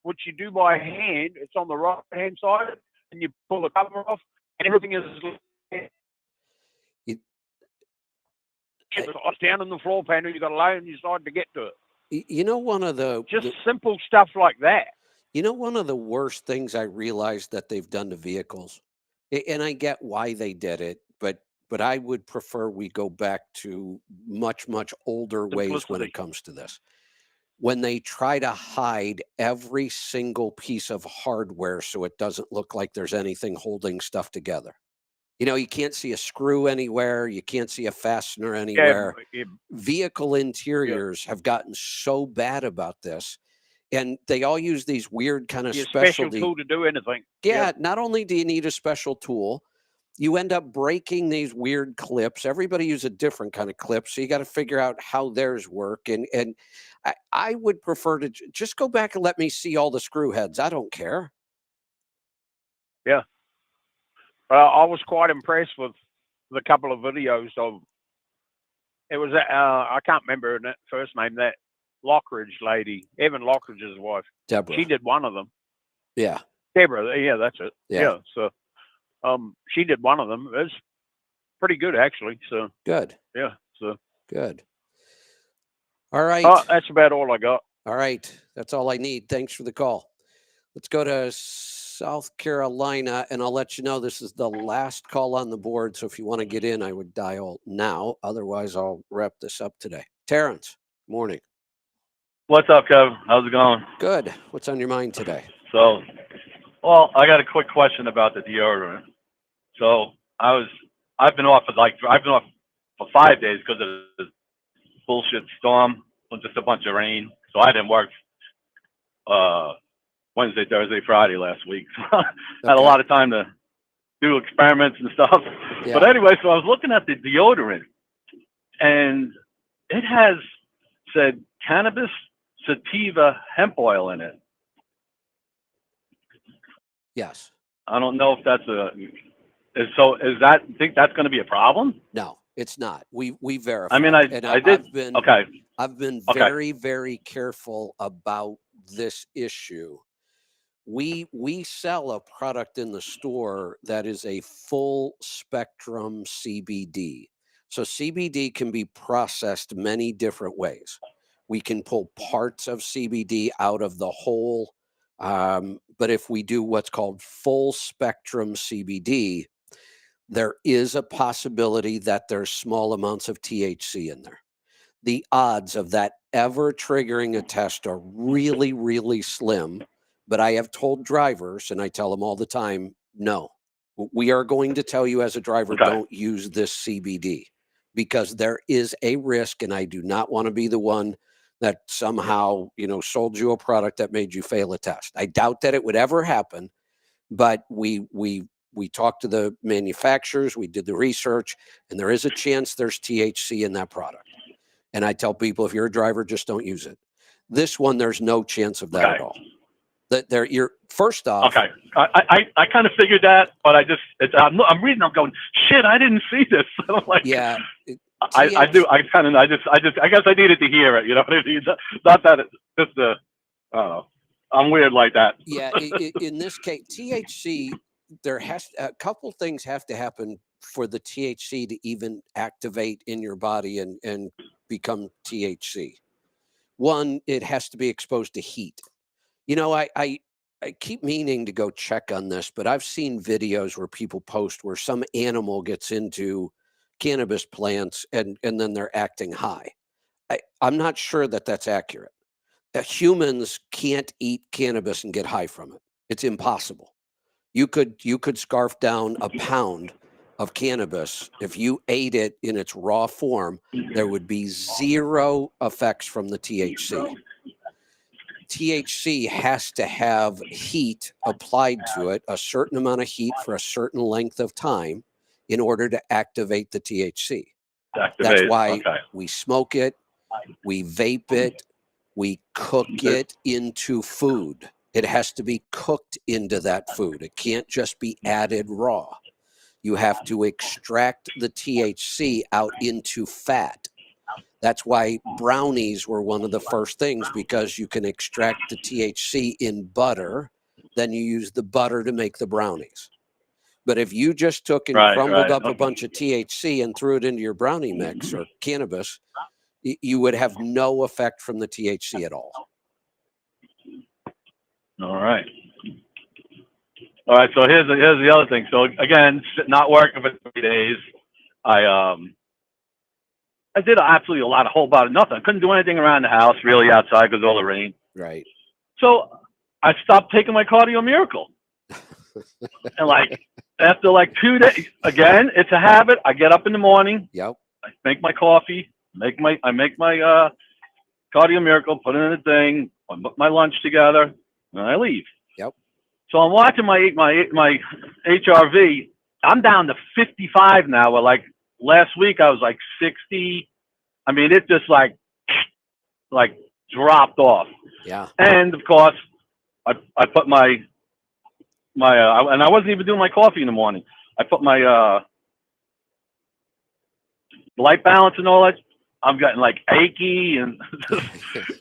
which you do by hand. It's on the right hand side, and you pull the cover off, and everything is down in the floor panel. You got to lay on your side to get to it. You know, one of the simple stuff like that. You know, one of the worst things I realized that they've done to vehicles, and I get why they did it, but I would prefer we go back to much older ways when it comes to this. When they try to hide every single piece of hardware so it doesn't look like there's anything holding stuff together. You know, you can't see a screw anywhere. You can't see a fastener anywhere. Vehicle interiors have gotten so bad about this. And they all use these weird kind of special tool to do anything. Yeah, not only do you need a special tool, you end up breaking these weird clips. Everybody uses a different kind of clip, so you got to figure out how theirs work. And I would prefer to just go back and let me see all the screw heads. I don't care. Yeah. I was quite impressed with the couple of videos of. It was I can't remember her first name. That Lockridge lady, Evan Lockridge's wife. Deborah. She did one of them. Yeah. Deborah. Yeah, that's it. Yeah. So, she did one of them. It was pretty good, actually. So good. Yeah. So good. All right. That's about all I got. All right. That's all I need. Thanks for the call. Let's go to South Carolina, and I'll let you know this is the last call on the board. So if you want to get in, I would dial now. Otherwise, I'll wrap this up today. Terrence, morning. What's up, Kev? How's it going? Good. What's on your mind today? So, well, I got a quick question about the deodorant. So I've been off for 5 days because of this bullshit storm, just a bunch of rain. So I didn't work Wednesday, Thursday, Friday last week. So I had a lot of time to do experiments and stuff. Yeah. But anyway, so I was looking at the deodorant, and it has said cannabis sativa hemp oil in it. Yes. I don't know if that's think that's going to be a problem? No, it's not. We verified. I mean, I've been very, very careful about this issue. We sell a product in the store that is a full spectrum CBD. So CBD can be processed many different ways. We can pull parts of CBD out of the whole, but if we do what's called full spectrum CBD, there is a possibility that there's small amounts of THC in there. The odds of that ever triggering a test are really, really slim. But I have told drivers, and I tell them all the time, no, we are going to tell you as a driver, don't use this CBD, because there is a risk, and I do not want to be the one that somehow, sold you a product that made you fail a test. I doubt that it would ever happen, but we talked to the manufacturers, we did the research, and there is a chance there's THC in that product. And I tell people, if you're a driver, just don't use it. This one, there's no chance of that at all. That you're first off. Okay, I kind of figured that, but I'm reading. I'm going, shit, I didn't see this. I'm like, yeah, I do. I guess I needed to hear it. You know what I mean? Not that it's just I don't know. I'm weird like that. Yeah, in this case, THC. There has a couple things have to happen for the THC to even activate in your body and become THC. One, it has to be exposed to heat. I keep meaning to go check on this, but I've seen videos where people post where some animal gets into cannabis plants and then they're acting high. I'm not sure that that's accurate. Humans can't eat cannabis and get high from it. It's impossible. You could scarf down a pound of cannabis. If you ate it in its raw form, there would be zero effects from the THC. THC has to have heat applied to it, a certain amount of heat for a certain length of time in order to activate the THC. That's why we smoke it, we vape it, we cook it into food. It has to be cooked into that food. It can't just be added raw. You have to extract the THC out into fat. That's why brownies were one of the first things, because you can extract the THC in butter, then you use the butter to make the brownies. But if you just took and crumbled up a bunch of THC and threw it into your brownie mix or cannabis, you would have no effect from the THC at all. All right. So here's the other thing. So again, not working for 3 days. I did absolutely a whole lot of nothing. I couldn't do anything around the house really outside because of all the rain. Right. So I stopped taking my Cardio Miracle. And after 2 days, again, it's a habit. I get up in the morning. Yep. I make my coffee. I make my Cardio Miracle. Put it in the thing. I put my lunch together, and I leave. Yep. So I'm watching my HRV. I'm down to 55 now. Where last week I was 60. I mean, it just dropped off. Yeah. And of course, I put my and I wasn't even doing my coffee in the morning. I put my light balance and all that. I'm getting achy, and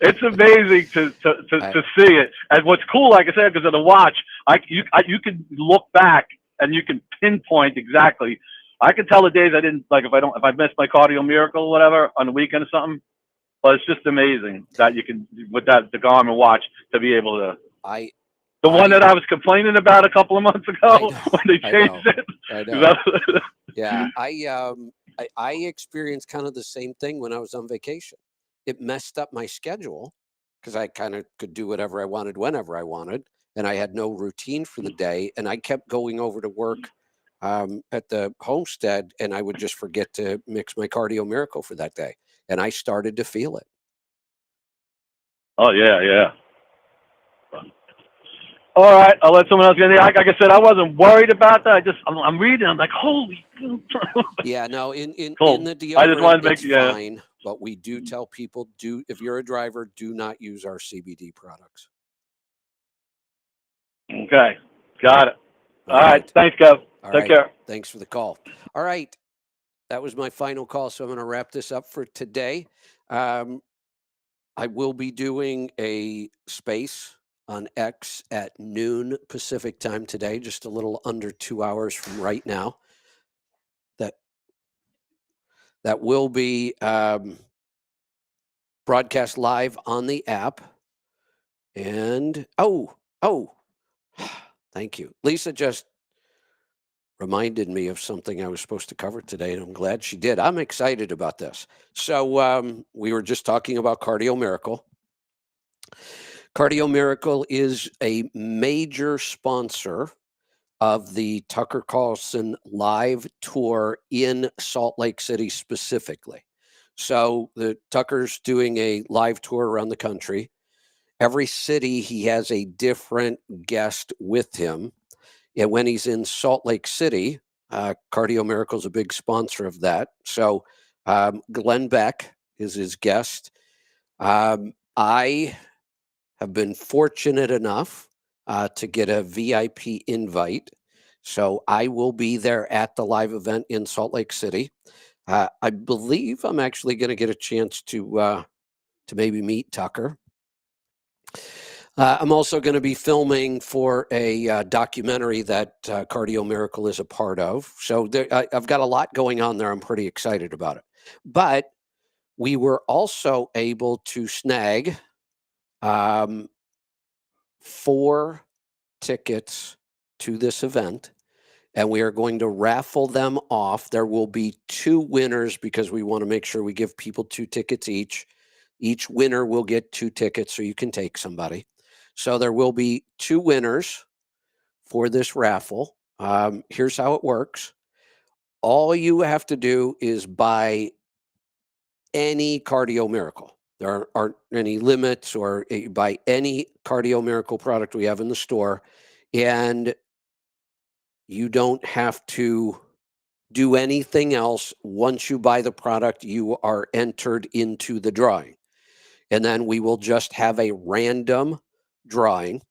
it's amazing to see it. And what's cool, like I said, because of the watch, you can look back and you can pinpoint exactly. I can tell the days I didn't if I missed my Cardio Miracle or whatever on the weekend or something. But it's just amazing that you can with the Garmin watch to be able to. The one that I was complaining about a couple of months ago when they changed it. I know. Yeah, I experienced kind of the same thing when I was on vacation. It messed up my schedule because I kind of could do whatever I wanted whenever I wanted, and I had no routine for the day. And I kept going over to work at the homestead, and I would just forget to mix my Cardio Miracle for that day, and I started to feel it. Oh yeah. All right, I'll let someone else get in. Like I said, I wasn't worried about that. I'm reading. I'm like, holy. Yeah, no. In the deodorant, I just wanted to it's fine. But we do tell people, if you're a driver, do not use our CBD products. Okay, got it. All right. Thanks, Kev. Take care. Thanks for the call. All right, that was my final call, so I'm going to wrap this up for today. I will be doing a space on X at noon Pacific time today, just a little under 2 hours from right now. That will be broadcast live on the app. And thank you. Lisa just reminded me of something I was supposed to cover today, and I'm glad she did. I'm excited about this. So we were just talking about Cardio Miracle. Cardio Miracle is a major sponsor of the Tucker Carlson live tour in Salt Lake City specifically. So the Tucker's doing a live tour around the country. Every city, he has a different guest with him. And when he's in Salt Lake City, Cardio Miracle is a big sponsor of that. So Glenn Beck is his guest. I have been fortunate enough to get a VIP invite. So I will be there at the live event in Salt Lake City. I believe I'm actually going to get a chance to maybe meet Tucker. I'm also going to be filming for a documentary that Cardio Miracle is a part of. So I've got a lot going on there. I'm pretty excited about it. But we were also able to snag 4 tickets to this event, and we are going to raffle them off. There will be 2 winners because we want to make sure we give people 2 tickets each. Each winner will get 2 tickets, so you can take somebody. So there will be 2 winners for this raffle. Here's how it works. All you have to do is buy any Cardio Miracle. There aren't any limits or buy any Cardio Miracle product we have in the store, and you don't have to do anything else. Once you buy the product, you are entered into the drawing. And then we will just have a random drawing.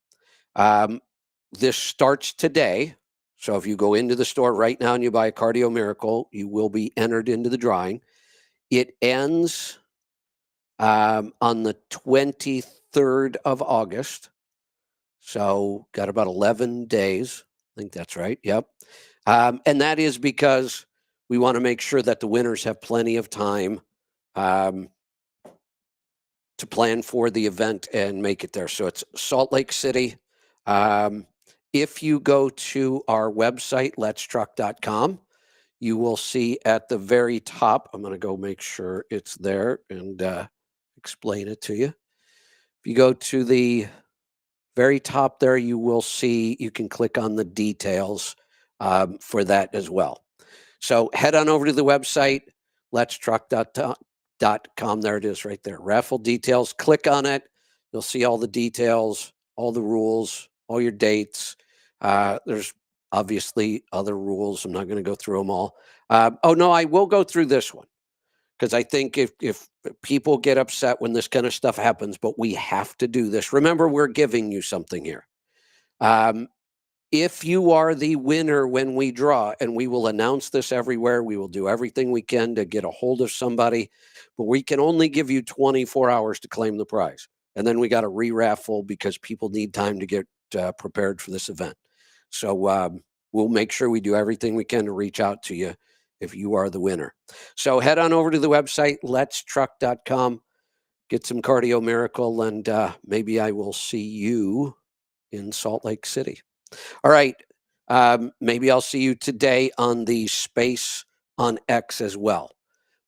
This starts today. So if you go into the store right now and you buy a Cardio Miracle, you will be entered into the drawing. It ends on the 23rd of August. So got about 11 days. I think that's right. Yep. And that is because we want to make sure that the winners have plenty of time to plan for the event and make it there. So it's Salt Lake City. If you go to our website, letstruck.com, you will see at the very top, I'm going to go make sure it's there and explain it to you. If you go to the very top there, you will see, you can click on the details for that as well. So head on over to the website, letstruck.com. There it is right there. Raffle details. Click on it. You'll see all the details, all the rules, all your dates. There's obviously other rules. I'm not going to go through them all. Oh, no, I will go through this one because I think if people get upset when this kind of stuff happens, but we have to do this. Remember, we're giving you something here. If you are the winner when we draw, and we will announce this everywhere, we will do everything we can to get a hold of somebody, but we can only give you 24 hours to claim the prize. And then we got to re-raffle because people need time to get prepared for this event. So we'll make sure we do everything we can to reach out to you if you are the winner. So head on over to the website, letstruck.com, get some Cardio Miracle, and maybe I will see you in Salt Lake City. All right. Maybe I'll see you today on the Space on X as well.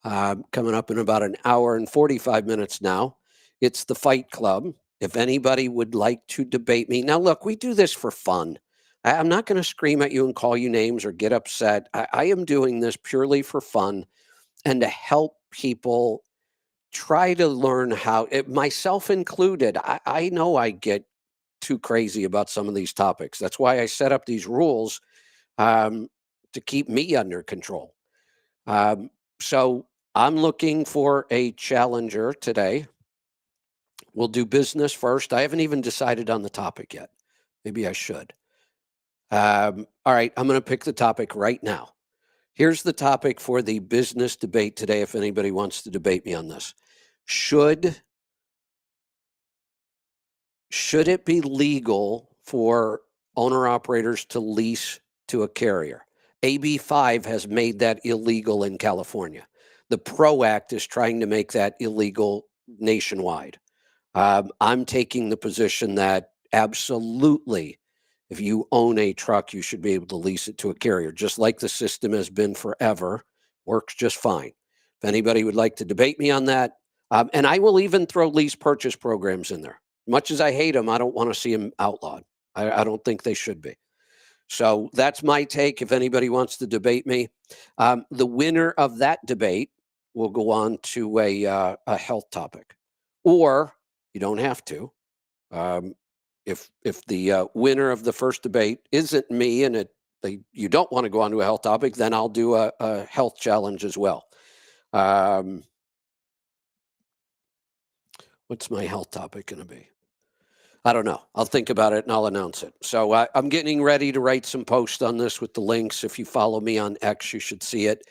Coming up in about an hour and 45 minutes now. It's the Fight Club. If anybody would like to debate me. Now, look, we do this for fun. I'm not going to scream at you and call you names or get upset. I am doing this purely for fun and to help people try to learn how, myself included. I know I get too crazy about some of these topics. That's why I set up these rules to keep me under control. So I'm looking for a challenger today. We'll do business first. I haven't even decided on the topic yet. Maybe I should. All right, I'm going to pick the topic right now. Here's the topic for the business debate today, if anybody wants to debate me on this. Should it be legal for owner-operators to lease to a carrier? AB 5 has made that illegal in California. The PRO Act is trying to make that illegal nationwide. I'm taking the position that absolutely, if you own a truck, you should be able to lease it to a carrier, just like the system has been forever. Works just fine. If anybody would like to debate me on that, and I will even throw lease purchase programs in there. Much as I hate them, I don't want to see them outlawed. I don't think they should be. So that's my take. If anybody wants to debate me, the winner of that debate will go on to a health topic, or you don't have to. If the winner of the first debate isn't me and you don't want to go on to a health topic, then I'll do a health challenge as well. What's my health topic going to be? I don't know. I'll think about it and I'll announce it. So I'm getting ready to write some posts on this with the links. If you follow me on X, you should see it.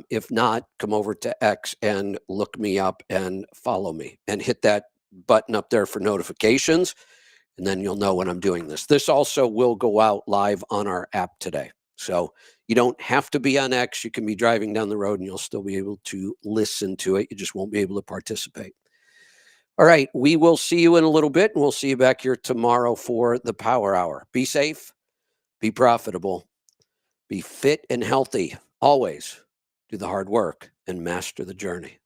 If not, come over to X and look me up and follow me and hit that button up there for notifications. And then you'll know when I'm doing this. This also will go out live on our app today. So you don't have to be on X. You can be driving down the road and you'll still be able to listen to it. You just won't be able to participate. All right, we will see you in a little bit, and we'll see you back here tomorrow for the Power Hour. Be safe, be profitable, be fit and healthy. Always do the hard work and master the journey.